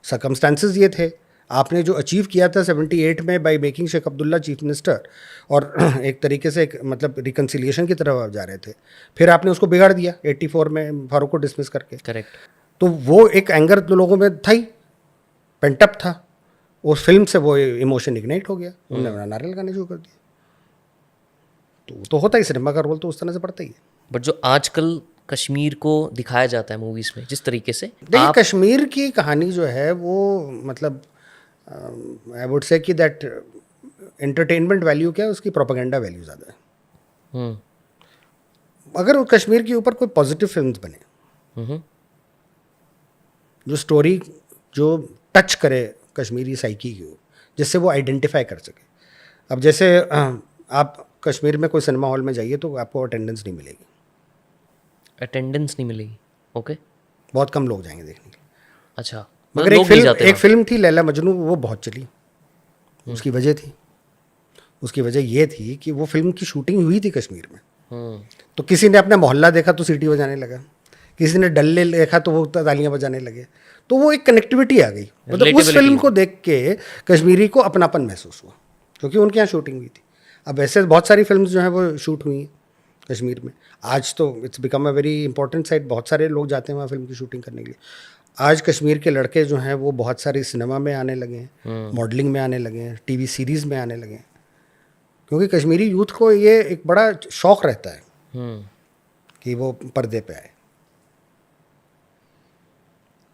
सर्कमस्टांसेस ये थे. आपने जो अचीव किया था 78 में by making Sheikh Abdullah chief minister, और एक तरीके से एक मतलब रिकन्सिलिएशन की तरफ आप जा रहे थे, फिर आपने उसको बिगाड़ दिया 84 में फारूक को डिसमिस करके। करेक्ट। तो वो एक एंगर तो लोगों में था ही, पेंटअप था, उस फिल्म से वो इमोशन इग्नाइट हो गया, उन्होंने नारे लगाने शुरू कर दिया। तो होता ही, सिनेमा का रोल तो उस तरह से पड़ता ही है। बट जो आजकल कश्मीर को दिखाया जाता है मूवीज़ में, जिस तरीके से देखिए कश्मीर की कहानी जो है वो मतलब आई वुड से कि दैट एंटरटेनमेंट वैल्यू क्या है, उसकी प्रोपेगेंडा वैल्यू ज़्यादा है। हम्म, अगर वो कश्मीर के ऊपर कोई पॉजिटिव फिल्म्स बने, हम्म, जो स्टोरी जो टच करे कश्मीरी साइकी की, जिससे वो आइडेंटिफाई कर सके। अब जैसे आप कश्मीर में कोई सिनेमा हॉल में जाइए तो आपको अटेंडेंस नहीं मिलेगी, अटेंडेंस नहीं मिलेगी। ओके। बहुत कम लोग जाएंगे देखने के लिए। अच्छा, मगर लोग नहीं जाते एक फिल्म थी लैला मजनू, वो बहुत चली। उसकी वजह थी, उसकी वजह ये थी कि वो फिल्म की शूटिंग हुई थी कश्मीर में। तो किसी ने अपना मोहल्ला देखा तो सीटी बजाने लगा, किसी ने डल लेक देखा तो वो तालियां बजाने लगे। तो वो एक कनेक्टिविटी आ गई, मतलब उस फिल्म को देख के कश्मीरी को अपनापन महसूस हुआ, क्योंकि उनके यहाँ शूटिंग हुई थी। अब ऐसे बहुत सारी फिल्म जो हैं वो शूट हुई हैं कश्मीर में। आज तो it's become a very important site, बहुत सारे लोग जाते हैं वहाँ फिल्म की शूटिंग करने के लिए। आज कश्मीर के लड़के जो हैं वो बहुत सारी सिनेमा में आने लगे हैं, मॉडलिंग में आने लगे हैं, टीवी सीरीज़ में आने लगे हैं, क्योंकि कश्मीरी यूथ को ये एक बड़ा शौक़ रहता है कि वो पर्दे पे आए।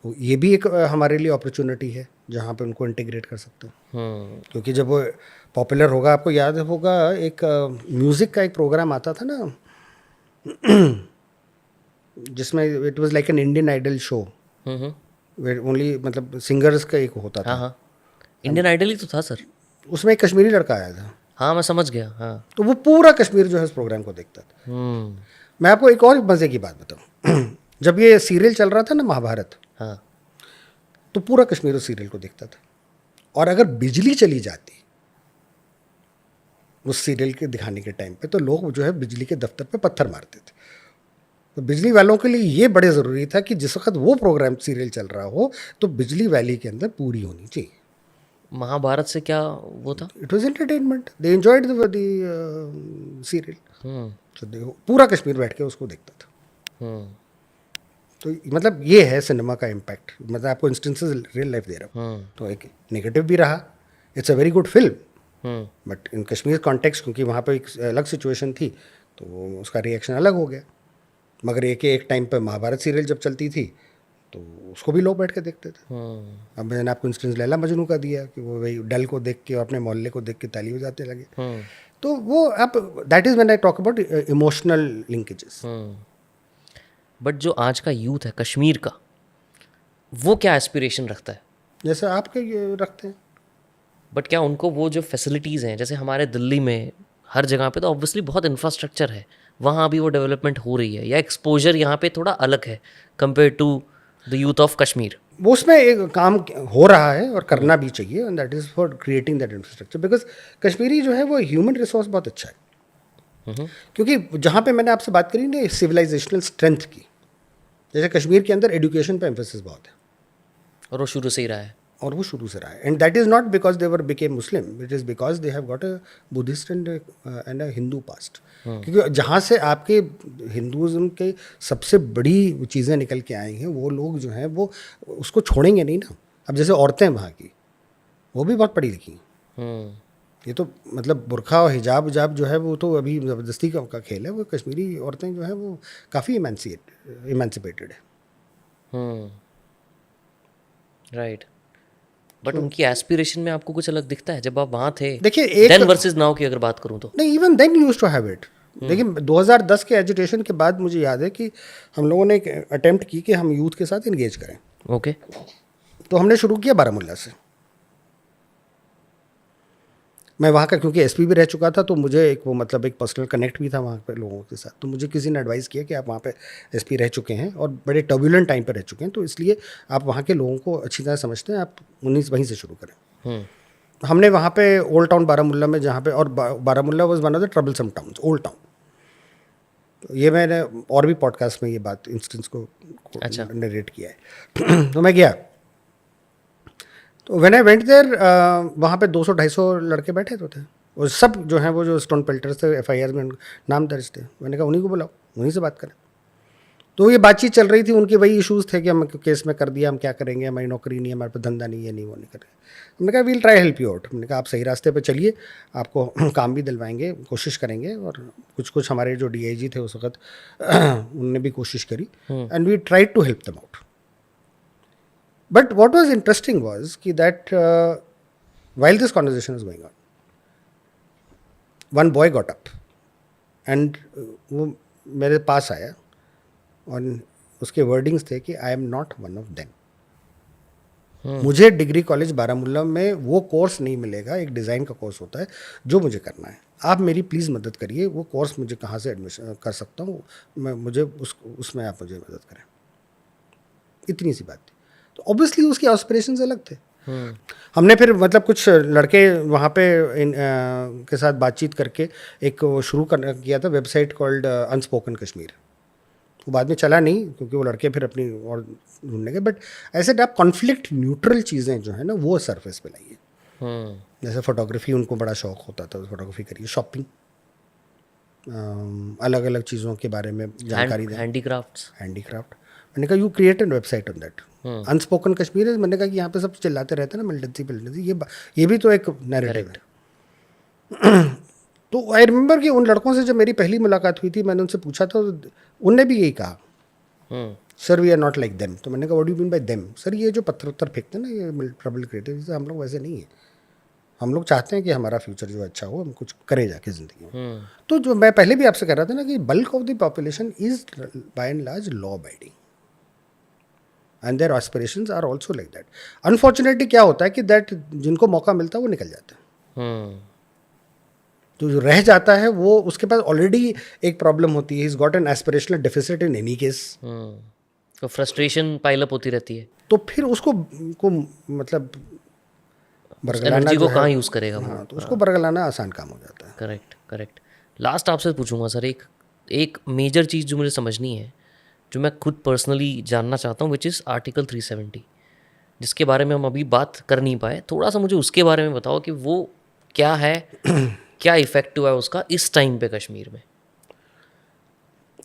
तो ये भी एक हमारे लिए अपॉर्चुनिटी है जहाँ पे उनको इंटीग्रेट कर सकते हैं। क्योंकि जब वो पॉपुलर होगा, आपको याद होगा एक म्यूज़िक का एक प्रोग्राम आता था ना जिसमें it was like an Indian Idol show, only मतलब सिंगर्स का एक होता था। हाँ, इंडियन आइडल ही तो था सर। उसमें एक कश्मीरी लड़का आया था। हाँ, मैं समझ गया। हाँ, तो वो पूरा कश्मीर जो है इस प्रोग्राम को देखता था। मैं आपको एक और मज़े की बात बताऊँ जब ये सीरियल चल रहा था ना महाभारत, हाँ, तो पूरा कश्मीर उस सीरियल को देखता था। और अगर बिजली चली जाती उस सीरियल के दिखाने के टाइम पे, तो लोग जो है बिजली के दफ्तर पे पत्थर मारते थे। तो बिजली वालों के लिए ये बड़े ज़रूरी था कि जिस वक्त वो प्रोग्राम सीरियल चल रहा हो तो बिजली वैली के अंदर पूरी होनी चाहिए। महाभारत से क्या वो था? It was entertainment, they enjoyed the serial. तो पूरा कश्मीर बैठ के उसको देखता था। तो मतलब ये है सिनेमा का इम्पैक्ट। मतलब आपको इंस्टेंसेस रियल लाइफ दे रहा हूँ। तो एक नेगेटिव भी रहा, it's a very good film, but in Kashmir context, क्योंकि वहाँ पर एक अलग सिचुएशन थी तो उसका रिएक्शन अलग हो गया। मगर एक टाइम पर महाभारत सीरियल जब चलती थी तो उसको भी लोग बैठ के देखते थे। अब मैंने आपको इंस्टेंस लैला मजनू का दिया कि वो वही डल को देख के और अपने मोहल्ले को देख के ताली बजाते लगे। तो वो आप that is when I talk about emotional linkages. But जो आज का यूथ है कश्मीर का, वो क्या एस्पिरेशन रखता है? जैसे आपके ये रखते हैं, बट क्या उनको वो जो फैसिलिटीज़ हैं, जैसे हमारे दिल्ली में हर जगह पे तो ऑब्वियसली बहुत इंफ्रास्ट्रक्चर है, वहाँ भी वो डेवलपमेंट हो रही है, या एक्सपोजर यहाँ पे थोड़ा अलग है compare to the youth of Kashmir? वो उसमें एक काम हो रहा है और करना भी चाहिए, and that is for creating that infrastructure. Because Kashmiri जो है वो ह्यूमन रिसोर्स बहुत अच्छा है। क्योंकि जहाँ पे मैंने आपसे बात करी ना सिविलाइजेशनल स्ट्रेंथ की, जैसे कश्मीर के अंदर एजुकेशन पे एम्फेसिस बहुत है, और वो शुरू से ही रहा है। और वो शुरू से रहा है। And that is not because they were became Muslim, it is because they have got a Buddhist and a Hindu past. क्योंकि जहाँ से आपके हिंदुज़म के सबसे बड़ी चीज़ें निकल के आई हैं, वो लोग जो हैं वो उसको छोड़ेंगे नहीं ना। अब जैसे औरतें वहाँ की, वो भी बहुत पढ़ी लिखी हैं। ये तो मतलब बुरखा और हिजाब जो है वो तो अभी ज़बरदस्ती का खेल है। वो कश्मीरी औरतें जो हैं वो काफ़ी इमेंसिपेटेड है। राइट। बट उनकी एस्पिरेशन में आपको कुछ अलग दिखता है जब आप वहाँ थे? देखिए देन वर्सेस नाउ की अगर बात करूँ तो नहीं, even then used to have it. देखिए 2010 के एजुटेशन के बाद मुझे याद है कि हम लोगों ने एक अटेम्प्ट की कि हम यूथ के साथ इंगेज करें। ओके। तो हमने शुरू किया बारामूला से। मैं वहाँ का क्योंकि एसपी भी रह चुका था, तो मुझे एक वो मतलब एक पर्सनल कनेक्ट भी था वहाँ पे लोगों के साथ। तो मुझे किसी ने एडवाइस किया कि आप वहाँ पे एसपी रह चुके हैं और बड़े टर्बुलेंट टाइम पे रह चुके हैं, तो इसलिए आप वहाँ के लोगों को अच्छी तरह समझते हैं, आप वहीं से शुरू करें। हमने वहाँ पे ओल्ड टाउन बारामूला में, जहाँ पे और Baramulla was one of the troublesome towns, old town. तो ये मैंने और भी पॉडकास्ट में ये बात इंस्टेंस को नरेट किया है। तो मैं गया, तो व्हेन आई वेंट देयर वहाँ पे 200-250 लड़के बैठे तो थे, और सब जो हैं वो जो स्टोन पेल्टर्स थे, एफआईआर में नाम दर्ज थे। मैंने कहा उन्हीं को बुलाओ, उन्हीं से बात करें। तो ये बातचीत चल रही थी, उनके वही इश्यूज़ थे कि हम केस में कर दिया, हम क्या करेंगे, हमारी नौकरी नहीं है, हमारे पास धंधा नहीं है, नहीं वो नहीं कर रहे। हमने कहा we'll try help you out. हमने कहा आप सही रास्ते पे चलिए, आपको काम भी दिलवाएंगे, कोशिश करेंगे। और कुछ हमारे जो डीआईजी थे उस वक्त उनने भी कोशिश करी, and we try to help them out. But what was interesting was कि that while this conversation was going on, one boy got up and वो मेरे पास आया, और उसके वर्डिंग्स थे कि I am not one of them. मुझे degree college Baramulla में वो कोर्स नहीं मिलेगा, एक डिज़ाइन का कोर्स होता है जो मुझे करना है, आप मेरी प्लीज़ मदद करिए, वो कोर्स मुझे कहाँ से एडमिशन कर सकता हूँ, मुझे उसमें आप मुझे मदद करें। इतनी सी बात थी। तो ऑब्वियसली उसके एस्पिरेशंस अलग थे। हमने फिर मतलब कुछ लड़के वहाँ पे के साथ बातचीत करके एक शुरू किया था वेबसाइट कॉल्ड अनस्पोकन कश्मीर। वो बाद में चला नहीं क्योंकि वो लड़के फिर अपनी और ढूंढने गए। बट ऐसे आप कॉन्फ्लिक्ट न्यूट्रल चीज़ें जो है ना वो सरफेस पे लाइए। जैसे फोटोग्राफी उनको बड़ा शौक होता था, फोटोग्राफी करिए, शॉपिंग, अलग अलग चीज़ों के बारे में जानकारी दें, हैंडीक्राफ्ट। मैंने कहा you create an website on that unspoken Kashmir. मैंने कहा कि यहाँ पे सब चिल्लाते रहते हैं ना मिलिटेंसी, ये भी तो एक नैरेटिव है। तो आई रिमेंबर कि उन लड़कों से जब मेरी पहली मुलाकात हुई थी, मैंने उनसे पूछा था, उनने भी यही कहा, sir we are not like them. तो मैंने कहा what do you mean by them? Sir ये जो पत्थर उत्तर फेंकते हैं ना, ये ट्रबल क्रिएटिव, हम लोग वैसे नहीं है। हम लोग चाहते हैं कि हमारा फ्यूचर जो अच्छा हो, हम कुछ करें जाके ज़िंदगी में। तो जो मैं पहले भी आपसे कह रहा था ना कि bulk of the population is by and large law abiding and their aspirations are also like that. Unfortunately क्या होता है कि दैट जिनको मौका मिलता है वो निकल जाता है, तो जो रह जाता है वो उसके पास ऑलरेडी एक प्रॉब्लम होती है, is got an aspirational deficit in any case. तो फ्रस्ट्रेशन पाइल अप होती रहती है, तो फिर उसको मतलब बरगलाना को कहाँ यूज़ करेगा वो। हाँ, तो उसको बरगलाना आसान काम हो जाता है। करेक्ट। लास्ट आपसे पूछूंगा सर, एक मेजर चीज़ जो मुझे समझनी है, जो मैं खुद पर्सनली जानना चाहता हूँ, विच इज़ आर्टिकल 370, जिसके बारे में हम अभी बात कर नहीं पाए। थोड़ा सा मुझे उसके बारे में बताओ कि वो क्या है, क्या इफेक्ट हुआ है उसका इस टाइम पे कश्मीर में।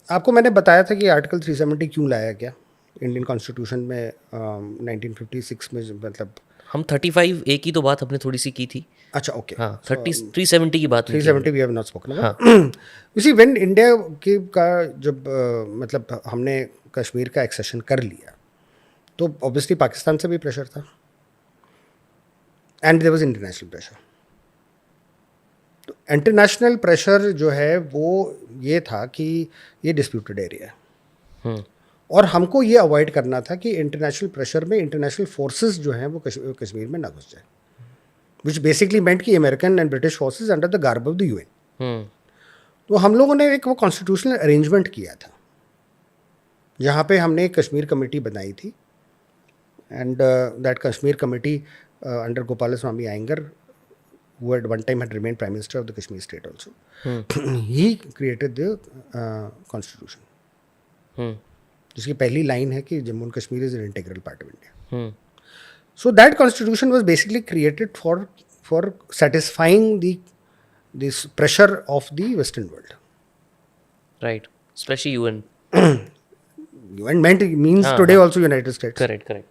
आपको मैंने बताया था कि आर्टिकल 370 क्यों लाया गया इंडियन कॉन्स्टिट्यूशन में 1956 में। मतलब हम 35A की तो बात हमने थोड़ी सी की थी। अच्छा, ओके। हाँ, 370 की बात 370 we have not spoken about. You see when India के का जब मतलब हमने कश्मीर का एक्सेशन कर लिया, तो ऑब्वियसली पाकिस्तान से भी प्रेशर था and there was international pressure. तो इंटरनेशनल प्रेशर जो है वो ये था कि ये डिस्प्यूटेड एरिया है, और हमको ये अवॉइड करना था कि इंटरनेशनल प्रेशर में इंटरनेशनल फोर्सेस जो हैं वो कश्मीर में ना घुस जाए, विच बेसिकली मेंट कि American and British forces under the garb of the UN. तो हम लोगों ने एक वो कॉन्स्टिट्यूशनल अरेंजमेंट किया था जहाँ पे हमने एक कश्मीर कमेटी बनाई थी, and that Kashmir committee under Gopal Swami Ayyangar, who at one time had remained Prime Minister of the Kashmir state also, he created the constitution, जिसकी पहली लाइन है कि Jammu and Kashmir is an integral part of India. So that constitution was basically created for satisfying this pressure of the Western world. Right, especially UN. UN means today also United States. Correct.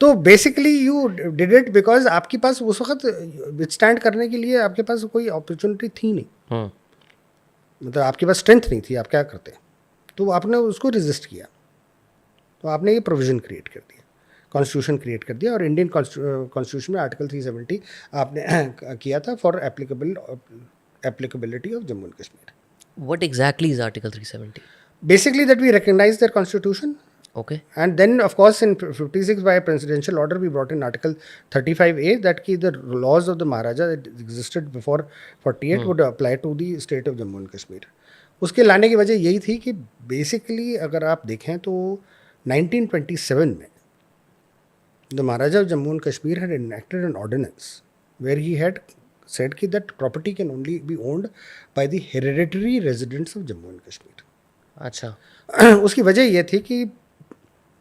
तो basically you did it because आपके पास उस वक्त withstand करने के लिए आपके पास कोई opportunity थी नहीं, मतलब आपके पास स्ट्रेंथ नहीं थी, आप क्या करते, तो आपने उसको रेजिस्ट किया, तो आपने ये प्रोविजन क्रिएट कर दिया, कॉन्स्टिट्यूशन क्रिएट कर दिया, और इंडियन कॉन्स्टिट्यूशन में आर्टिकल 370 आपने किया था for applicability of Jammu and Kashmir. What exactly is article 370? Basically that we recognise their constitution. Okay. And then, of course, in 56 by presidential order, we brought in Article 35A that the laws of the Maharaja that existed before 48 would apply to the state of Jammu and Kashmir. उसके लाने की वजह यही थी कि basically अगर आप देखें तो 1927 में the Maharaja of Jammu and Kashmir had enacted an ordinance where he had said कि that property can only be owned by the hereditary residents of Jammu and Kashmir. अच्छा, उसकी वजह ये थी कि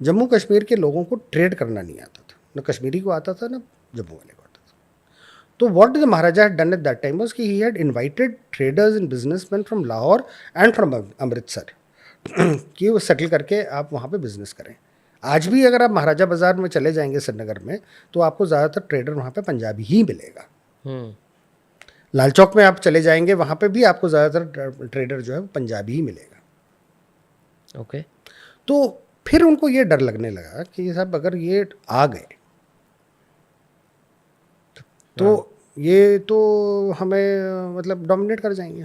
जम्मू कश्मीर के लोगों को ट्रेड करना नहीं आता था, न कश्मीरी को आता था, न जम्मू वाले को आता था। तो what the maharaja had done at that time was कि he had invited traders and businessman from Lahore and from Amritsar कि वो सेटल करके आप वहाँ पे बिजनेस करें। आज भी अगर आप महाराजा बाजार में चले जाएंगे श्रीनगर में, तो आपको ज़्यादातर ट्रेडर वहाँ पे पंजाबी ही मिलेगा। लाल चौक में आप चले जाएंगे, वहाँ पे भी आपको ज़्यादातर ट्रेडर जो है वो पंजाबी ही मिलेगा। ओके। तो फिर उनको ये डर लगने लगा कि साहब अगर ये आ गए तो ये तो हमें मतलब डोमिनेट कर जाएंगे।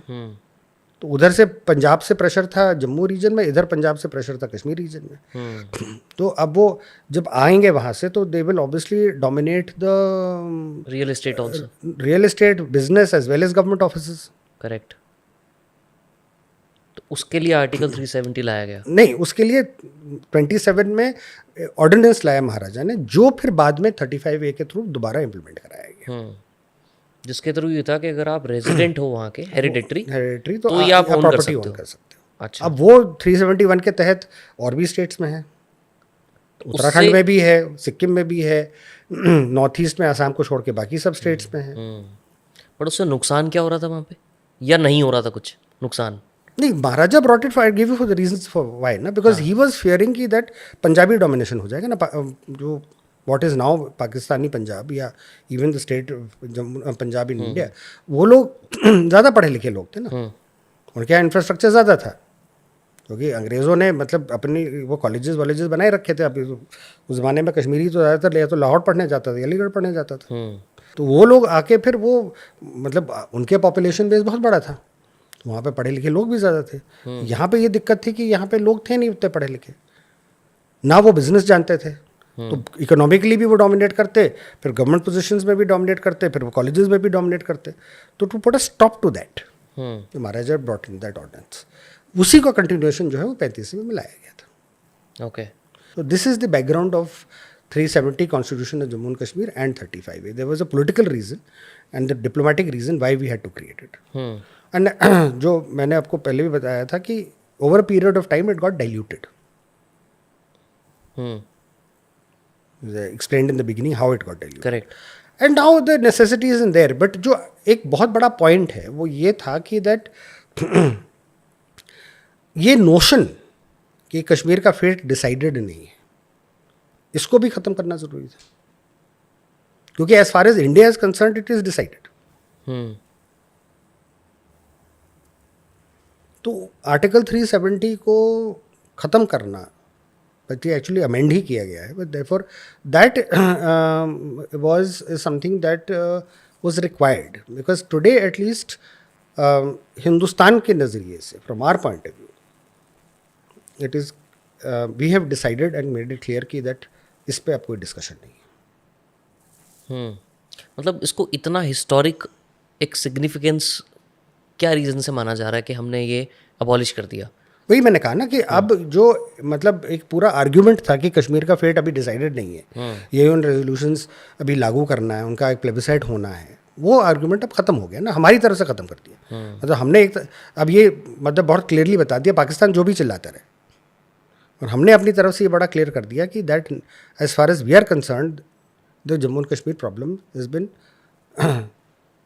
तो उधर से पंजाब से प्रेशर था जम्मू रीजन में, इधर पंजाब से प्रेशर था कश्मीर रीजन में। तो अब वो जब आएंगे वहाँ से तो they will obviously dominate the real estate also, real estate business as well as government offices. Correct. तो उसके लिए आर्टिकल 370 लाया गया। नहीं, उसके लिए 27 में ऑर्डिनेंस लाया महाराजा ने, जो फिर बाद में 35A के थ्रू दोबारा इम्प्लीमेंट कराया गया। जिसके थ्रू ये था कि अगर आप रेजिडेंट हो वहाँ के हेरिडेटरी तो ये आप ओन कर प्रॉपर्टी सकते ओन हो। कर सकते हो। अच्छा। अब वो 371 के तहत और भी स्टेट्स में है, उत्तराखंड में भी है, सिक्किम में भी है, नॉर्थ ईस्ट में आसाम को छोड़ के बाकी सब स्टेट्स में है। बट उससे नुकसान क्या हो रहा था वहाँ पे, या नहीं हो रहा था कुछ नुकसान? नहीं, maharaja brought it for give you for the reasons for why ना, बिकॉज ही वाज फियरिंग कि दैट पंजाबी डोमिनेशन हो जाएगा ना, जो what is now Pakistani Punjab या even the state Punjab in India, वो लोग ज़्यादा पढ़े लिखे लोग थे ना, उनके यहाँ इंफ्रास्ट्रक्चर ज़्यादा था, क्योंकि अंग्रेज़ों ने मतलब अपनी वो कॉलेजेस वॉलेजेस बनाए रखे थे। अभी उस ज़माने में कश्मीरी तो ज़्यादातर या तो लाहौर पढ़ने जाता था, अलीगढ़ पढ़ने जाता था। तो वो लोग आके फिर वो मतलब उनके पॉपुलेशन बेस बहुत बड़ा था, तो वहाँ पे पढ़े लिखे लोग भी ज़्यादा थे। यहाँ पे ये दिक्कत थी कि यहाँ पे लोग थे नहीं उतने पढ़े लिखे, ना वो बिजनेस जानते थे, तो इकोनॉमिकली भी वो डोमिनेट करते, फिर गवर्नमेंट पोजीशंस में भी डोमिनेट करते, फिर वो कॉलेजेस में भी डोमिनेट करते। तो to put a stop to that Maharaja brought in that ordinance, उसी का कंटिन्यूएशन जो है वो 35 में लाया गया था। Okay. So this is the background of 370 Constitution of Jammu and Kashmir and 35A. There was a political reason and the diplomatic reason why we had to create it. And जो मैंने आपको पहले भी बताया था कि over a period of time it got diluted. I explained in the beginning how it got diluted. Correct. And now the necessity is in there. But जो एक बहुत बड़ा point है वो ये था कि that ये नोशन कि कश्मीर का फेट डिसाइडेड नहीं है, इसको भी ख़त्म करना ज़रूरी था, क्योंकि as far as India is concerned it is decided. तो आर्टिकल 370 को ख़त्म करना बल्कि एक्चुअली अमेंड ही किया गया है, but therefore that was something that was required, because today at least Hindustan के नज़रिए से, from our point of view, it is we have decided and made it clear कि दैट इस पे अब कोई डिस्कशन नहीं है। मतलब इसको इतना हिस्टोरिक एक सिग्निफिकेंस क्या रीज़न से माना जा रहा है कि हमने ये अबॉलिश कर दिया? वही मैंने कहा ना कि अब जो मतलब एक पूरा आर्ग्यूमेंट था कि कश्मीर का फेट अभी डिसाइडेड नहीं है, ये उन रेजोल्यूशंस अभी लागू करना है, उनका एक प्लेबिसाइट होना है, वो आर्ग्यूमेंट अब ख़त्म हो गया ना, हमारी तरफ से ख़त्म कर दिया। मतलब हमने एक अब ये मतलब बहुत क्लियरली बता दिया, पाकिस्तान जो भी चिल्लाता रहे, और हमने अपनी तरफ से ये बड़ा क्लियर कर दिया कि that as far as we are concerned the Jammu and Kashmir problem is been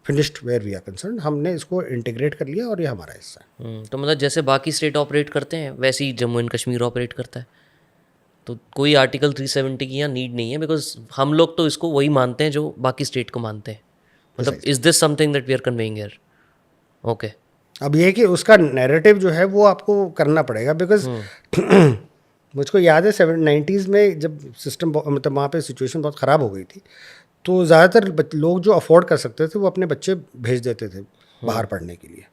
finished where we are concerned. हमने इसको इंटीग्रेट कर लिया और ये हमारा हिस्सा है। तो मतलब जैसे बाकी स्टेट ऑपरेट करते हैं वैसे ही जम्मू एंड कश्मीर ऑपरेट करता है, तो कोई आर्टिकल 370 की यहाँ नीड नहीं है, बिकॉज हम लोग तो इसको वही मानते हैं जो बाकी स्टेट को मानते हैं। मतलब is this something that we are conveying here? Okay. अब ये कि उसका नैरेटिव जो है वो आपको करना पड़ेगा, बिकॉज मुझको याद है 90s में जब सिस्टम मतलब वहाँ पे सिचुएशन बहुत ख़राब हो गई थी, तो ज़्यादातर लोग जो अफोर्ड कर सकते थे वो अपने बच्चे भेज देते थे बाहर पढ़ने के लिए।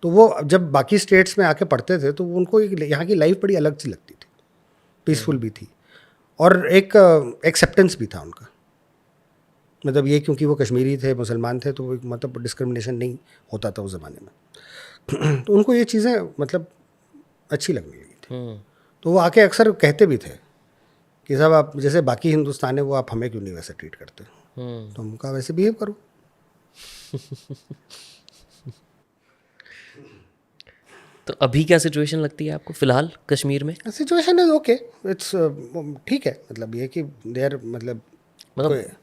तो वो जब बाकी स्टेट्स में आके पढ़ते थे तो उनको यहाँ की लाइफ बड़ी अलग सी लगती थी, पीसफुल भी थी, और एक एक्सेप्टेंस भी था उनका। मतलब ये क्योंकि वो कश्मीरी थे, मुसलमान थे, तो वो मतलब डिस्क्रिमिनेशन नहीं होता था उस ज़माने में। तो उनको ये चीज़ें मतलब अच्छी लगने लगी थी। तो वो आके अक्सर कहते भी थे कि साहब आप जैसे बाकी हिंदुस्तान है वो आप हमें क्यों नहीं वैसे ट्रीट करते, तो हम कहा वैसे बिहेव करो। तो अभी क्या सिचुएशन लगती है आपको फिलहाल कश्मीर में? सिचुएशन इज ओके, इट्स ठीक है, मतलब ये कि देयर मतलब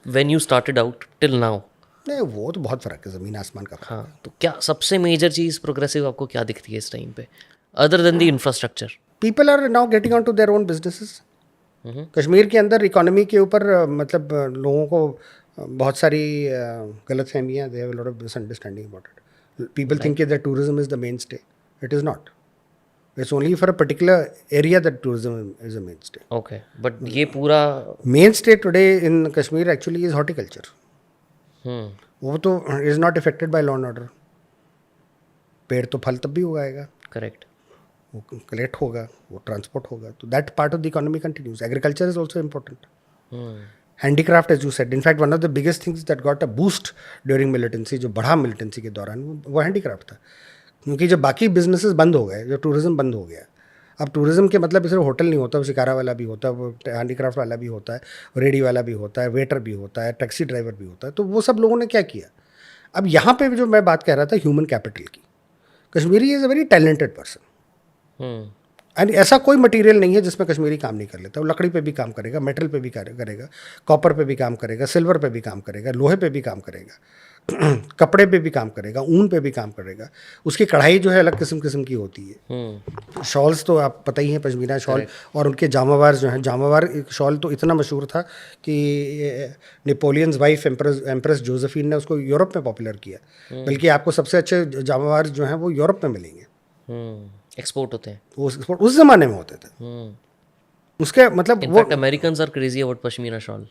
when you started out till now? नहीं, वो तो बहुत फ़र्क है, ज़मीन आसमान का फ़र्क। हाँ, तो क्या सबसे मेजर चीज़ प्रोग्रेसिव आपको क्या दिखती है इस टाइम पे, other than the infrastructure? People are now getting on to their own businesses. Kashmir के अंदर इकोनॉमी के ऊपर मतलब लोगों को बहुत सारी गलतफहमियां, they have a lot of misunderstanding about it. People think that tourism is the mainstay, it is not. It's only for a particular area that tourism is a mainstay. Okay, but ये पूरा mainstay today in Kashmir actually is horticulture. वो तो is not affected by law and order. पेड़ तो फल तब भी उगाएगा, correct. वो कलेक्ट होगा, वो ट्रांसपोर्ट होगा, तो that part of the economy continues. Agriculture is also important. Handicraft, as you said, in fact one of the biggest things that got a boost during militancy, जो बढ़ा मिलिटेंसी के दौरान, वो हैंडीक्राफ्ट था। क्योंकि जब बाकी बिजनेसेस बंद हो गए, जब टूरिज्म बंद हो गया, अब टूरिज्म के मतलब सिर्फ होटल नहीं होता, वो शिकारा वाला भी होता है, वो हैंडीक्राफ्ट वाला भी होता है, रेडी वाला भी होता है, वेटर भी होता है, टैक्सी ड्राइवर भी होता है। तो वो सब लोगों ने क्या किया? अब यहाँ पे जो मैं बात कह रहा था ह्यूमन कैपिटल की, Kashmiri is a very talented person. And ऐसा कोई मटेरियल नहीं है जिसमें कश्मीरी काम नहीं कर लेता। वो लकड़ी पे भी काम करेगा, मेटल पे भी करेगा, कॉपर पे भी काम करेगा, सिल्वर पे भी काम करेगा, लोहे पे भी काम करेगा, कपड़े पे भी काम करेगा, ऊन पे भी काम करेगा। उसकी कढ़ाई जो है अलग किस्म की होती है। शॉल्स तो आप पता ही हैं, पश्मीना शॉल, और उनके जामावार जो हैं, जामावार शॉल तो इतना मशहूर था कि नेपोलियंस वाइफ एम्प्रेस जोसेफिन ने उसको यूरोप में पॉपुलर किया। बल्कि आपको सबसे अच्छे जामावार जो हैं वो यूरोप में मिलेंगे, एक्सपोर्ट होते हैं। वो एक्सपोर्ट उस ज़माने में होते थे। उसके मतलब वो in fact americans are crazy about pashmina shawl.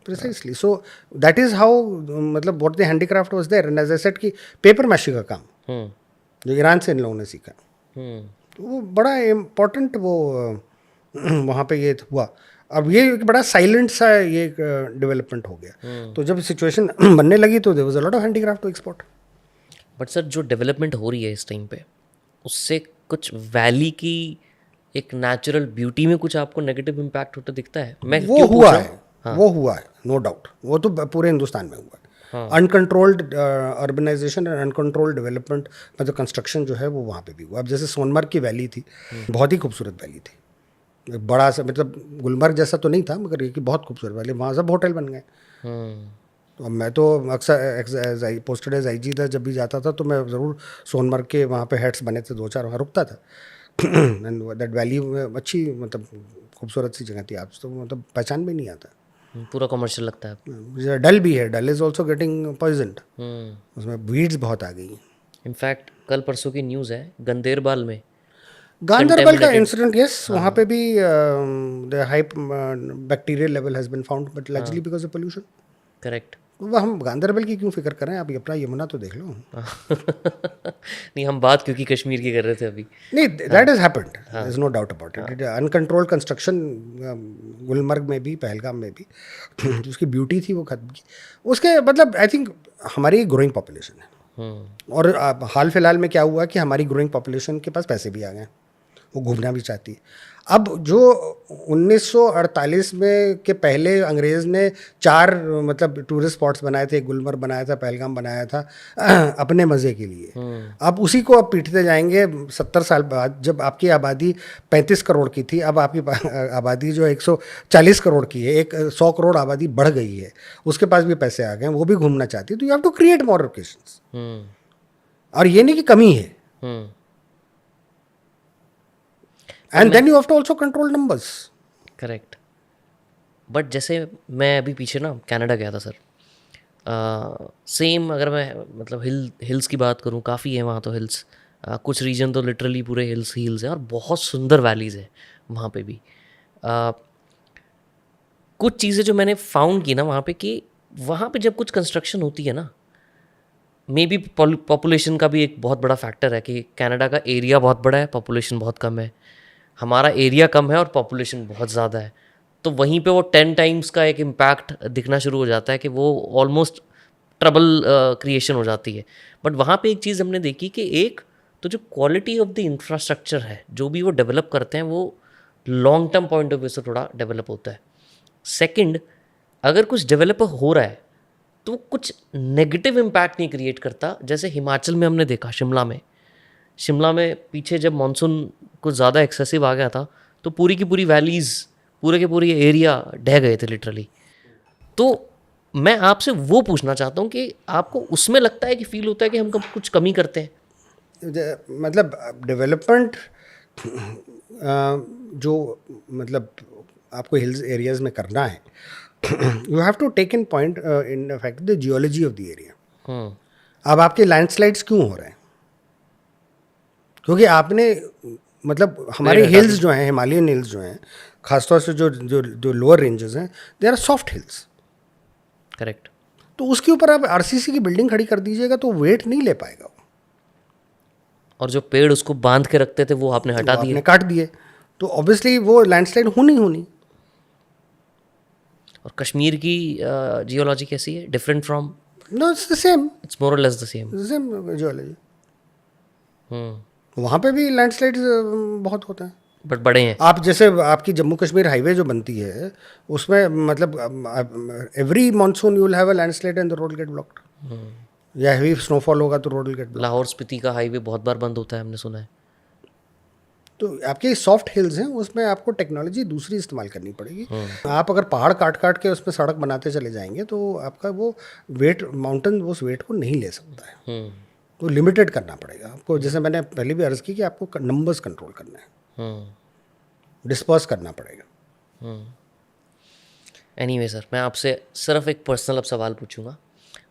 Precisely, so that is how, मतलब what the handicraft was there. And as I said कि पेपर मैशी का काम जो ईरान से इन लोगों ने सीखा, तो वो बड़ा इम्पोर्टेंट वो वहाँ पे ये हुआ। अब ये एक बड़ा साइलेंट सा ये डेवलपमेंट हो गया। तो जब सिचुएशन बनने लगी तो there was a lot of handicraft to export. But sir, जो डेवलपमेंट हो रही है इस टाइम पे, उससे कुछ वैली की एक नेचुरल ब्यूटी में कुछ आपको नेगेटिव इम्पैक्ट होता दिखता है? मैं वो क्यों पूछ हुआ रहा है, हूँ? वो हुआ है, नो डाउट। वो तो पूरे हिंदुस्तान में हुआ है। Uncontrolled urbanisation and uncontrolled development, मतलब कंस्ट्रक्शन जो है वो वहाँ पे भी हुआ। अब जैसे सोनमर्ग की वैली थी, बहुत ही खूबसूरत वैली थी, एक बड़ा सा, मतलब गुलमर्ग जैसा तो नहीं था, मगर ये कि बहुत खूबसूरत वैली, वहाँ सब होटल बन गए। तो अब मैं तो अक्सर पोस्टेड एज IG था, जब भी जाता था तो मैं ज़रूर सोनमर्ग के वहाँ पे हेड्स बने थे 2-4, वहाँ रुकता था। एंड दैट वैली अच्छी, मतलब खूबसूरत सी जगह थी। आज तो मतलब पहचान में नहीं आता। पूरा कमर्शियल लगता है। डल भी है, डल इज़ ऑल्सो गेटिंग पॉइजनड, उसमें वीड्स बहुत आ गई हैं। इनफैक्ट कल परसों की न्यूज़ है, गंदेरबाल में गांदरबल का इंसिडेंट, यस, वहाँ पे भी the high bacterial level has been found, but largely because of pollution. Correct. वो हम गांदरबल की क्यों फिक्र करें? आप अपना यमुना तो देख लो। नहीं, हम बात क्योंकि कश्मीर की कर रहे थे अभी। नहीं, that is happened, there is no doubt about it. Uncontrolled construction Gulmarg में भी, पहलगाम में भी, उसकी ब्यूटी थी वो खत्म की। उसके मतलब आई थिंक हमारी ग्रोइंग पॉपुलेशन है, और हाल फिलहाल में क्या हुआ कि हमारी ग्रोइंग पॉपुलेशन के पास पैसे भी आ गए, वो घूमना भी चाहती है। अब जो 1948 में के पहले अंग्रेज़ ने 4 मतलब टूरिस्ट स्पॉट्स बनाए थे, गुलमर्ग बनाया था, पहलगाम बनाया था अपने मज़े के लिए। अब उसी को अब पीटते जाएंगे 70 साल बाद, जब आपकी आबादी 35 करोड़ की थी, अब आपकी आबादी जो 140 करोड़ की है, 100 करोड़ आबादी बढ़ गई है, उसके पास भी पैसे आ गए, वो भी घूमना चाहती है। तो you have to create more locations, और ये नहीं कि कमी है। And then you have to also control numbers. Correct. But जैसे मैं अभी पीछे ना कनाडा गया था सर, सेम अगर मैं मतलब हिल्स की बात करूँ, काफ़ी है वहाँ तो हिल्स, कुछ रीजन तो लिटरली पूरे हिल्स हैं, और बहुत सुंदर वैलीज़ है वहाँ पे भी। कुछ चीज़ें जो मैंने फाउंड की ना वहाँ पे, कि वहाँ पे जब कुछ कंस्ट्रक्शन होती है ना, मे बी पॉपुलेशन का भी एक बहुत बड़ा फैक्टर है कि कनाडा का एरिया बहुत बड़ा है, पॉपुलेशन बहुत कम है। हमारा एरिया कम है और पॉपुलेशन बहुत ज़्यादा है, तो वहीं पे वो 10 टाइम्स का एक इम्पैक्ट दिखना शुरू हो जाता है कि वो ऑलमोस्ट ट्रबल क्रिएशन हो जाती है। बट वहाँ पे एक चीज़ हमने देखी कि एक तो जो क्वालिटी ऑफ द इंफ्रास्ट्रक्चर है, जो भी वो डेवलप करते हैं, वो long term point of view से थोड़ा डेवलप होता है। सेकंड, अगर कुछ डेवलप हो रहा है तो कुछ नेगेटिव इम्पैक्ट नहीं क्रिएट करता। जैसे हिमाचल में हमने देखा, शिमला में, शिमला में पीछे जब मानसून कुछ ज़्यादा एक्सेसिव आ गया था तो पूरी की पूरी वैलीज़, पूरे के पूरे एरिया ढह गए थे लिटरली। तो मैं आपसे वो पूछना चाहता हूँ कि आपको उसमें लगता है कि फील होता है कि हम कुछ कमी करते हैं? मतलब डेवलपमेंट जो मतलब आपको हिल्स एरियाज में करना है, you have to take in point in fact the geology of the area. अब आपके लैंडस्लाइड्स क्यों हो रहे हैं? क्योंकि आपने मतलब हमारे हिल्स जो हैं, हिमालयन हिल्स जो हैं, खासतौर से जो जो जो लोअर रेंजेस हैं, they are soft hills. Correct. तो उसके ऊपर आप आरसीसी की बिल्डिंग खड़ी कर दीजिएगा तो वेट नहीं ले पाएगा वो। और जो पेड़ उसको बांध के रखते थे वो आपने हटा वो दिए। आपने काट दिए, तो ऑब्वियसली वो लैंडस्लाइड होनी होनी। और कश्मीर की जियोलॉजी कैसी है? Different from? No, it's the same, it's more or less the same. Same geology. वहाँ पे भी लैंडस्लाइड्स बहुत होते हैं। बट बड़े हैं। आप जैसे आपकी जम्मू कश्मीर हाईवे जो बनती है उसमें मतलब every monsoon you will have a landslide and the road get blocked, या हेवी स्नोफॉल होगा तो road will get blocked. Lahaul Spiti का हाईवे बहुत बार बंद होता है, हमने सुना है। तो आपके सॉफ्ट हिल्स हैं, उसमें आपको टेक्नोलॉजी दूसरी इस्तेमाल करनी पड़ेगी। आप अगर पहाड़ काट काट के उसमें सड़क बनाते चले जाएंगे तो आपका वो वेट, माउंटेन उस वेट को नहीं ले सकता है। तो लिमिटेड करना पड़ेगा आपको। जैसे मैंने पहले भी अर्ज़ की कि आपको नंबर्स कंट्रोल करना है, डिस्पर्स करना पड़ेगा। एनीवे सर, मैं आपसे सिर्फ एक पर्सनल अब सवाल पूछूंगा।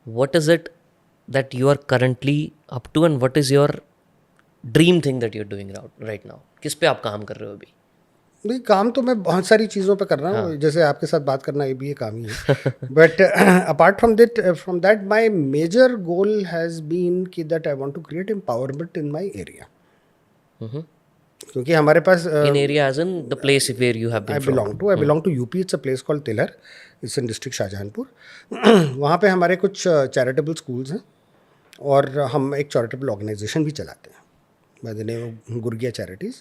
What is it that you are currently up to and what is your dream thing that you are doing right now? किस पे आप काम कर रहे हो अभी? नहीं, काम तो मैं बहुत सारी चीज़ों पे कर रहा हूँ। जैसे आपके साथ बात करना, ये भी एक काम ही है। But apart from that my major goal has been कि that I want to create empowerment in my area. क्योंकि हमारे पास in area as in the place where you have been from? I belong to UP. It's a place called Tilhar, it's in district Shahjahanpur. वहाँ पे हमारे कुछ charitable schools हैं और हम एक चैरिटेबल ऑर्गेनाइजेशन भी चलाते हैं by the name of Gurgia charities.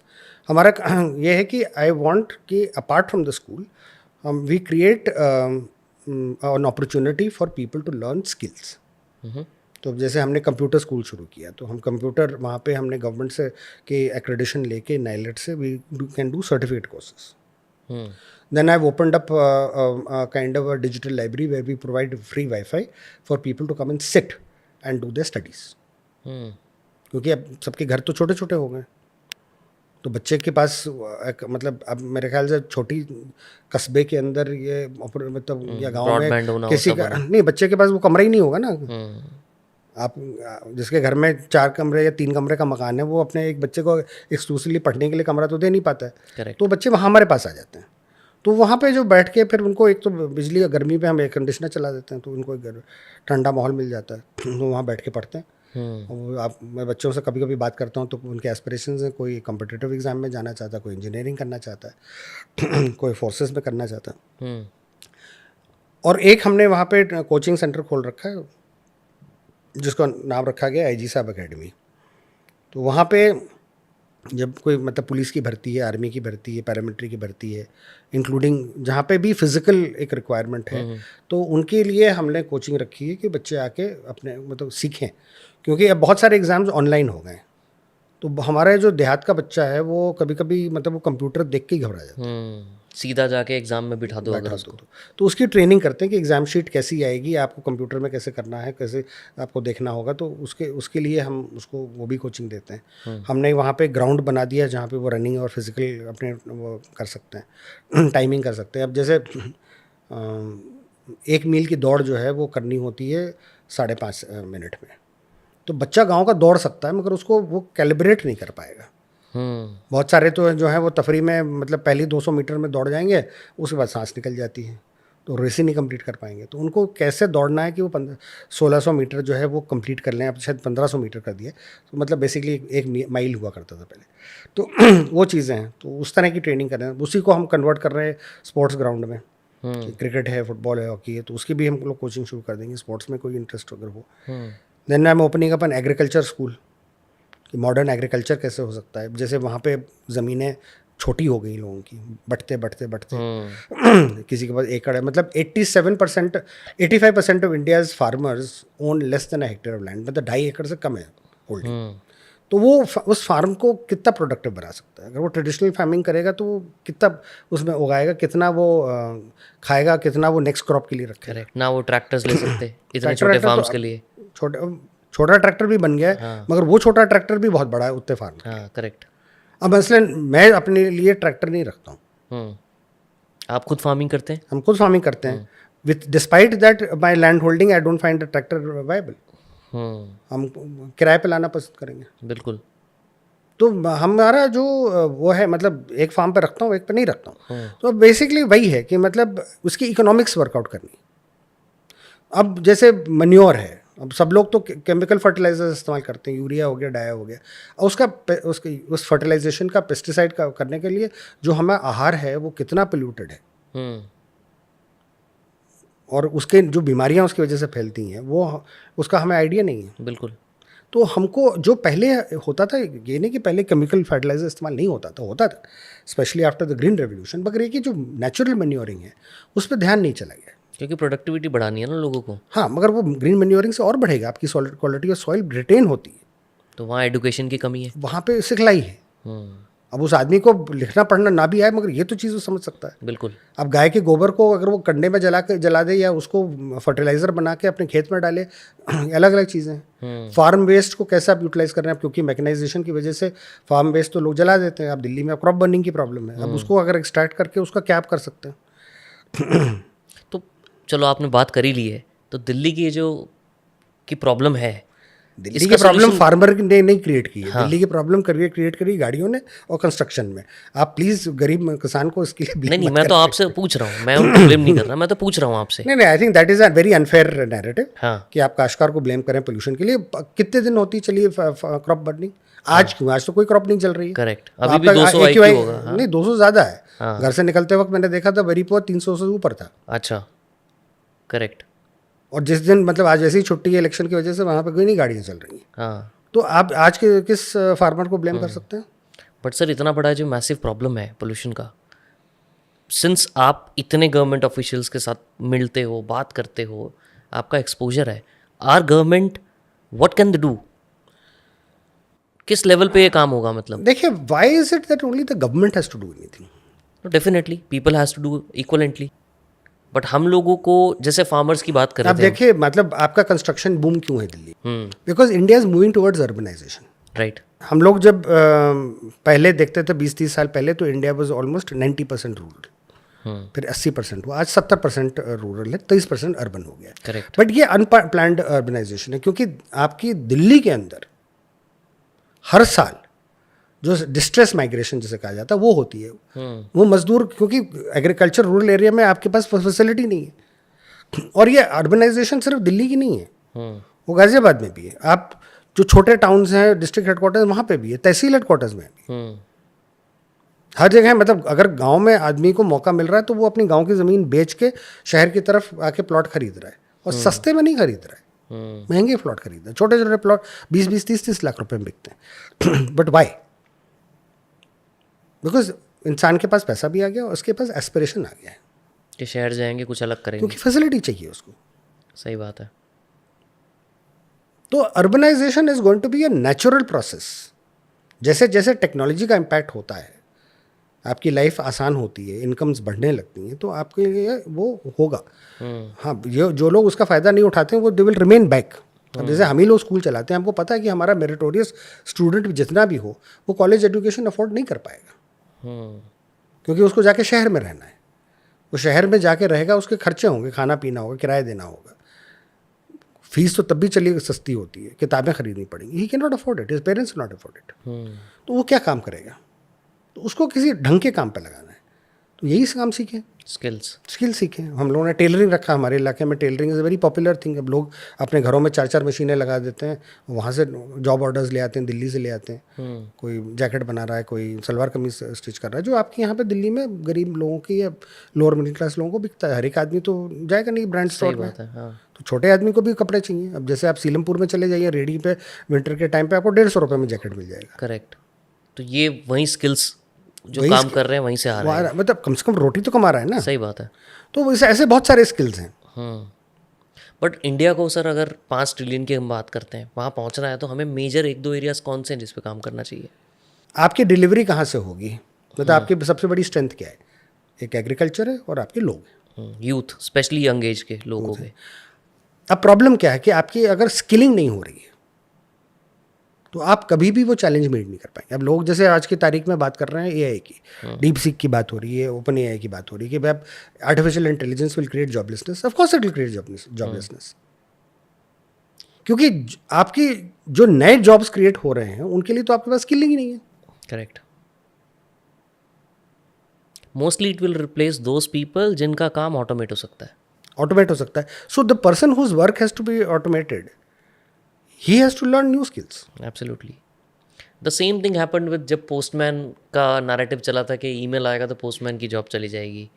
हमारा ये है कि आई वांट कि apart from the school we create an opportunity for people to learn skills. तो जैसे हमने कंप्यूटर स्कूल शुरू किया तो हम कंप्यूटर वहाँ पे हमने गवर्नमेंट से के एक्रेडिशन लेके नाइलेट से we can do certificate courses. Then I've opened up a kind of a digital library where we provide free Wi-Fi for people to come and sit and do their studies. क्योंकि अब सबके घर तो छोटे छोटे हो गए, तो बच्चे के पास मतलब अब मेरे ख्याल से छोटी कस्बे के अंदर ये मतलब या गांव में किसी का नहीं, बच्चे के पास वो कमरा ही नहीं होगा ना। आप जिसके घर में 4 कमरे या 3 कमरे का मकान है, वो अपने एक बच्चे को एक्सक्लूसिवली पढ़ने के लिए कमरा तो दे नहीं पाता है। तो बच्चे वहाँ हमारे पास आ जाते हैं। तो वहाँ पे जो बैठ के फिर उनको एक तो बिजली या गर्मी पे हम एयर कंडीशनर चला देते हैं तो उनको ठंडा माहौल मिल जाता है, तो वहाँ बैठ के पढ़ते हैं। मैं बच्चों से कभी कभी बात करता हूँ तो उनके एस्पिरेशंस हैं, कोई कॉम्पिटिटिव एग्ज़ाम में जाना चाहता है, कोई इंजीनियरिंग करना चाहता है, कोई फोर्सेस में करना चाहता है। और एक हमने वहाँ पे कोचिंग सेंटर खोल रखा है जिसका नाम रखा गया IG साहब अकेडमी। तो वहाँ पे जब कोई मतलब पुलिस की भर्ती है, आर्मी की भर्ती है, पैरामिलिट्री की भर्ती है, इंक्लूडिंग जहाँ पे भी फिज़िकल एक रिक्वायरमेंट है, तो उनके लिए हमने कोचिंग रखी है कि बच्चे आके अपने मतलब सीखें। क्योंकि अब बहुत सारे एग्ज़ाम्स ऑनलाइन हो गए, तो हमारा जो देहात का बच्चा है वो कभी कभी मतलब वो कंप्यूटर देख के ही घबरा जाता है। सीधा जाके एग्ज़ाम में बिठा दो अगर उसको। तो उसकी ट्रेनिंग करते हैं कि एग्ज़ाम शीट कैसी आएगी, आपको कंप्यूटर में कैसे करना है, कैसे आपको देखना होगा। तो उसके लिए हम उसको वो भी कोचिंग देते हैं। हमने वहाँ पे ग्राउंड बना दिया जहाँ पे वो रनिंग और फिजिकल अपने वो कर सकते हैं, टाइमिंग कर सकते हैं। अब जैसे 1 मील की दौड़ जो है वो करनी होती है 5.5 मिनट में, तो बच्चा गाँव का दौड़ सकता है मगर उसको वो कैलिब्रेट नहीं कर पाएगा। बहुत सारे तो जो है वो तफरी में मतलब पहली 200 मीटर में दौड़ जाएंगे, उसके बाद सांस निकल जाती है, तो रेस ही नहीं कंप्लीट कर पाएंगे। तो उनको कैसे दौड़ना है कि वो 1600 मीटर जो है वो कंप्लीट कर लें। अब शायद 1500 मीटर कर दिए, तो मतलब बेसिकली 1 माइल हुआ करता था पहले। तो वो चीज़ें हैं, तो उस तरह की ट्रेनिंग कर रहे हैं। उसी को हम कन्वर्ट कर रहे हैं स्पोर्ट्स ग्राउंड में। क्रिकेट है, फुटबॉल है, हॉकी है, तो उसकी भी हम लोग कोचिंग शुरू कर देंगे, स्पोर्ट्स में कोई इंटरेस्ट अगर हो। Then I am opening up an agriculture school कि मॉडर्न एग्रीकल्चर कैसे हो सकता है। जैसे वहाँ पे ज़मीनें छोटी हो गई लोगों की, बढ़ते किसी के पास एकड़ है, मतलब 85% of India's farmers own less than a hectare of land, मतलब 2.5 एकड़ से कम है होल्डिंग। तो वो उस फार्म को कितना प्रोडक्टिव बना सकता है। अगर वो ट्रेडिशनल फार्मिंग करेगा तो वो कितना उसमें उगाएगा, कितना वो खाएगा, कितना वो नेक्स्ट क्रॉप के लिए रखेगा। करेक्ट ना वो ट्रैक्टर्स ले सकते इतने ट्रैक्टर छोटे ट्रैक्टर फार्म्स तो के लिए। छोटा ट्रैक्टर भी बन गया है, हाँ। मगर वो छोटा ट्रैक्टर भी बहुत बड़ा है उतने फार्म। हाँ करेक्ट। अब मसलन मैं अपने लिए ट्रैक्टर नहीं रखता हूँ, आप खुद फार्मिंग करते हैं? हम खुद फार्मिंग करते हैं। With despite that my land holding I don't find the tractor viable. हम किराए पे लाना पसंद करेंगे। बिल्कुल। तो हमारा जो वो है, मतलब एक फार्म पे रखता हूँ, एक पे नहीं रखता हूँ। तो बेसिकली वही है कि मतलब उसकी इकोनॉमिक्स वर्कआउट करनी। अब जैसे मन्योर है, अब सब लोग तो केमिकल फर्टिलाइजर्स इस्तेमाल करते हैं, यूरिया हो गया, डाया हो गया, और उस फर्टिलाइजेशन का, पेस्टिसाइड का करने के लिए जो हमारा आहार है वो कितना पोल्यूटेड है, और उसके जो बीमारियां उसकी वजह से फैलती हैं वो उसका हमें आइडिया नहीं है। बिल्कुल। तो हमको जो पहले होता था, ये नहीं कि पहले केमिकल फर्टिलाइजर इस्तेमाल नहीं होता था specially after the green revolution, मगर ये कि जो नेचुरल मैन्योरिंग है उस पर ध्यान नहीं चला गया, क्योंकि प्रोडक्टिविटी बढ़ानी है ना लोगों को। हाँ, मगर वो ग्रीन मैन्योरिंग से और बढ़ेगा, आपकी क्वालिटी ऑफ सॉइल रिटेन होती है। तो वहाँ एडुकेशन की कमी है, वहाँ पे सिखलाई है। अब उस आदमी को लिखना पढ़ना ना भी आए, मगर ये तो चीज़ वो समझ सकता है। बिल्कुल। अब गाय के गोबर को अगर वो कंडे में जला दे या उसको फर्टिलाइजर बना के अपने खेत में डाले, अलग अलग चीज़ें हैं। फार्म वेस्ट को कैसे आप यूटिलाइज कर रहे हैं, क्योंकि मैकेनाइजेशन की वजह से फार्म वेस्ट तो लोग जला देते हैं। अब दिल्ली में क्रॉप बर्निंग की प्रॉब्लम है, अब उसको अगर एक्सट्रैक्ट करके उसका क्या आप कर सकते हैं। तो चलो आपने बात कर ही ली है, तो दिल्ली की जो की प्रॉब्लम है, दिल्ली की प्रॉब्लम फार्मर ने नहीं क्रिएट की है। हाँ। दिल्ली की प्रॉब्लम क्रिएट करी गाड़ियों ने और कंस्ट्रक्शन में। आप प्लीज गरीब किसान को इसके लिए नहीं, मैं तो आपसे पूछ रहा हूँ, मैं उनको ब्लेम नहीं कर रहा, मैं तो पूछ रहा हूँ आपसे। नहीं, I think that is a very unfair narrative. हाँ। कि आप काश्तकार को ब्लेम करें पोल्यूशन के लिए। कितने दिन होती चलिए क्रॉप बर्निंग, आज क्यों? आज तो कोई क्रॉप नहीं चल रही है। करेक्ट। अभी भी 200 IQ होगा। हाँ। नहीं, 200 ज्यादा है। घर से निकलते वक्त मैंने देखा था वेरी पुअर 300 से ऊपर था। अच्छा, करेक्ट। और जिस दिन मतलब आज ऐसी छुट्टी है इलेक्शन की वजह से, वहाँ पे कोई नहीं गाड़ियाँ चल रही हैं। हाँ। तो आप आज के किस फार्मर को ब्लेम कर सकते हैं? बट सर, इतना बड़ा जो मैसिव प्रॉब्लम है पोल्यूशन का, सिंस आप इतने गवर्नमेंट ऑफिशियल्स के साथ मिलते हो, बात करते हो, आपका एक्सपोजर है, or government what can they do? किस लेवल पे ये काम होगा? मतलब देखिए, why is it that only the government has to do anything? Definitely people has to do equivalently, but हम लोगों को, जैसे फार्मर्स की बात कर रहे आप थे, देखिए मतलब आपका कंस्ट्रक्शन बूम क्यों है Delhi? Because India is moving towards urbanisation. Right. हम लोग जब पहले देखते थे 20-30 साल पहले, तो इंडिया वाज ऑलमोस्ट 90% रूरल, फिर 80% हुआ, आज 70% रूरल है, 30% अर्बन हो गया। करेक्ट। बट ये अनप्लान्ड अर्बनाइजेशन है, क्योंकि आपकी दिल्ली के अंदर हर साल जो डिस्ट्रेस माइग्रेशन जिसे कहा जाता है वो होती है। वो मजदूर, क्योंकि एग्रीकल्चर रूरल एरिया में आपके पास फैसिलिटी नहीं है। और ये अर्बनाइजेशन सिर्फ दिल्ली की नहीं है, वो गाजियाबाद में भी है। आप जो छोटे टाउन्स हैं, डिस्ट्रिक्ट हेडक्वार्टर्स, वहाँ पे भी है, तहसील हेडक्वार्टर्स में भी, हर जगह है। मतलब अगर गांव में आदमी को मौका मिल रहा है तो वो अपनी गांव की ज़मीन बेच के शहर की तरफ आके प्लॉट खरीद रहा है, और सस्ते में नहीं खरीद रहा है, महंगे प्लॉट खरीद रहा है। छोटे छोटे प्लॉट 20-20, 30-30 लाख रुपए में बिकते हैं। But why? बिकॉज इंसान के पास पैसा भी आ गया और उसके पास एस्पिरेशन आ गया है कि शहर जाएंगे कुछ अलग करेंगे, क्योंकि फैसिलिटी चाहिए उसको। सही बात है। तो urbanisation is going to be a natural process. जैसे जैसे टेक्नोलॉजी का इम्पैक्ट होता है, आपकी लाइफ आसान होती है, इनकम्स बढ़ने लगती हैं, तो आपके लिए वो होगा। हाँ, ये जो लोग उसका फ़ायदा नहीं उठाते हैं वो दे विल रिमेन बैक। अब जैसे हम ही लोग स्कूल चलाते हैं, हमको पता है कि हमारा मेरिटोरियस स्टूडेंट जितना भी हो, वो कॉलेज एजुकेशन अफोर्ड नहीं कर पाएगा, क्योंकि उसको जाके शहर में रहना है। वो शहर में जाके रहेगा, उसके खर्चे होंगे, खाना पीना होगा, किराया देना होगा। फीस तो तब भी चलिए सस्ती होती है, किताबें खरीदनी पड़ेंगी। He can not afford it, his parents not afford it. तो वो क्या काम करेगा? तो उसको किसी ढंग के काम पे लगाना है। तो यही काम सीखें, स्किल सीखें। हम लोगों ने टेलरिंग रखा, हमारे इलाके में tailoring is a very popular thing. अब लोग अपने घरों में 4-4 मशीनें लगा देते हैं, वहाँ से जॉब ऑर्डर्स ले आते हैं, दिल्ली से ले आते हैं। कोई जैकेट बना रहा है, कोई सलवार कमीज स्टिच कर रहा है, जो आपके यहाँ पे दिल्ली में गरीब लोगों की या लोअर मिडिल क्लास लोगों को बिकता है। हर एक आदमी तो जाएगा नहीं ब्रांड स्टोर में। तो छोटे आदमी को भी कपड़े चाहिए। अब जैसे आप सीलमपुर में चले जाइए, रेडी पे विंटर के टाइम पे आपको 150 रुपये में जैकेट मिल जाएगा। करेक्ट। तो ये वही स्किल्स जो काम कर रहे हैं वहीं से आ रहे हैं, मतलब कम से कम रोटी तो कमा रहा है ना। सही बात है। तो ऐसे बहुत सारे स्किल्स हैं। बट इंडिया को सर अगर 5 ट्रिलियन की हम बात करते हैं, वहाँ पहुँचना है तो हमें मेजर 1-2 एरियाज कौन से हैं जिस पे काम करना चाहिए? आपकी डिलीवरी कहाँ से होगी, मतलब आपकी सबसे बड़ी स्ट्रेंथ क्या है? एक एग्रीकल्चर है और आपके लोग हैं। यूथ, स्पेशली यंग एज के लोग हो गए। अब प्रॉब्लम क्या है कि आपकी अगर स्किलिंग नहीं हो रही है तो आप कभी भी वो चैलेंज मीट नहीं कर पाएंगे। अब लोग जैसे आज की तारीख में बात कर रहे हैं एआई की, डीप सीक की बात हो रही है, ओपन एआई की बात हो रही है कि भाई artificial intelligence will create joblessness. Of course it will create joblessness, क्योंकि आपकी जो नए जॉब्स क्रिएट हो रहे हैं उनके लिए तो आपके पास स्किलिंग ही नहीं है। Correct. Mostly it will replace those people जिनका काम ऑटोमेट हो सकता है। ऑटोमेट हो सकता है। So the person whose work has to be automated, he has to learn new skills. Absolutely. The same thing happened with जब पोस्टमैन का नैरेटिव चला था कि ईमेल आएगा तो पोस्टमैन की जॉब चली जाएगी,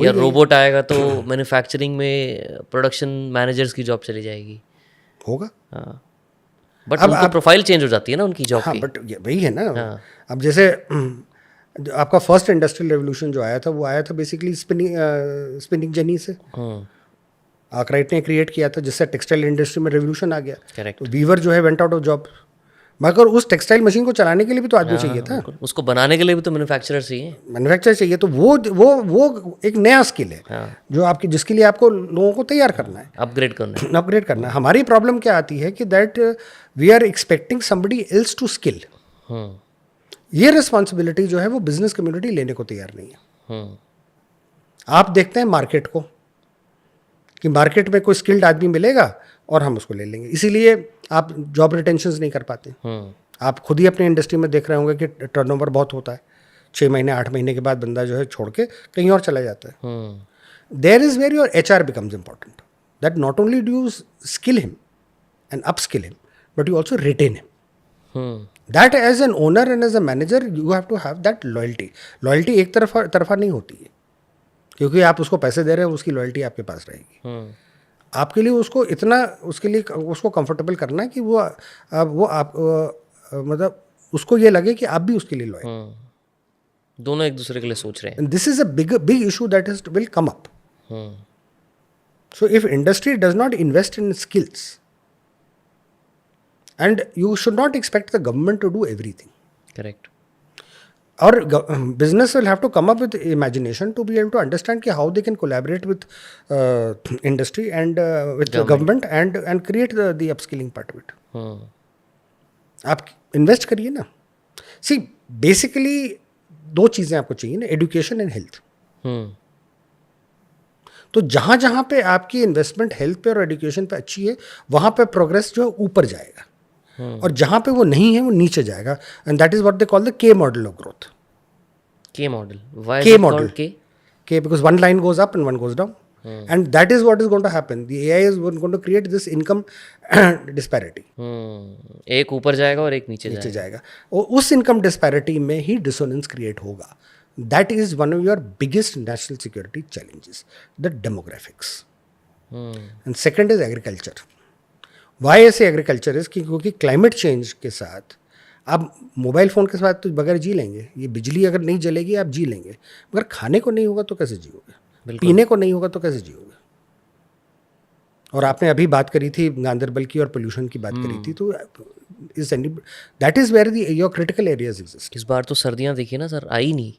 या रोबोट आएगा तो मैन्युफैक्चरिंग में प्रोडक्शन मैनेजर्स की जॉब चली जाएगी। होगा, हाँ, बट उनकी प्रोफाइल चेंज हो जाती है ना उनकी जॉब हाँ, की। बट वही है ना। अब जैसे जो आपका फर्स्ट इंडस्ट्रियल रेवोल्यूशन जो आया था वो आया था बेसिकली स्पिनिंग जेनी से। आर्कराइट ने क्रिएट किया था, जिससे टेक्सटाइल इंडस्ट्री में रेवोल्यूशन आ गया। करेक्ट। तो वीवर जो है वेंट आउट ऑफ जॉब, मगर उस टेक्सटाइल मशीन को चलाने के लिए भी तो आदमी चाहिए था, उसको बनाने के लिए भी तो मैन्युफैक्चरर चाहिए। मैन्युफैक्चर चाहिए। तो वो एक नया स्किल है जो आपकी, जिसके लिए आपको लोगों को तैयार करना है, अपग्रेड करना है। अपग्रेड करना है। हमारी प्रॉब्लम क्या आती है कि that we are expecting somebody else to skill. ये रिस्पॉन्सिबिलिटी जो है वो बिजनेस कम्युनिटी लेने को तैयार नहीं है। आप देखते हैं मार्केट को कि मार्केट में कोई स्किल्ड आदमी मिलेगा और हम उसको ले लेंगे, इसीलिए आप जॉब रिटेंशंस नहीं कर पाते। आप खुद ही अपने इंडस्ट्री में देख रहे होंगे कि टर्नओवर बहुत होता है, 6 महीने 8 महीने के बाद बंदा जो है छोड़ के कहीं और चला जाता है। There is where your HR becomes important, that not only do you skill him and upskill him but you also retain him. That as an owner and as a manager you have to have that loyalty. Loyalty एक तरफा नहीं होती है, क्योंकि आप उसको पैसे दे रहे हो, उसकी लॉयल्टी आपके पास रहेगी। आपके लिए उसको इतना, उसके लिए उसको कंफर्टेबल करना है कि वो आप मतलब उसको ये लगे कि आप भी उसके लिए लॉयल। दोनों एक दूसरे के लिए सोच रहे हैं। This is a big issue that is will come up. So if industry does not invest in skills, and you should not expect the government to do everything. Correct. Or business will have to come up with imagination to be able to understand कि how they can collaborate with industry and with the government and create the upskilling part of it. आप invest करिए ना। See basically 2 चीज़ें आपको चाहिए ना, education and health. तो जहाँ जहाँ पे आपकी इन्वेस्टमेंट हेल्थ पे और एजुकेशन पे अच्छी है, वहाँ पे प्रोग्रेस जो है ऊपर जाएगा, और जहाँ पे वो नहीं है वो नीचे जाएगा। And that is what they call the के मॉडल ऑफ ग्रोथ। के model, why is it called के? Because one line goes up and one goes down. And that is what is going to happen. The AI is going to create this income disparity. एक ऊपर जाएगा और एक नीचे जाएगा। और उस इनकम डिस्पैरिटी में ही डिसोनेंस क्रिएट होगा। That is one of your biggest national security challenges, the demographics. And second is agriculture. Why ऐसे एग्रीकल्चर इज क्योंकि क्लाइमेट चेंज के साथ आप मोबाइल फ़ोन के साथ तो बगैर जी लेंगे, ये बिजली अगर नहीं जलेगी आप जी लेंगे, मगर खाने को नहीं होगा तो कैसे जियोगे, पीने को नहीं होगा तो कैसे जियोगे। और आपने अभी बात करी थी गांदरबल की और पोल्यूशन की बात करी थी, तो that is where your critical areas exist. इस बार तो सर्दियाँ देखिए ना सर, आई नहीं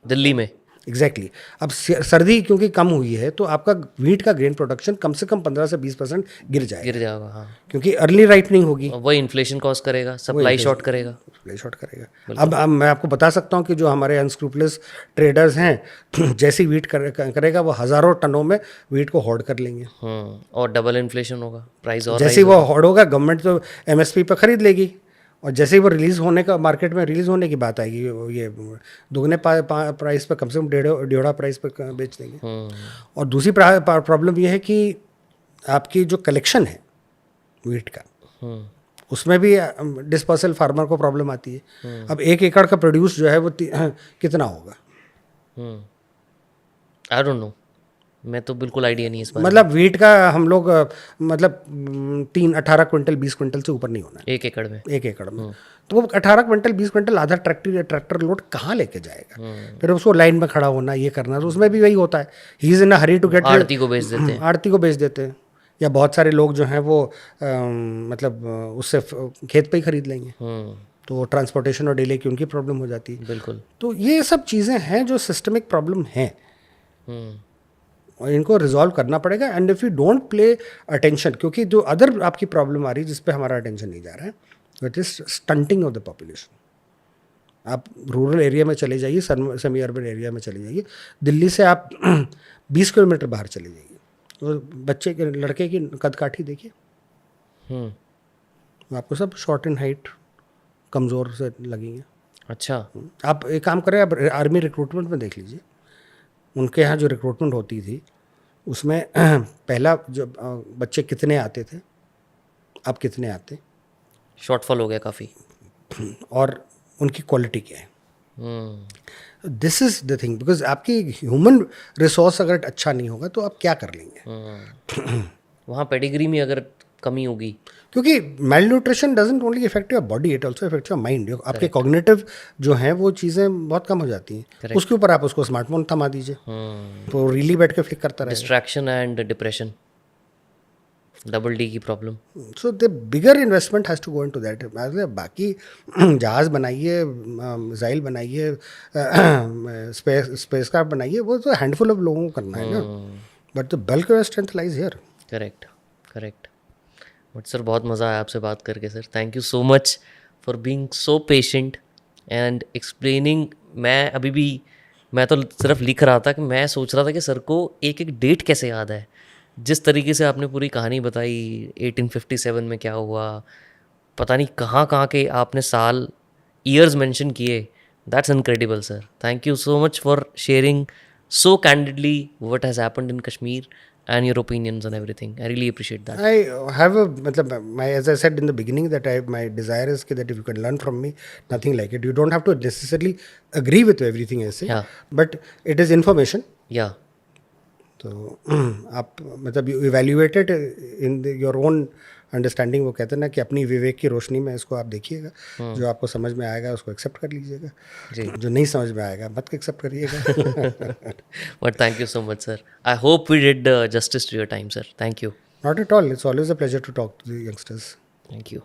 दिल्ली में। एग्जैक्टली। अब सर्दी क्योंकि कम हुई है तो आपका वीट का ग्रेन प्रोडक्शन कम से कम 15 से 20% गिर जाएगा। हाँ, क्योंकि अर्ली राइपनिंग होगी, वही इन्फ्लेशन कॉज करेगा, सप्लाई शॉर्ट करेगा। अब मैं आपको बता सकता हूँ कि जो हमारे अनस्क्रूपलेस ट्रेडर्स हैं, जैसी वीट करेगा वो हज़ारों टनों में वीट को होल्ड कर लेंगे। और डबल इन्फ्लेशन होगा, प्राइस और जैसे ही वो होल्ड होगा गवर्नमेंट तो MSP पर खरीद लेगी, और जैसे ही वो रिलीज़ होने का, मार्केट में रिलीज़ होने की बात आएगी, ये दुगने प्राइस पर, कम से कम डेढ़ा प्राइस पर बेच देंगे। और दूसरी प्रॉब्लम ये है कि आपकी जो कलेक्शन है वीट का, उसमें भी डिस्पर्सल फार्मर को प्रॉब्लम आती है। अब 1 एकड़ का प्रोड्यूस जो है वो कितना होगा? आई डोंट नो, मैं तो बिल्कुल आइडिया नहीं है इस बारे में। मतलब वीट का हम लोग मतलब 18 क्विंटल 20 क्विंटल से ऊपर नहीं होना है 1 एकड़ में। 1 एकड़ में तो वो 18 क्विंटल 20 क्विंटल आधा ट्रैक्टर लोड कहाँ लेके जाएगा? फिर उसको लाइन में खड़ा होना, ये करना, तो उसमें भी वही होता है, he is in a hurry to get. आड़ती को बेच देते हैं। आड़ती को बेच देते हैं। या बहुत सारे लोग जो हैं वो मतलब उससे खेत पे ही खरीद लेंगे, तो ट्रांसपोर्टेशन और डिले की उनकी प्रॉब्लम हो जाती है। बिल्कुल। तो ये सब चीज़ें हैं जो सिस्टमिक प्रॉब्लम हैं और इनको रिजॉल्व करना पड़ेगा। And if you don't play attention, क्योंकि जो अदर आपकी प्रॉब्लम आ रही है जिस पे हमारा अटेंशन नहीं जा रहा है, it is stunting of the population. आप रूरल एरिया में चले जाइए, सेमी अर्बन एरिया में चले जाइए, दिल्ली से आप 20 किलोमीटर बाहर चले जाइए, तो बच्चे के लड़के की कद काठी देखिए, आपको सब शॉर्ट इन हाइट, कमज़ोर से लगेंगे। अच्छा। आप एक काम करें, आप आर्मी रिक्रूटमेंट में देख लीजिए, उनके यहाँ जो रिक्रूटमेंट होती थी उसमें पहला जो बच्चे कितने आते थे, अब कितने आते, शॉर्टफॉल हो गया काफ़ी। और उनकी क्वालिटी क्या है। This is the thing, because आपकी ह्यूमन रिसोर्स अगर अच्छा नहीं होगा तो आप क्या कर लेंगे। वहाँ पेडिग्री में अगर कमी होगी, क्योंकि mail nutrition doesn't only effect your body, it also effect your mind. आपके कॉग्निटिव जो हैं वो चीज़ें बहुत कम हो जाती हैं। उसके ऊपर आप उसको स्मार्टफोन थमा दीजिए, तो रीली बैठ के फ्लिक करता रहेगा। Distraction and depression, double D की problem. So the bigger investment has to go into that. बाकी जहाज़ बनाइए, मिसाइल बनाइए, स्पेस क्राफ्ट बनाइए, वो तो हैंडफुल ऑफ लोगों को करना है ना, but the bulk of strength lies here. Correct, correct. But sir बहुत मज़ा आया आपसे बात करके sir. Thank you so much for being so patient and explaining. मैं तो सिर्फ लिख रहा था कि मैं सोच रहा था कि सर को एक एक डेट कैसे याद है। जिस तरीके से आपने पूरी कहानी बताई, 1857 में क्या हुआ, पता नहीं कहाँ कहाँ के आपने साल, ईयर्स मेंशन किए। That's incredible sir. Thank you so much for sharing so candidly what has happened in Kashmir and your opinions on everything. I really appreciate that. I have a, as I said in the beginning, that my desire is that if you can learn from me, nothing like it. You don't have to necessarily agree with everything I say, Yeah. but it is information. Yeah. तो आप मतलब you evaluate it in your own understanding. वो कहते हैं ना कि अपनी विवेक की रोशनी में इसको आप देखिएगा, जो आपको समझ में आएगा उसको एक्सेप्ट कर लीजिएगा, जो नहीं समझ में आएगा मत एक्सेप्ट करिएगा। But thank you so much sir. I hope we did justice to your time sir. Thank you. Not at all, it's always a pleasure to talk to the youngsters. Thank you.